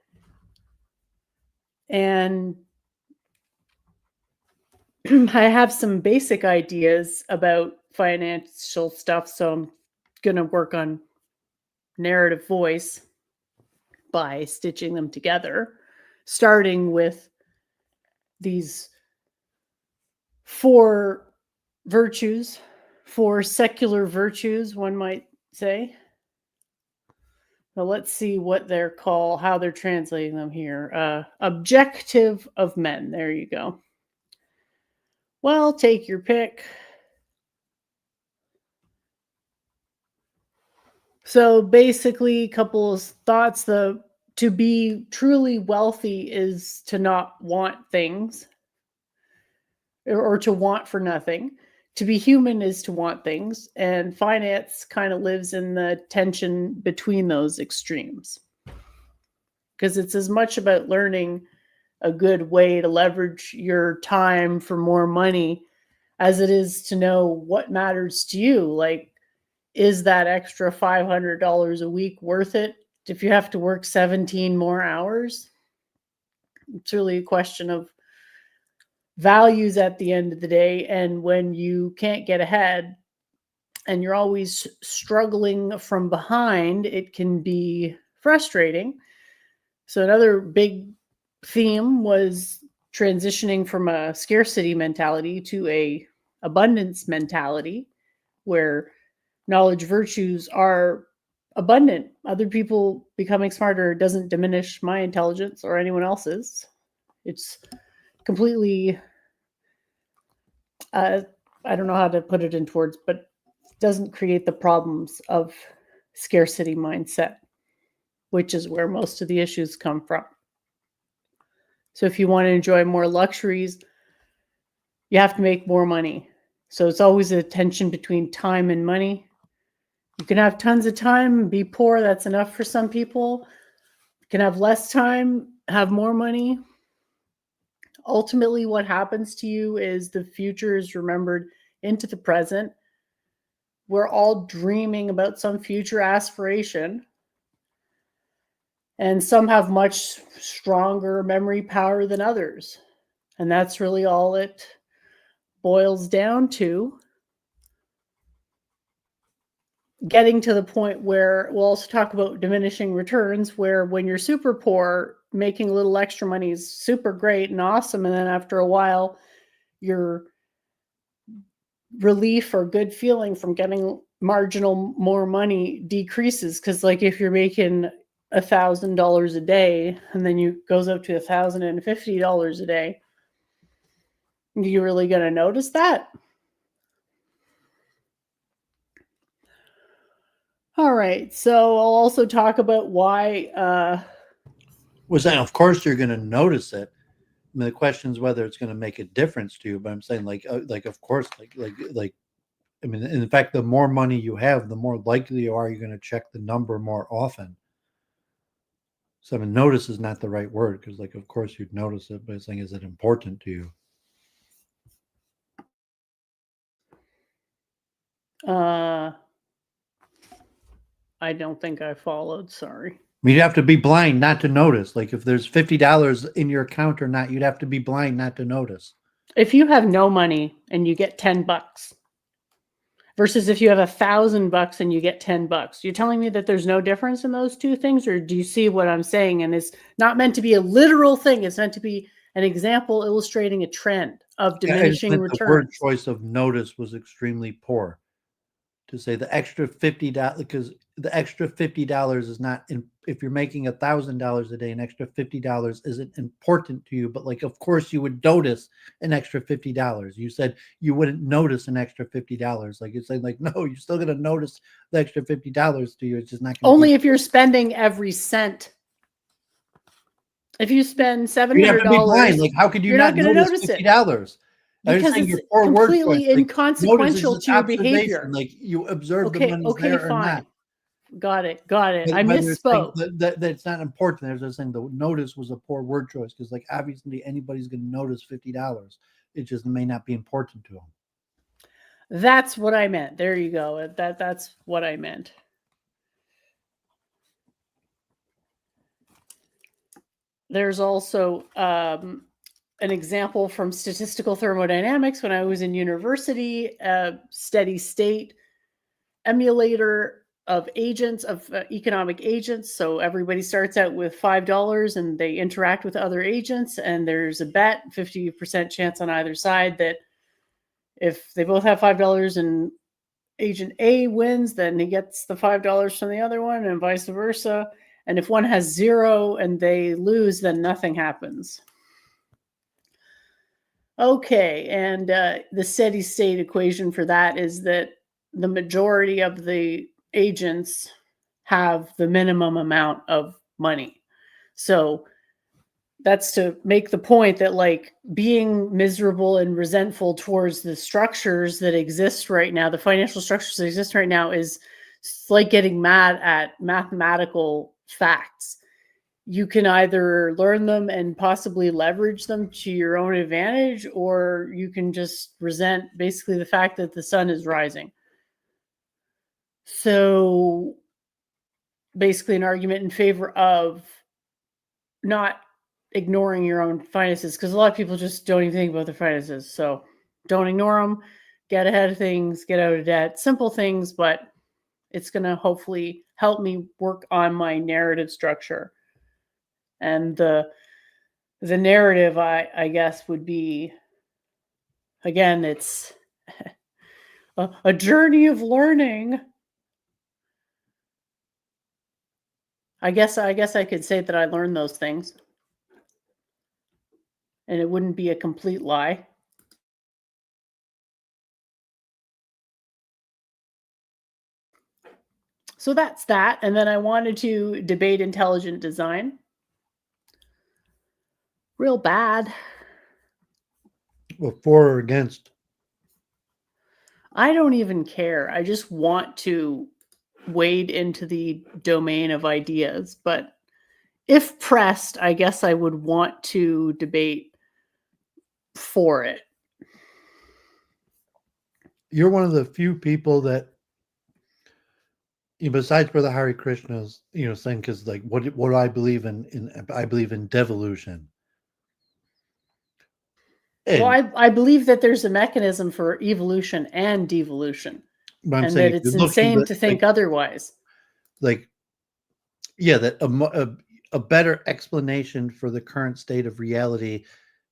And I have some basic ideas about financial stuff, so I'm going to work on narrative voice by stitching them together, starting with these 4 virtues, 4 secular virtues, one might say. Well, let's see what how they're translating them here. Objective of men. There you go. Well, take your pick. So basically, a couple of thoughts. To be truly wealthy is to not want things, or to want for nothing. To be human is to want things, and finance kind of lives in the tension between those extremes. Because it's as much about learning a good way to leverage your time for more money as it is to know what matters to you. Like, is that extra $500 a week worth it if you have to work 17 more hours? It's really a question of values at the end of the day. And when you can't get ahead and you're always struggling from behind, it can be frustrating. So another big theme was transitioning from a scarcity mentality to a abundance mentality, where knowledge virtues are abundant. Other people becoming smarter doesn't diminish my intelligence or anyone else's. It's completely, I don't know how to put it into words, but it doesn't create the problems of scarcity mindset, which is where most of the issues come from. So if you want to enjoy more luxuries, you have to make more money. So it's always a tension between time and money. You can have tons of time and be poor. That's enough for some people. can have less time, have more money. Ultimately, what happens to you is the future is remembered into the present. We're all dreaming about some future aspiration. And some have much stronger memory power than others. And that's really all it boils down to. Getting to the point where we'll also talk about diminishing returns, where when you're super poor, making a little extra money is super great and awesome. And then after a while, your relief or good feeling from getting marginal more money decreases. Because like if you're making $1,000 a day and then you goes up to $1,050 a day, you really going to notice that? All right, so I'll also talk about why. Was that? Of course, you're going to notice it. I mean, the question is whether it's going to make a difference to you. But I'm saying, like, of course, like. I mean, in fact, the more money you have, the more likely you are you're going to check the number more often. So, I mean, notice is not the right word because, like, of course, you'd notice it, but it's saying, is it important to you? I don't think I followed. Sorry. I mean, you'd have to be blind not to notice. Like, if there's $50 in your account or not, you'd have to be blind not to notice. If you have no money and you get $10 versus if you have $1,000 and you get $10, you're telling me that there's no difference in those two things, or do you see what I'm saying? And it's not meant to be a literal thing. It's meant to be an example illustrating a trend of diminishing returns. The word choice of notice was extremely poor. To say the extra $50, because the extra $50 is not in, if you're making $1,000 a day, an extra $50 isn't important to you. But like, of course, you would notice an extra $50. You said you wouldn't notice an extra $50. Like you're saying, like, no, you're still gonna notice the extra $50 to you. It's just not gonna only if you're spending every cent. If you spend $700, like how could you you're not going to notice notice $50? Because it's completely inconsequential to your behavior. Like you observe the money's there or not. Got it. I Whether misspoke. That's not important. There's just saying the notice was a poor word choice because, like, obviously anybody's going to notice $50. It just may not be important to them. That's what I meant. There you go. That's what I meant. There's also an example from statistical thermodynamics when I was in university, a steady state emulator of agents, of economic agents. So everybody starts out with $5 and they interact with other agents. And there's a bet, 50% chance on either side, that if they both have $5 and agent A wins, then he gets the $5 from the other one and vice versa. And if one has 0 and they lose, then nothing happens. Okay, and the steady state equation for that is that the majority of the agents have the minimum amount of money. So that's to make the point that, like, being miserable and resentful towards the structures that exist right now, the financial structures that exist right now, is like getting mad at mathematical facts. You can either learn them and possibly leverage them to your own advantage, or you can just resent basically the fact that the sun is rising. So basically an argument in favor of not ignoring your own finances, because a lot of people just don't even think about their finances. So don't ignore them, get ahead of things, get out of debt, simple things, but it's going to hopefully help me work on my narrative structure. And the narrative, I guess, would be, again, it's a journey of learning. I guess I could say that I learned those things, and it wouldn't be a complete lie. So that's that. And then I wanted to debate intelligent design. Real bad. Well, for or against? I don't even care. I just want to wade into the domain of ideas. But if pressed, I guess I would want to debate for it. You're one of the few people that, besides Brother Hare Krishna's, saying, because like, what do I believe in? I believe in devolution. And Well, I believe that there's a mechanism for evolution and devolution, I'm and saying, that if you're it's looking insane at, to think otherwise. like, yeah, that a better explanation for the current state of reality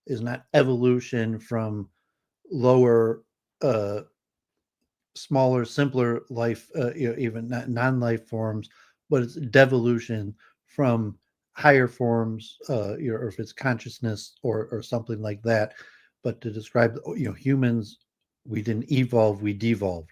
is not evolution from lower, smaller, simpler life, even not non-life forms, but it's devolution from higher forms, or if it's consciousness or something like that. But to describe, humans, we didn't evolve, we devolved.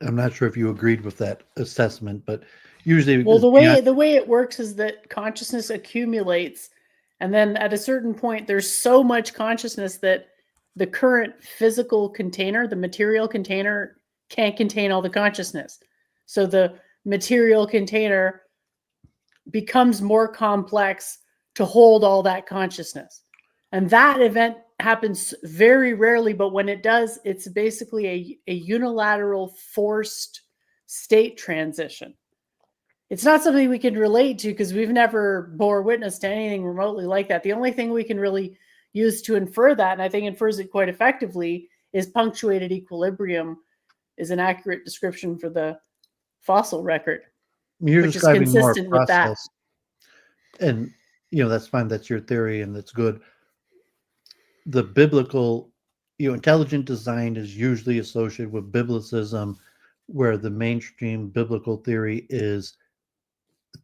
I'm not sure if you agreed with that assessment, but usually, Well, the way it works is that consciousness accumulates, and then at a certain point, there's so much consciousness that the current physical container, the material container, can't contain all the consciousness. So the material container becomes more complex to hold all that consciousness. And that event happens very rarely, but when it does, it's basically a unilateral forced state transition. It's not something we can relate to because we've never bore witness to anything remotely like that. The only thing we can really use to infer that, and I think infers it quite effectively, is punctuated equilibrium is an accurate description for the fossil record, you're which is describing more consistent with that. process. And that's fine, that's your theory, and that's good. The biblical, intelligent design is usually associated with biblicism, where the mainstream biblical theory is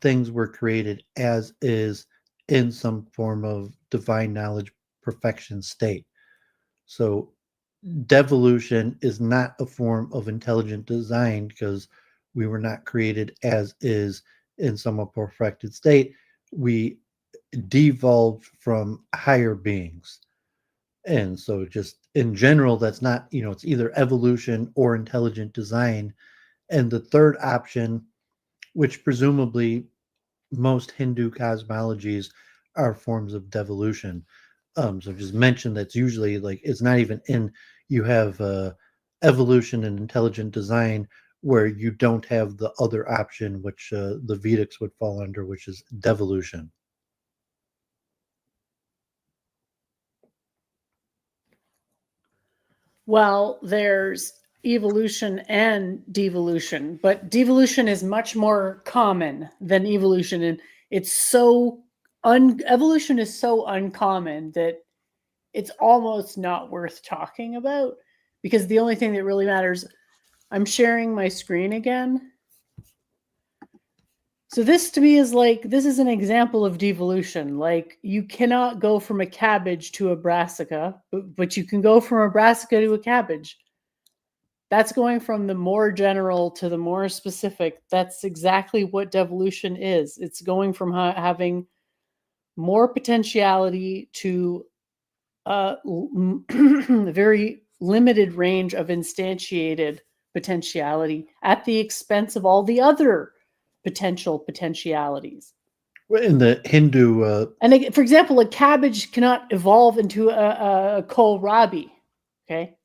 things were created as is in some form of divine knowledge perfection state. So devolution is not a form of intelligent design, because we were not created as is in some perfected state. We devolved from higher beings. And so just in general, that's not, it's either evolution or intelligent design. And the third option, which presumably most Hindu cosmologies are forms of devolution. So just mention that's usually, like, it's not even in, you have evolution and intelligent design, where you don't have the other option, which the Vedics would fall under, which is devolution. Well, there's evolution and devolution, but devolution is much more common than evolution, and it's so evolution is so uncommon that it's almost not worth talking about, because the only thing that really matters. I'm sharing my screen again. So this to me is like, this is an example of devolution. Like, you cannot go from a cabbage to a brassica, but you can go from a brassica to a cabbage. That's going from the more general to the more specific. That's exactly what devolution is. It's going from having more potentiality to a very limited range of instantiated potentiality at the expense of all the other potentialities. In the Hindu, and for example, a cabbage cannot evolve into a kohlrabi. Okay.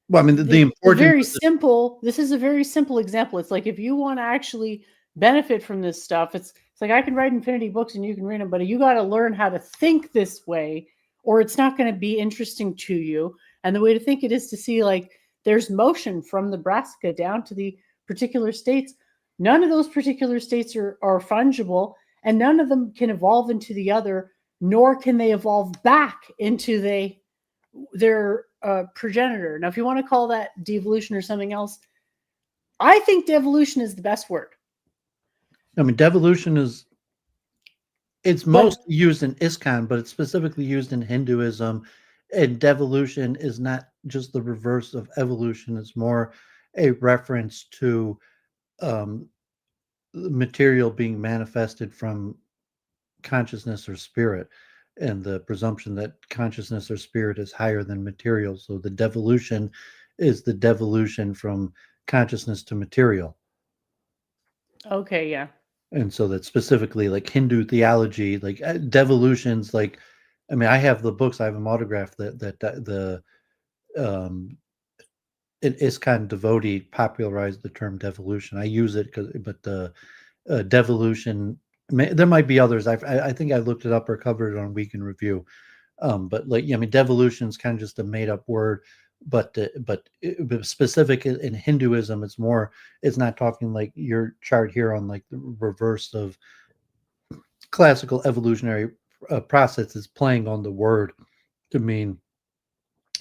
well, I mean, the important, very simple. This is a very simple example. It's like, if you want to actually benefit from this stuff, it's like, I can write infinity books and you can read them, but you got to learn how to think this way, or it's not going to be interesting to you. And the way to think it is to see, like, there's motion from the brassica down to the particular states. None of those particular states are fungible, and none of them can evolve into the other, nor can they evolve back into their progenitor. Now, if you want to call that devolution or something else, I think devolution is the best word. I mean, devolution it's most used in ISKCON, but it's specifically used in Hinduism. And devolution is not just the reverse of evolution. It's more a reference to material being manifested from consciousness or spirit, and the presumption that consciousness or spirit is higher than material. So the devolution is the devolution from consciousness to material. Okay, yeah. And so that specifically like Hindu theology, like devolutions, like, I mean, I have the books, I have them autographed that the ISKCON devotee popularized the term devolution. I use it but the devolution, there might be others. I think I looked it up or covered it on Week in Review. But like, I mean, devolution is kind of just a made up word, but specific in Hinduism, it's not talking like your chart here on like the reverse of classical evolutionary process is playing on the word to mean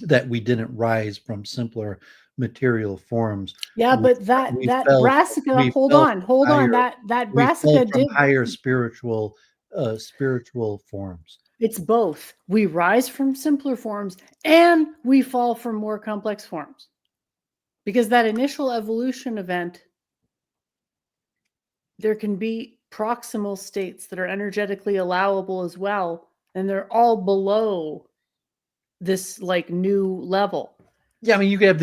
that we didn't rise from simpler material forms. Yeah, but that brassica, hold on, that brassica from did higher spiritual forms. It's both. We rise from simpler forms and we fall from more complex forms. Because that initial evolution event, there can be proximal states that are energetically allowable as well, and they're all below this like new level. Yeah, I mean, you could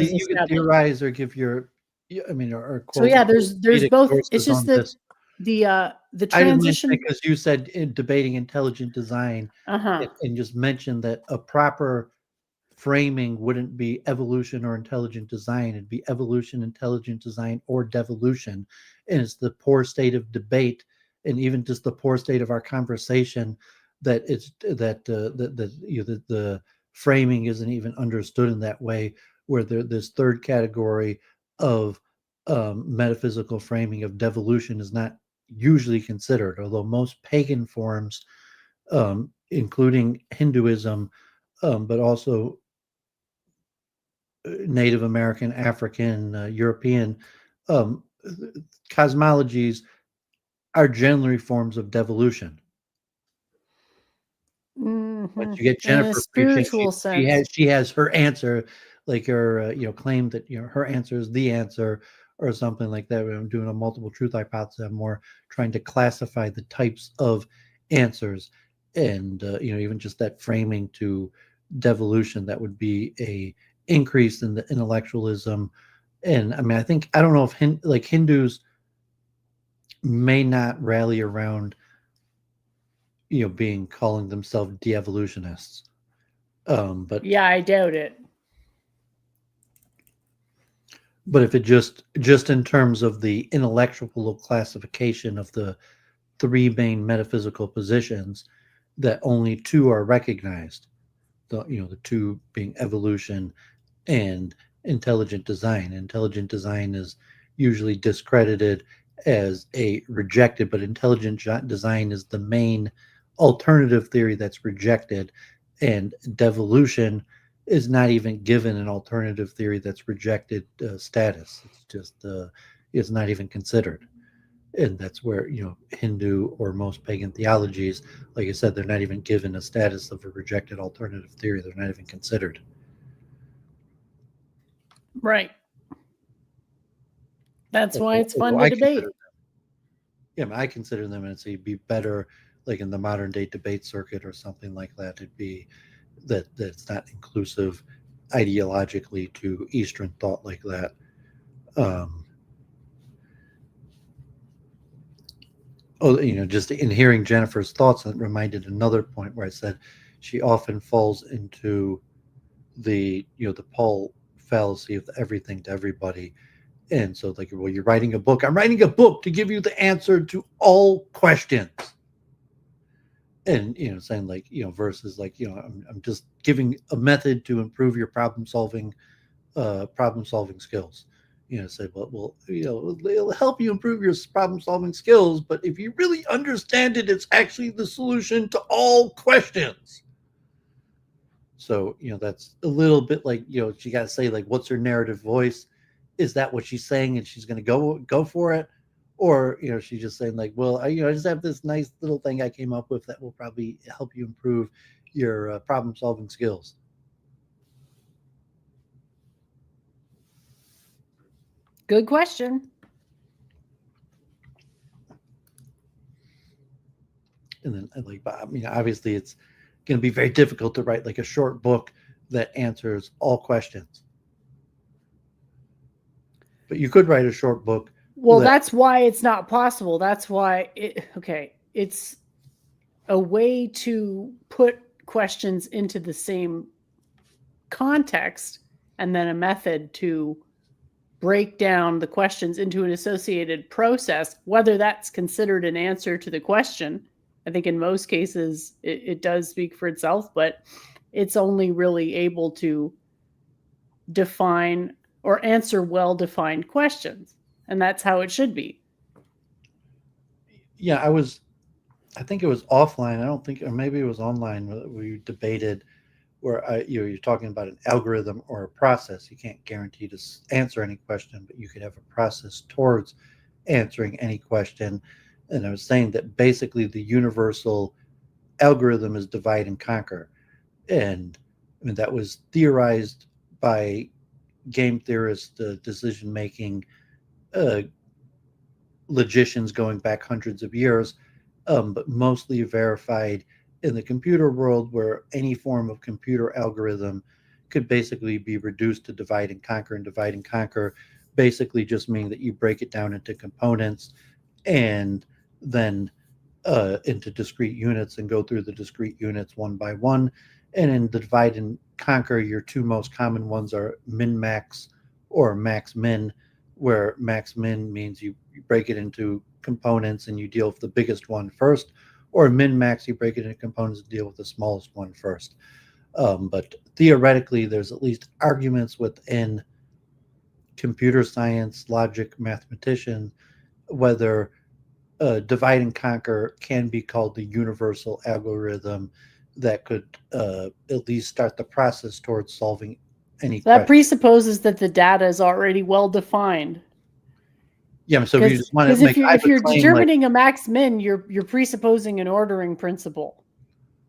theorize or give your, I mean, or quote. So yeah, there's both. It's just that this. the transition, because you said in debating intelligent design, and just mentioned that a proper framing wouldn't be evolution or intelligent design. It'd be evolution, intelligent design, or devolution. And it's the poor state of debate, and even just the poor state of our conversation, that the framing isn't even understood in that way. Where this third category of metaphysical framing of devolution is not usually considered, although most pagan forms, including Hinduism, but also Native American, African, European cosmologies are generally forms of devolution. But you get Jennifer preaching, she has her answer, like her claim that her answer is the answer or something like that. I'm doing a multiple truth hypothesis. I'm more trying to classify the types of answers, and even just that framing to devolution, that would be a increase in the intellectualism. And I mean, I don't know if Hindus may not rally around calling themselves de-evolutionists, but yeah, I doubt it. But if it just in terms of the intellectual classification of the three main metaphysical positions, that only two are recognized, the two being evolution and intelligent design. Intelligent design is usually discredited as a rejected, but intelligent design is the main alternative theory that's rejected, and devolution is not even given an alternative theory that's rejected status. It's just it's not even considered. And that's where Hindu or most pagan theologies, like I said, they're not even given a status of a rejected alternative theory. They're not even considered. Right. That's why it's fun to debate. Yeah, I consider them, and it'd be better, like in the modern day debate circuit or something like that. It'd be that it's not inclusive ideologically to Eastern thought like that. Just in hearing Jennifer's thoughts, it reminded another point where I said she often falls into the Paul fallacy of everything to everybody. And so, like, well, you're writing a book. I'm writing a book to give you the answer to all questions. And saying like versus like I'm just giving a method to improve your problem solving skills. Say, well, it'll help you improve your problem solving skills, but if you really understand it, it's actually the solution to all questions. So that's a little bit like she got to say, like, what's her narrative voice? Is that what she's saying, and she's going to go for it? Or she's just saying like, well, I just have this nice little thing I came up with that will probably help you improve your problem solving skills. Good question. And then obviously it's going to be very difficult to write like a short book that answers all questions. But you could write a short book Well, that- that's why it's not possible. That's why it's a way to put questions into the same context and then a method to break down the questions into an associated process, whether that's considered an answer to the question. I think in most cases it does speak for itself, but it's only really able to define or answer well-defined questions. And that's how it should be. Yeah, I think it was offline. I don't think, or maybe it was online where we debated where you're talking about an algorithm or a process. You can't guarantee to answer any question, but you could have a process towards answering any question. And I was saying that basically the universal algorithm is divide and conquer. And I mean, that was theorized by game theorists, decision-making logicians going back hundreds of years, but mostly verified in the computer world, where any form of computer algorithm could basically be reduced to divide and conquer. And divide and conquer basically just mean that you break it down into components and then into discrete units and go through the discrete units one by one. And in the divide and conquer, your two most common ones are min-max or max-min, where max-min means you break it into components and you deal with the biggest one first, or min-max, you break it into components and deal with the smallest one first. But theoretically, there's at least arguments within computer science, logic, mathematician, whether divide and conquer can be called the universal algorithm that could at least start the process towards solving any That question. presupposes that the data is already well defined. Yeah, so if you just want to make, if you're determining a max min, you're presupposing an ordering principle,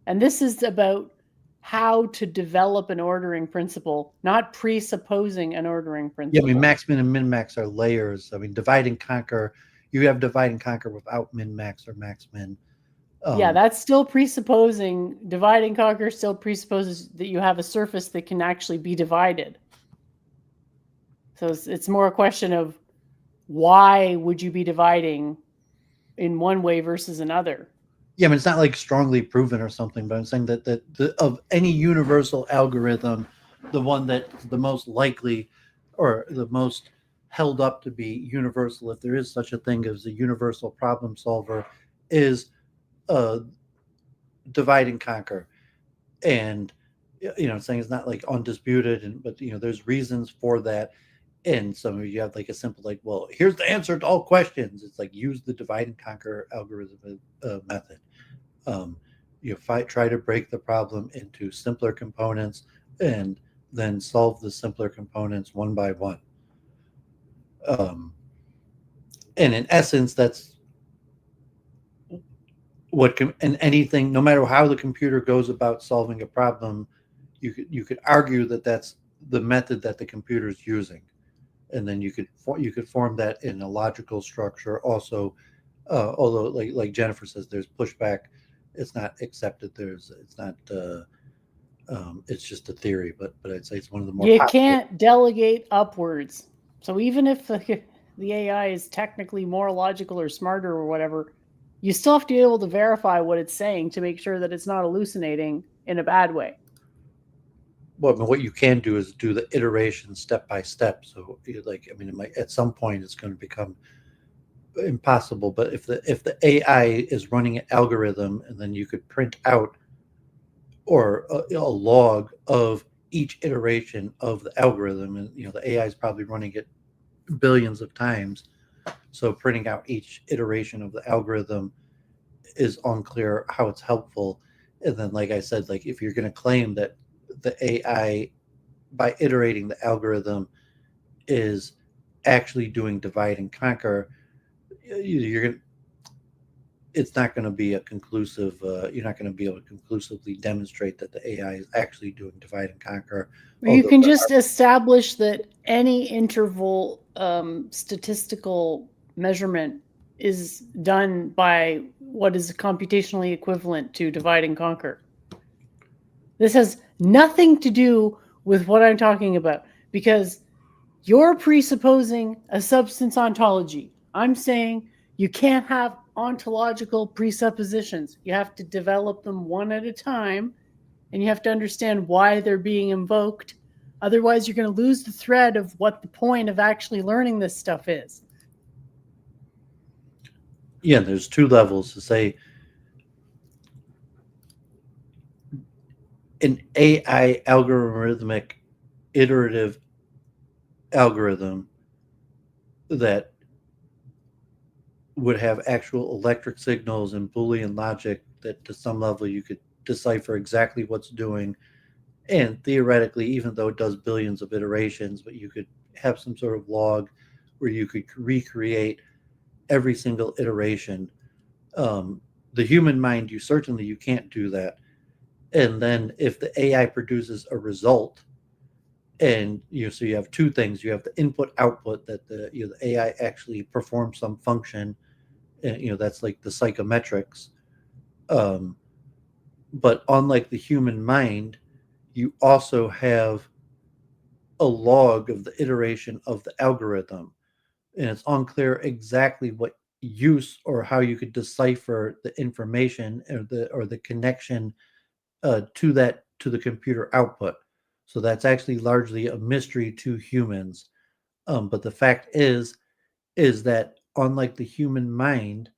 and this is about how to develop an ordering principle, not presupposing an ordering principle. Yeah, I mean, max min and min max are layers. I mean, divide and conquer, you have divide and conquer without min max or max min. Yeah, that's still presupposing, divide and conquer still presupposes that you have a surface that can actually be divided. So it's more a question of why would you be dividing in one way versus another? Yeah, I mean, it's not like strongly proven or something, but I'm saying that of any universal algorithm, the one that's the most likely or the most held up to be universal, if there is such a thing as a universal problem solver, is divide and conquer. And I'm saying it's not like undisputed, but there's reasons for that. And some of you have like a simple, like, well, here's the answer to all questions. It's like, use the divide and conquer algorithm method. Try to break the problem into simpler components and then solve the simpler components one by one. And in essence, that's what and anything, no matter how the computer goes about solving a problem, you could argue that that's the method that the computer is using. And then you could form that in a logical structure also, although like Jennifer says, there's pushback. It's not accepted. It's just a theory, but I'd say it's one of the more you popular. Can't delegate upwards. So even if the AI is technically more logical or smarter or whatever, you still have to be able to verify what it's saying to make sure that it's not hallucinating in a bad way. Well, I mean, what you can do is do the iteration step by step. So, at some point it's going to become impossible. But if the AI is running an algorithm, and then you could print out or a log of each iteration of the algorithm, and the AI is probably running it billions of times. So printing out each iteration of the algorithm is unclear how it's helpful. And then, like I said, like if you're going to claim that the AI, by iterating the algorithm, is actually doing divide and conquer, it's not going to be a conclusive. You're not going to be able to conclusively demonstrate that the AI is actually doing divide and conquer. You can just establish that any interval statistical measurement is done by what is computationally equivalent to divide and conquer. This has nothing to do with what I'm talking about, because you're presupposing a substance ontology, I'm saying you can't have ontological presuppositions. You have to develop them one at a time, and you have to understand why they're being invoked. Otherwise, you're going to lose the thread of what the point of actually learning this stuff is. Yeah, there's two levels to say an AI algorithmic iterative algorithm that would have actual electric signals and Boolean logic that to some level you could decipher exactly what's doing. And theoretically, even though it does billions of iterations, but you could have some sort of log where you could recreate every single iteration. The human mind, you can't do that. And then if the AI produces a result, and so you have two things: you have the input output that the AI actually performs some function, and that's like the psychometrics. But unlike the human mind, you also have a log of the iteration of the algorithm, and it's unclear exactly what use or how you could decipher the information or the connection to the computer output. So that's actually largely a mystery to humans. But the fact is that unlike the human mind,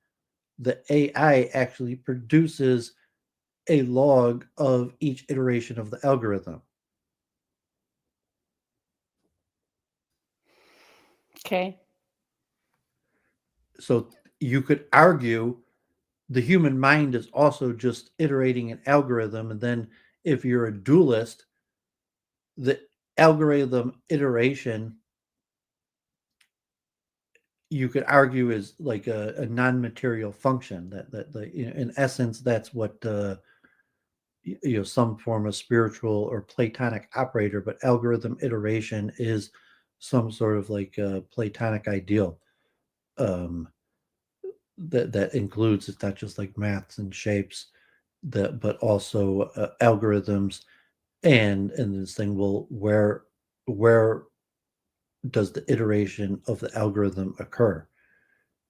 the AI actually produces a log of each iteration of the algorithm. Okay. So you could argue the human mind is also just iterating an algorithm, and then if you're a dualist, the algorithm iteration you could argue is like a non-material function that in essence that's what some form of spiritual or Platonic operator, but algorithm iteration is some sort of like a Platonic ideal um, that includes, it's not just like maths and shapes, but also algorithms and this thing. Well, where does the iteration of the algorithm occur?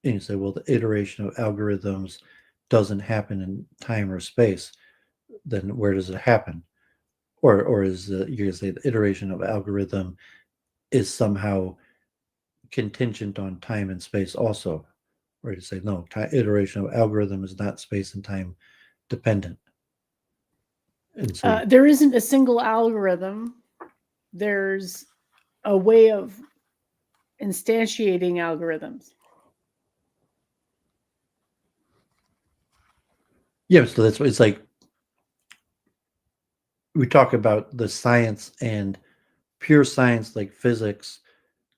And you say, well, the iteration of algorithms doesn't happen in time or space. Then where does it happen? Or is you're going to say the iteration of algorithm is somehow contingent on time and space also? Or you say, no, iteration of algorithm is not space and time dependent. And so There isn't a single algorithm. There's a way of instantiating algorithms. yeah, so that's what it's like. We talk about the science and pure science like physics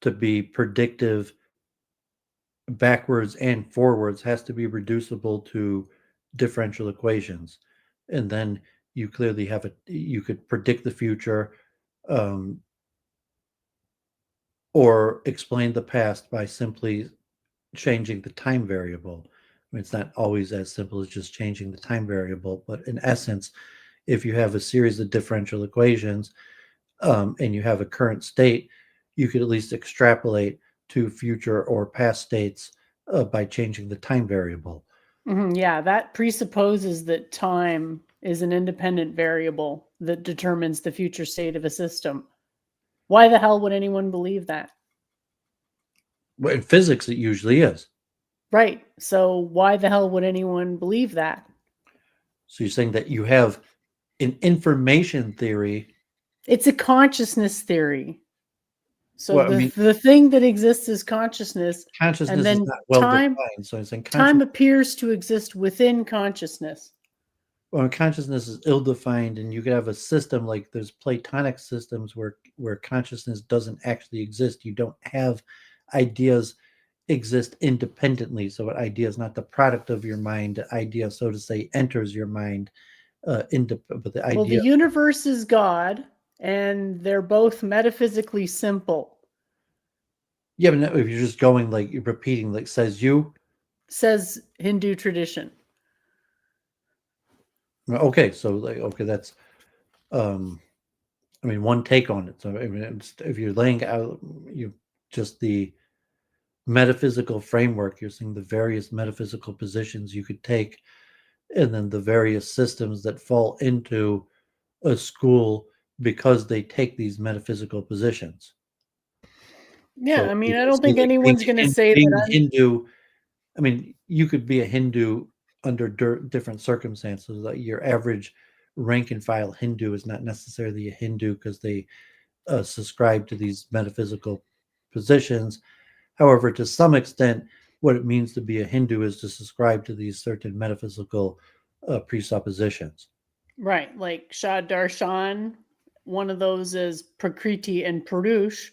to be predictive backwards and forwards has to be reducible to differential equations. And then you clearly you could predict the future or explain the past by simply changing the time variable. I mean, it's not always as simple as just changing the time variable, but in essence, if you have a series of differential equations and you have a current state, you could at least extrapolate to future or past states by changing the time variable. Mm-hmm, yeah, that presupposes that time is an independent variable that determines the future state of a system. Why the hell would anyone believe that? Well, in physics, it usually is. Right. So why the hell would anyone believe that? So you're saying that you have an information theory. It's a consciousness theory. So Well, I mean, the thing that exists is consciousness. consciousness and then is not well time, defined. So I'm saying time appears to exist within consciousness. Well, consciousness is ill-defined, and you could have a system like there's Platonic systems where consciousness doesn't actually exist. You don't have ideas exist independently. So an idea is not the product of your mind. The idea, so to say, enters your mind. But the idea. Well, the universe is God, and they're both metaphysically simple. Yeah, but if you're just going like you're repeating, like says you. Says Hindu tradition. Okay, so like that's. I mean, one take on it. So I mean, if you're laying out, you just the metaphysical framework. You're seeing the various metaphysical positions you could take, and then the various systems that fall into a school because they take these metaphysical positions. Yeah, So I mean, you I can don't see, think like, anyone's going to say being that a Hindu. I mean, you could be a Hindu under different circumstances. Like your average rank and file Hindu is not necessarily a Hindu because they subscribe to these metaphysical positions. However, to some extent, what it means to be a Hindu is to subscribe to these certain metaphysical presuppositions. right, like Shah Darshan, one of those is Prakriti and Purush.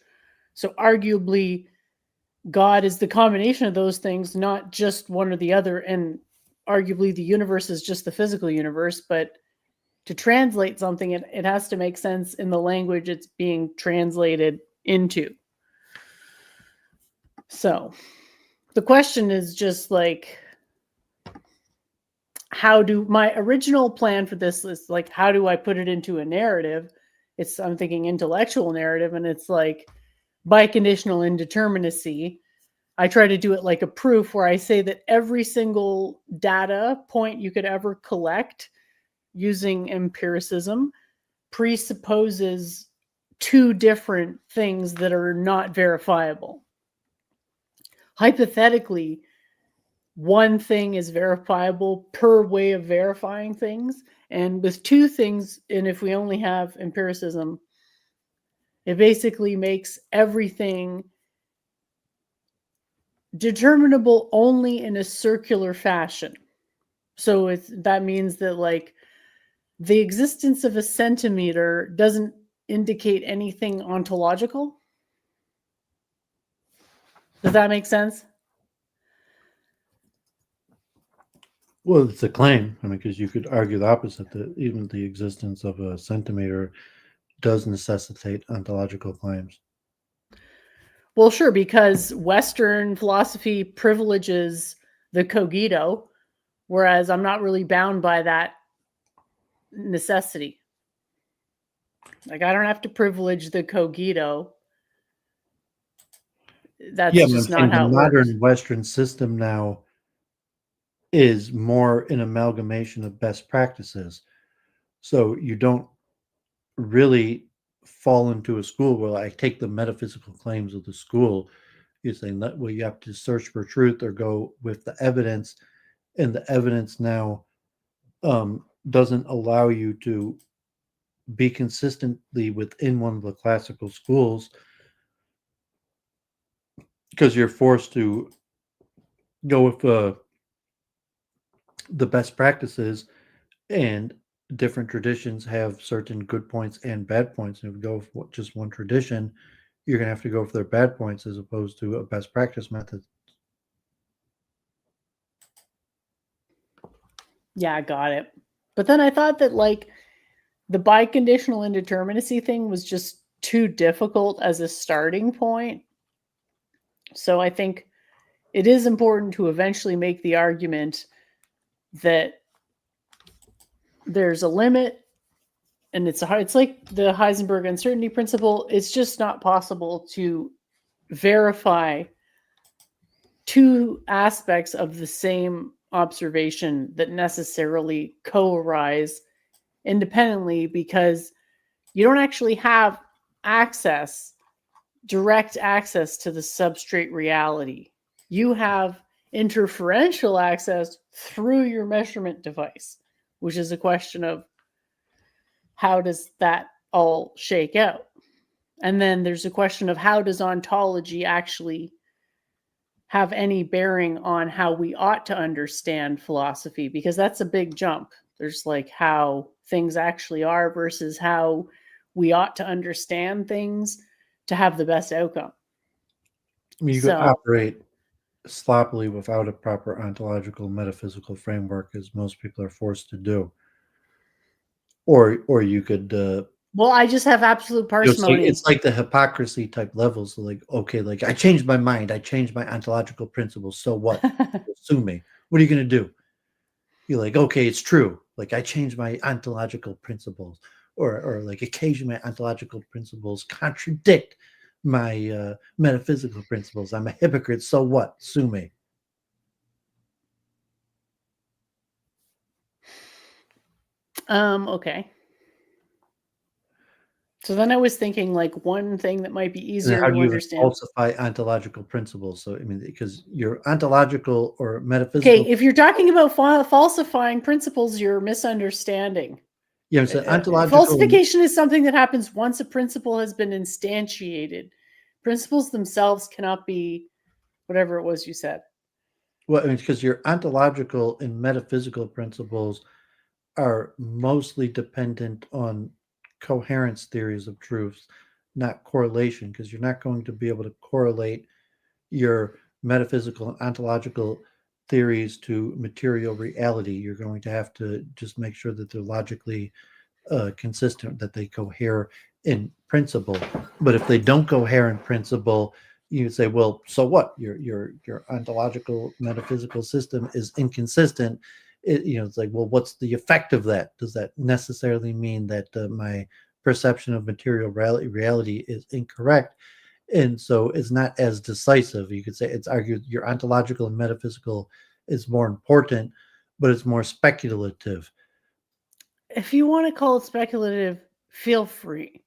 So arguably, God is the combination of those things, not just one or the other. And arguably, the universe is just the physical universe. But to translate something, it has to make sense in the language it's being translated into. So the question is just like, how do my original plan for this is like, how do I put it into a narrative? I'm thinking intellectual narrative, and it's like biconditional indeterminacy. I try to do it like a proof where I say that every single data point you could ever collect using empiricism presupposes two different things that are not verifiable. Hypothetically, one thing is verifiable per way of verifying things. And with two things, and if we only have empiricism, it basically makes everything determinable only in a circular fashion. So that means that like the existence of a centimeter doesn't indicate anything ontological. Does that make sense? Well, it's a claim. I mean, because you could argue the opposite, that even the existence of a centimeter does necessitate ontological claims. Well, sure, because Western philosophy privileges the cogito, whereas I'm not really bound by that necessity. Like, I don't have to privilege the cogito. That's just not how it the modern works. Western system now is more an amalgamation of best practices. So you don't really fall into a school where I take the metaphysical claims of the school. You're saying that, well, you have to search for truth or go with the evidence, and the evidence now doesn't allow you to be consistently within one of the classical schools because you're forced to go with the best practices, and different traditions have certain good points and bad points. And if you go with just one tradition, you're going to have to go for their bad points as opposed to a best practice method. Yeah, I got it. But then I thought that like the biconditional indeterminacy thing was just too difficult as a starting point. So I think it is important to eventually make the argument that there's a limit, and it's like the Heisenberg uncertainty principle. It's just not possible to verify two aspects of the same observation that necessarily co-arise independently, because you don't actually have direct access to the substrate reality. You have interferential access through your measurement device, which is a question of how does that all shake out? And then there's a question of how does ontology actually have any bearing on how we ought to understand philosophy? Because that's a big jump. There's like how things actually are versus how we ought to understand things to have the best outcome. I mean, you could operate sloppily without a proper ontological metaphysical framework, as most people are forced to do. Or you could well, I just have absolute parsimony. It's like the hypocrisy type levels. Like, okay, like I changed my mind, I changed my ontological principles. So what? Sue me. What are you going to do? You're like, okay, it's true. Like I changed my ontological principles, or like occasionally my ontological principles contradict my metaphysical principles. I'm a hypocrite. So what? Sue me. Okay. So then I was thinking like one thing that might be And easier how to do you even understand. falsify ontological principles? So I mean, because your ontological or metaphysical. Okay, if you're talking about falsifying principles, you're misunderstanding. Yeah, so ontological. Falsification is something that happens once a principle has been instantiated. Principles themselves cannot be whatever it was you said. Well, I mean, because your ontological and metaphysical principles are mostly dependent on coherence theories of truths, not correlation, because you're not going to be able to correlate your metaphysical and ontological theories to material reality. You're going to have to just make sure that they're logically consistent, that they cohere in principle. But if they don't cohere in principle, you say, well, so what? Your ontological metaphysical system is inconsistent. It's like, well, what's the effect of that? Does that necessarily mean that my perception of material reality is incorrect? And so it's not as decisive. You could say it's argued your ontological and metaphysical is more important, but it's more speculative. If you want to call it speculative, feel free.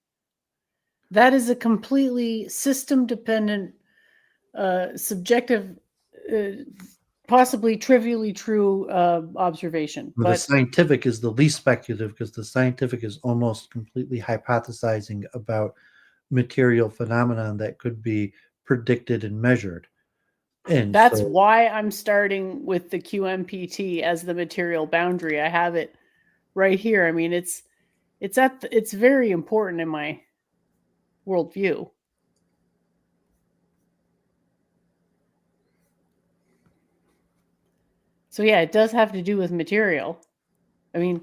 That is a completely system-dependent, subjective, possibly trivially true observation. But the scientific is the least speculative, because the scientific is almost completely hypothesizing about material phenomenon that could be predicted and measured. And that's why I'm starting with the QMPT as the material boundary. I have it right here. I mean, it's very important in my worldview. So yeah, it does have to do with material. I mean,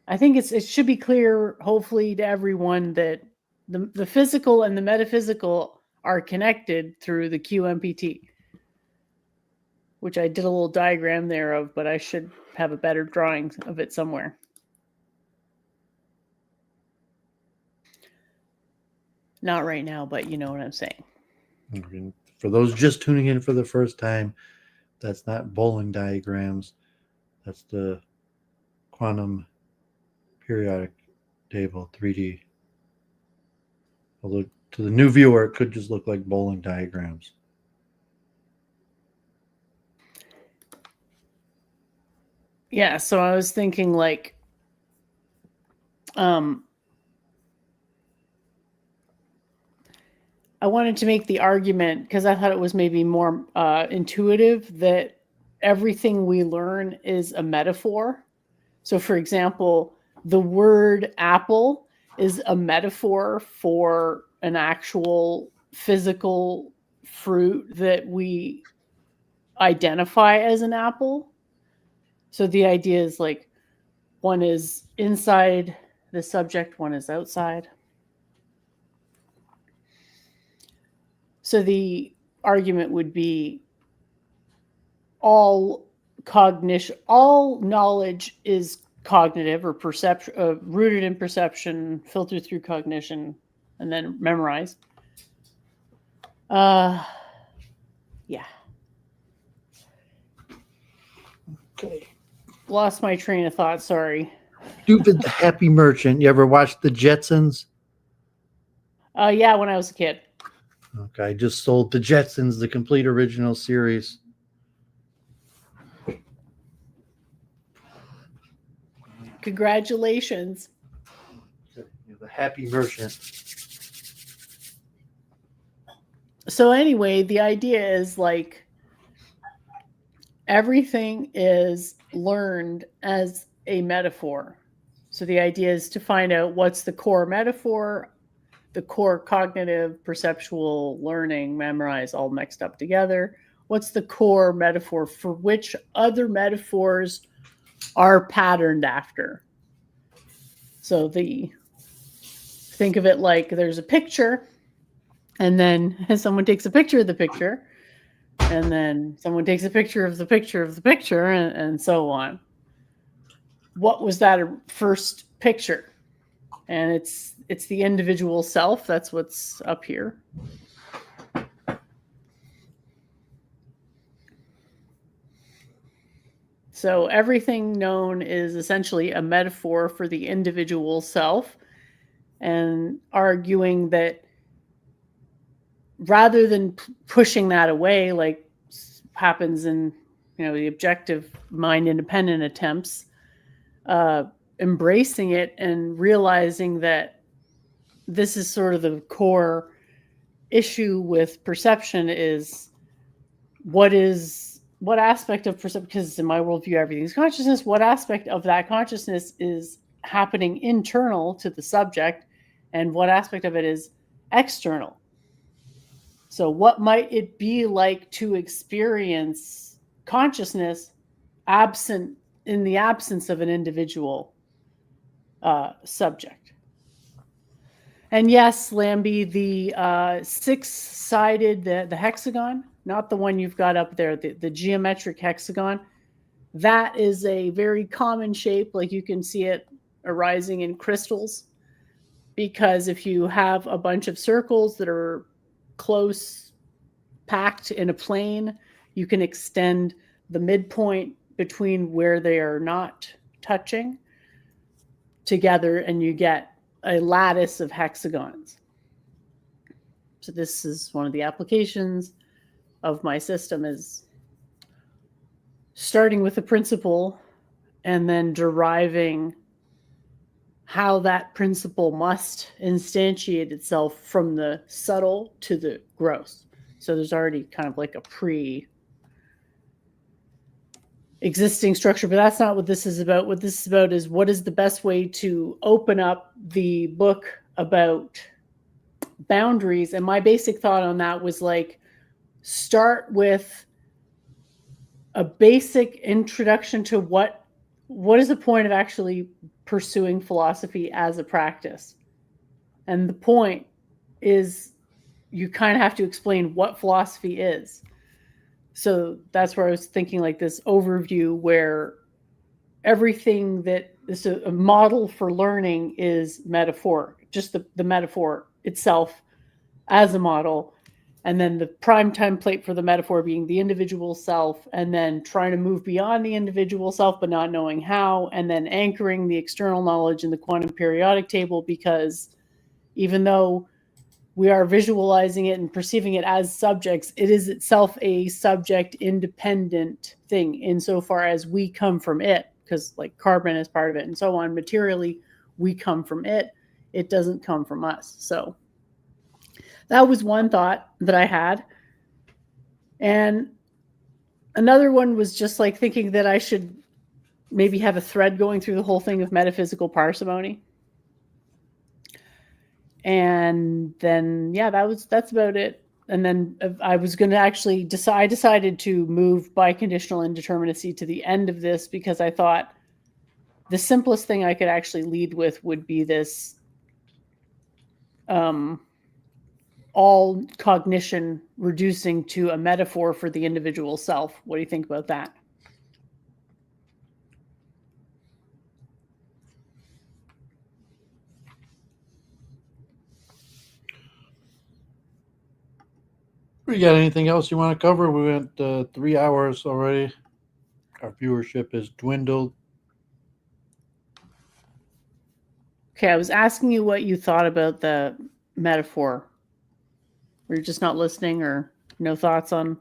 I think it should be clear, hopefully, to everyone that the physical and the metaphysical are connected through the QMPT, which I did a little diagram there of, but I should have a better drawing of it somewhere. Not right now, but you know what I'm saying. For those just tuning in for the first time, that's not bowling diagrams. That's the quantum periodic table, 3D. Although to the new viewer, it could just look like bowling diagrams. Yeah, so I was thinking like, I wanted to make the argument, because I thought it was maybe more intuitive, that everything we learn is a metaphor. So, for example, the word apple is a metaphor for an actual physical fruit that we identify as an apple. So the idea is like one is inside the subject, one is outside. So the argument would be all knowledge is cognitive or perception, rooted in perception, filtered through cognition, and then memorized. Yeah. Okay. Lost my train of thought. Sorry. Doooovid the Happy Merchant. You ever watched the Jetsons? Yeah, when I was a kid. Okay, I just sold the Jetsons, the complete original series. Congratulations. The Happy Merchant. So anyway, the idea is like everything is learned as a metaphor. So the idea is to find out what's the core metaphor, the core cognitive, perceptual, learning, memorize, all mixed up together. What's the core metaphor for which other metaphors are patterned after? So think of it like there's a picture, and then someone takes a picture of the picture, and then someone takes a picture of the picture of the picture, and so on. What was that first picture? And it's the individual self. That's what's up here. So everything known is essentially a metaphor for the individual self, and arguing that rather than pushing that away, like happens in the objective mind independent attempts, embracing it and realizing that this is sort of the core issue with perception is what aspect of perception, because in my worldview everything's consciousness, what aspect of that consciousness is happening internal to the subject and what aspect of it is external. So what might it be like to experience consciousness in the absence of an individual subject? And yes, Lambie, the six-sided, the hexagon, not the one you've got up there, the geometric hexagon, that is a very common shape. Like you can see it arising in crystals, because if you have a bunch of circles that are close packed in a plane, you can extend the midpoint between where they are not touching together and you get a lattice of hexagons. So this is one of the applications of my system, is starting with a principle and then deriving how that principle must instantiate itself from the subtle to the gross. So there's already kind of like a pre-existing structure, but that's not what this is about. What this is about is what is the best way to open up the book about boundaries. And my basic thought on that was like, start with a basic introduction to what is the point of actually pursuing philosophy as a practice. And the point is you kind of have to explain what philosophy is. So that's where I was thinking, like this overview where everything that is a model for learning is metaphor, just the metaphor itself as a model. And then the prime template for the metaphor being the individual self, and then trying to move beyond the individual self, but not knowing how, and then anchoring the external knowledge in the quantum periodic table, because even though we are visualizing it and perceiving it as subjects, it is itself a subject independent thing insofar as we come from it, because like carbon is part of it and so on. Materially, we come from it. It doesn't come from us. So that was one thought that I had. And another one was just like thinking that I should maybe have a thread going through the whole thing of metaphysical parsimony. And then, yeah, that's about it. And then I was going to actually I decided to move biconditional indeterminacy to the end of this, because I thought the simplest thing I could actually lead with would be this all cognition reducing to a metaphor for the individual self. What do you think about that? You got anything else you want to cover? We went 3 hours already. Our viewership has dwindled. Okay, I was asking you what you thought about the metaphor. Were you just not listening, or no thoughts on?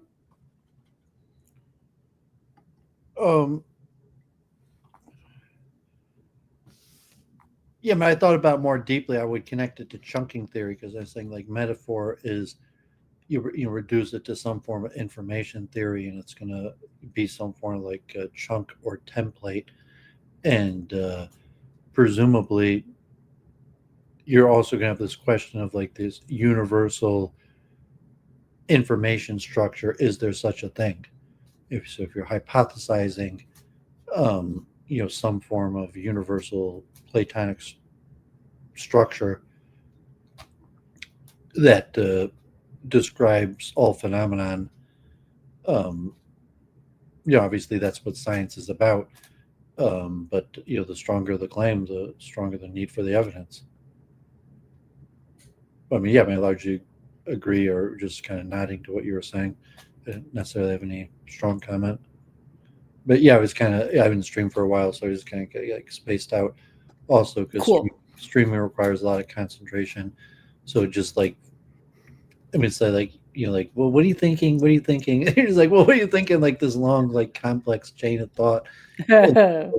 Yeah, but I thought about it more deeply. I would connect it to chunking theory, because I was saying like metaphor is you reduce it to some form of information theory, and it's going to be some form of like a chunk or template, and presumably you're also going to have this question of like this universal information structure. Is there such a thing? If you're hypothesizing some form of universal Platonic structure that describes all phenomenon, obviously that's what science is about. But the stronger the claim, the stronger the need for the evidence. I mean, yeah, I largely agree, or just kind of nodding to what you were saying. I didn't necessarily have any strong comment. But yeah, I was kind of, I haven't streamed for a while, so I was kind of like spaced out. Also, because Cool. streaming requires a lot of concentration. So just like, I mean, say like, like, well, what are you thinking? What are you thinking? And he's like, well, what are you thinking? Like this long, like complex chain of thought. And,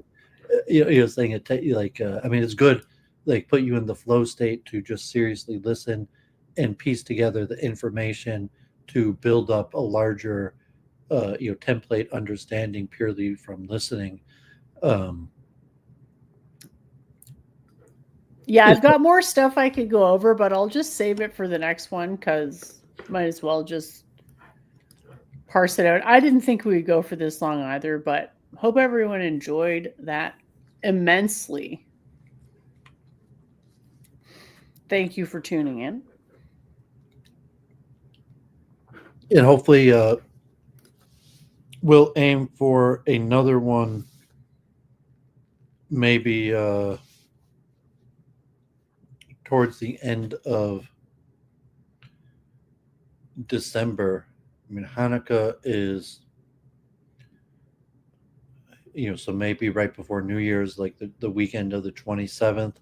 you're saying it, I mean, it's good, like put you in the flow state to just seriously listen and piece together the information to build up a larger, template understanding purely from listening. Yeah, I've got more stuff I could go over, but I'll just save it for the next one because might as well just parse it out. I didn't think we would go for this long either, but hope everyone enjoyed that immensely. Thank you for tuning in. And hopefully we'll aim for another one maybe towards the end of December. I mean, Hanukkah is, so maybe right before New Year's, like the weekend of the 27th,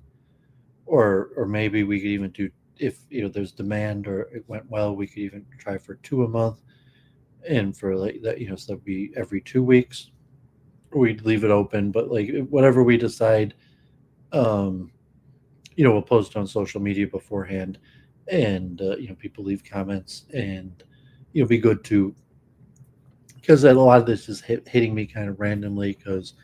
or maybe we could even do, if there's demand or it went well, we could even try for 2 a month, and for like that, so that'd be every 2 weeks. We'd leave it open, but like whatever we decide, we'll post on social media beforehand, and people leave comments, and be good to, because a lot of this is hitting me kind of randomly because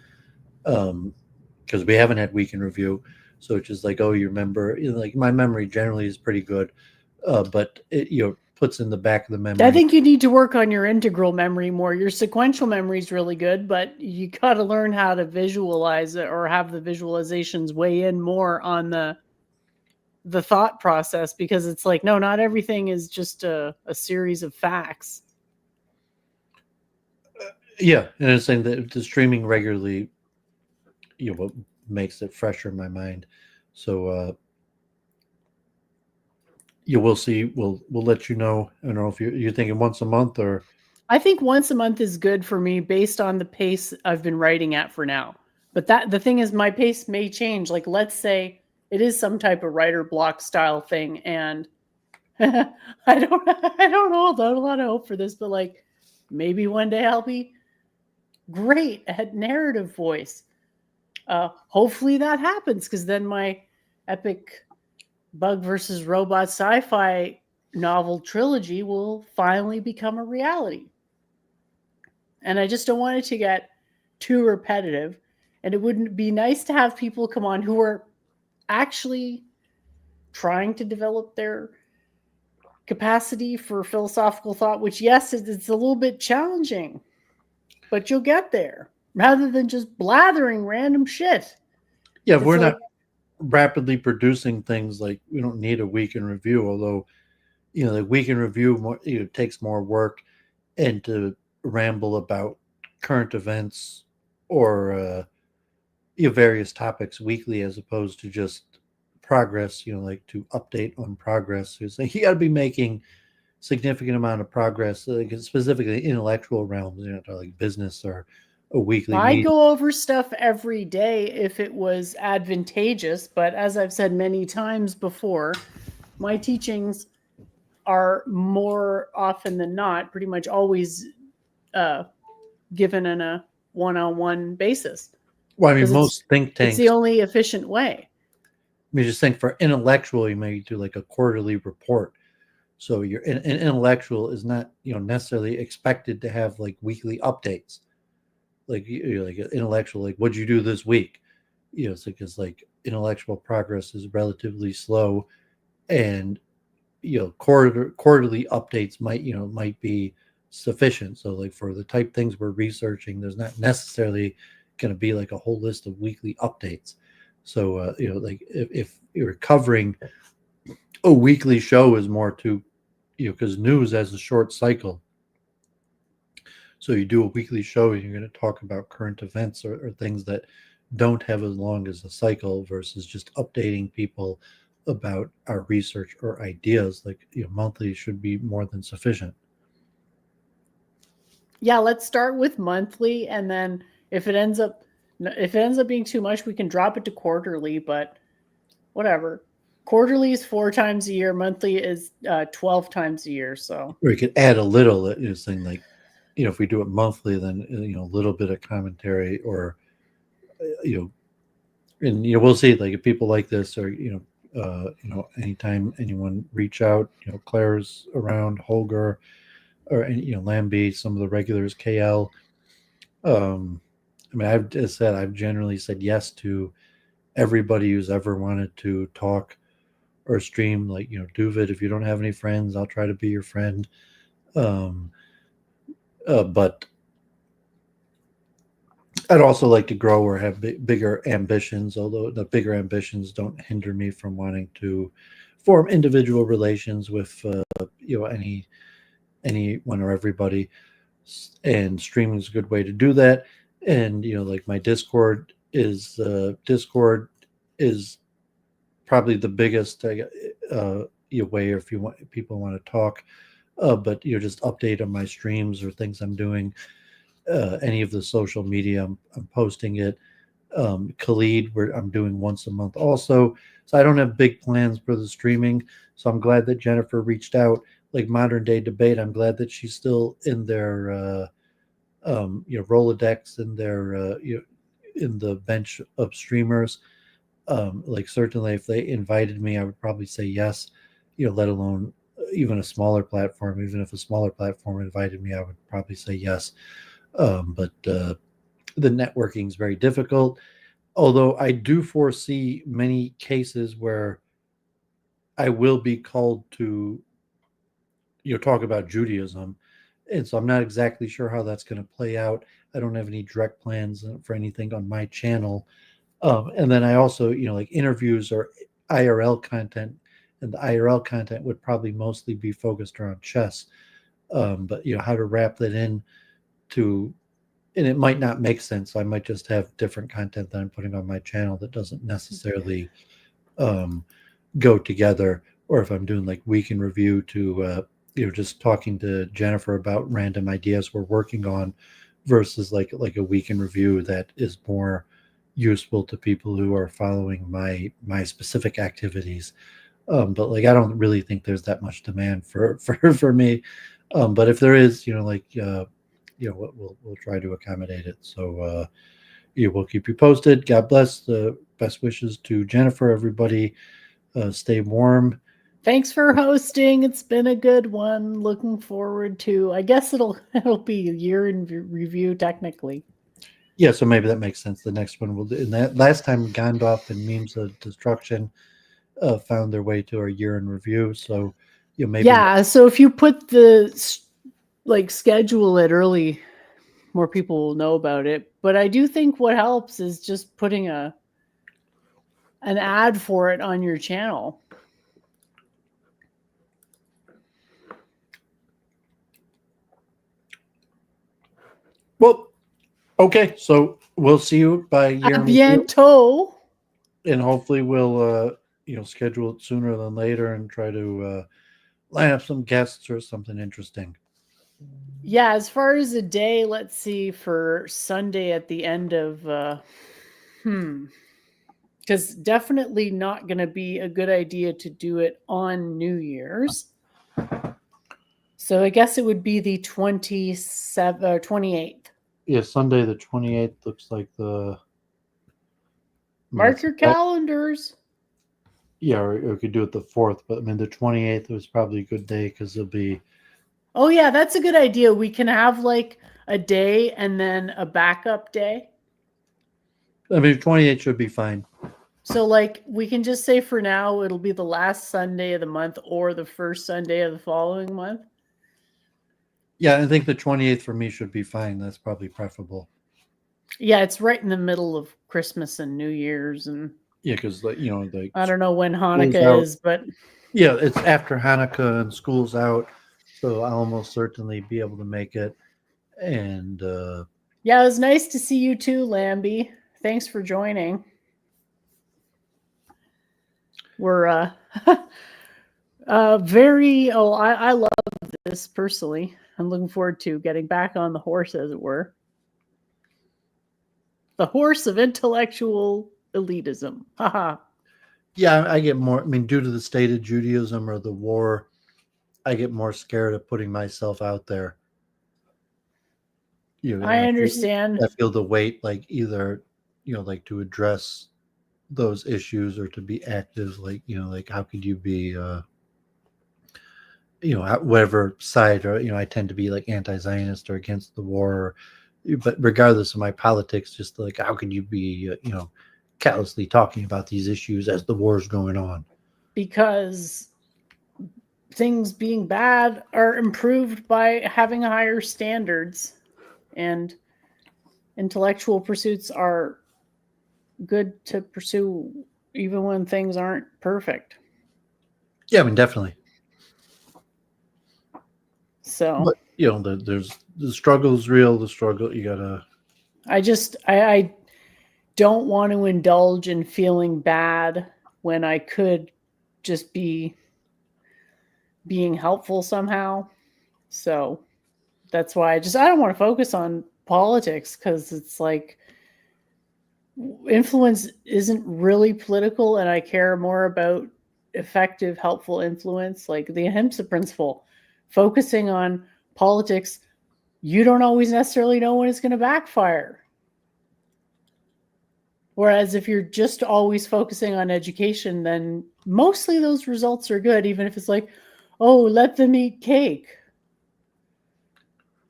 we haven't had week in review, so it's just like, oh, you remember, like my memory generally is pretty good, but it puts in the back of the memory. I think you need to work on your integral memory more. Your sequential memory is really good, but you got to learn how to visualize it or have the visualizations weigh in more on the thought process, because it's like, no, not everything is just a series of facts. Yeah, and it's saying that the streaming regularly, what makes it fresher in my mind. So we'll see. We'll let you know. I don't know if you're thinking once a month, or I think once a month is good for me based on the pace I've been writing at for now. But the thing is, my pace may change. Like, let's say it is some type of writer block style thing, and I don't hold out a lot of hope for this, but like maybe one day I'll be great at narrative voice. Hopefully that happens, because then my epic bug versus robot sci-fi novel trilogy will finally become a reality. And I just don't want it to get too repetitive. And it wouldn't be nice to have people come on who are actually trying to develop their capacity for philosophical thought, which, yes, it's a little bit challenging, but you'll get there, rather than just blathering random shit. Yeah, we're not rapidly producing things, like we don't need a week in review, although the week in review more, takes more work, and to ramble about current events or various topics weekly, as opposed to just progress, like to update on progress. It's like you got to be making significant amount of progress, like specifically intellectual realms, like business or a weekly I meeting. go over stuff every day if it was advantageous, but as I've said many times before, my teachings are more often than not pretty much always given in a one-on-one basis. Well, I mean, most think tanks, it's the only efficient way. I mean, just think for intellectual, you may do like a quarterly report. So your an intellectual is not, necessarily expected to have like weekly updates. Like like an intellectual, like what'd you do this week? It's because like intellectual progress is relatively slow, and quarterly updates might be sufficient. So like for the type things we're researching, there's not necessarily going to be like a whole list of weekly updates. So like if you're covering a weekly show is more to, because news has a short cycle. So you do a weekly show, and you're going to talk about current events or things that don't have as long as a cycle, versus just updating people about our research or ideas, like, monthly should be more than sufficient. Yeah, let's start with monthly, and then if it ends up being too much, we can drop it to quarterly, but whatever. Quarterly is 4 times a year, monthly is 12 times a year. So Or you could add a little, saying like, if we do it monthly, then a little bit of commentary, or and we'll see, like, if people like this, or anytime anyone reach out, Claire's around, Holger, or Lambie, some of the regulars, KL. I mean, I've generally said yes to everybody who's ever wanted to talk or stream. Like, Doooovid, if you don't have any friends, I'll try to be your friend. But I'd also like to grow or have bigger ambitions, although the bigger ambitions don't hinder me from wanting to form individual relations with anyone or everybody. And streaming is a good way to do that. And like my Discord is probably the biggest way if people want to talk. But just update on my streams or things I'm doing. Any of the social media, I'm posting it. Khalid, where I'm doing once a month also. So I don't have big plans for the streaming. So I'm glad that Jennifer reached out. Like Modern Day Debate, I'm glad that she's still in their Rolodex, in their in the bench of streamers. Like certainly if they invited me, I would probably say yes. Let alone even a smaller platform. Even if a smaller platform invited me, I would probably say yes. But the networking is very difficult. Although I do foresee many cases where I will be called to talk about Judaism. And so I'm not exactly sure how that's going to play out. I don't have any direct plans for anything on my channel. And then I also, like interviews or IRL content, and the IRL content would probably mostly be focused around chess. But how to wrap that in to, and it might not make sense. I might just have different content that I'm putting on my channel that doesn't necessarily go together. Or if I'm doing like week in review to just talking to Jennifer about random ideas we're working on, versus like a week in review that is more useful to people who are following my specific activities. But like I don't really think there's that much demand for me. But if there is, we'll try to accommodate it. So we'll keep you posted. God bless. The best wishes to Jennifer. Everybody, stay warm. thanks for hosting. It's been a good one. Looking forward to, I guess it'll be a year in review technically. Yeah, so maybe that makes sense. The next one will do. And that last time Gandalf and Memes of Destruction found their way to our year in review. So maybe. Yeah, so if you put schedule it early, more people will know about it. But I do think what helps is just putting an ad for it on your channel. Well, okay, so we'll see you by year. A bientôt. And hopefully we'll schedule it sooner than later and try to line up some guests or something interesting. Yeah, as far as a day, let's see, for Sunday at the end of because definitely not going to be a good idea to do it on New Year's. So I guess it would be the 28th. Yeah, Sunday the 28th looks like the... Mark your calendars. Yeah, or we could do it the 4th, but I mean the 28th was probably a good day because it'll be... Oh yeah, that's a good idea. We can have like a day and then a backup day. I mean 28th should be fine. So like we can just say for now it'll be the last Sunday of the month or the first Sunday of the following month. Yeah, I think the 28th for me should be fine. That's probably preferable. Yeah, it's right in the middle of Christmas and New Year's, and yeah, because I don't know when Hanukkah is, but yeah, it's after Hanukkah and school's out, so I'll almost certainly be able to make it. And yeah, it was nice to see you too, Lambie. Thanks for joining. We're I love this personally. I'm looking forward to getting back on the horse, as it were. The horse of intellectual elitism. Haha. Yeah, I get more. I mean, due to the state of Judaism or the war, I get more scared of putting myself out there. I understand. I feel the weight, like either, like to address those issues or to be active, like like how could you be, whatever side, or I tend to be like anti-Zionist or against the war, but regardless of my politics, just like how can you be, callously talking about these issues as the war is going on? Because things being bad are improved by having higher standards, and intellectual pursuits are good to pursue even when things aren't perfect. Yeah, I mean, definitely. So, but there's the struggle's real. The struggle, you gotta. I don't want to indulge in feeling bad when I could just be being helpful somehow. So that's why I don't want to focus on politics, because it's like influence isn't really political, and I care more about effective, helpful influence, like the ahimsa principle. Focusing on politics, you don't always necessarily know when it's going to backfire. Whereas if you're just always focusing on education, then mostly those results are good, even if it's like, oh, let them eat cake.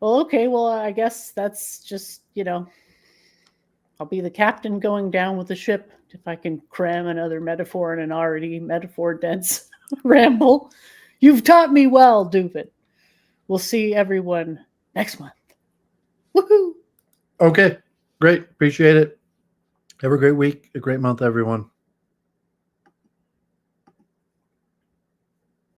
Well, okay, well, I guess that's just, I'll be the captain going down with the ship if I can cram another metaphor in an already metaphor-dense ramble. You've taught me well, Doooovid. We'll see everyone next month. Woohoo! Okay, great. Appreciate it. Have a great week, a great month, everyone.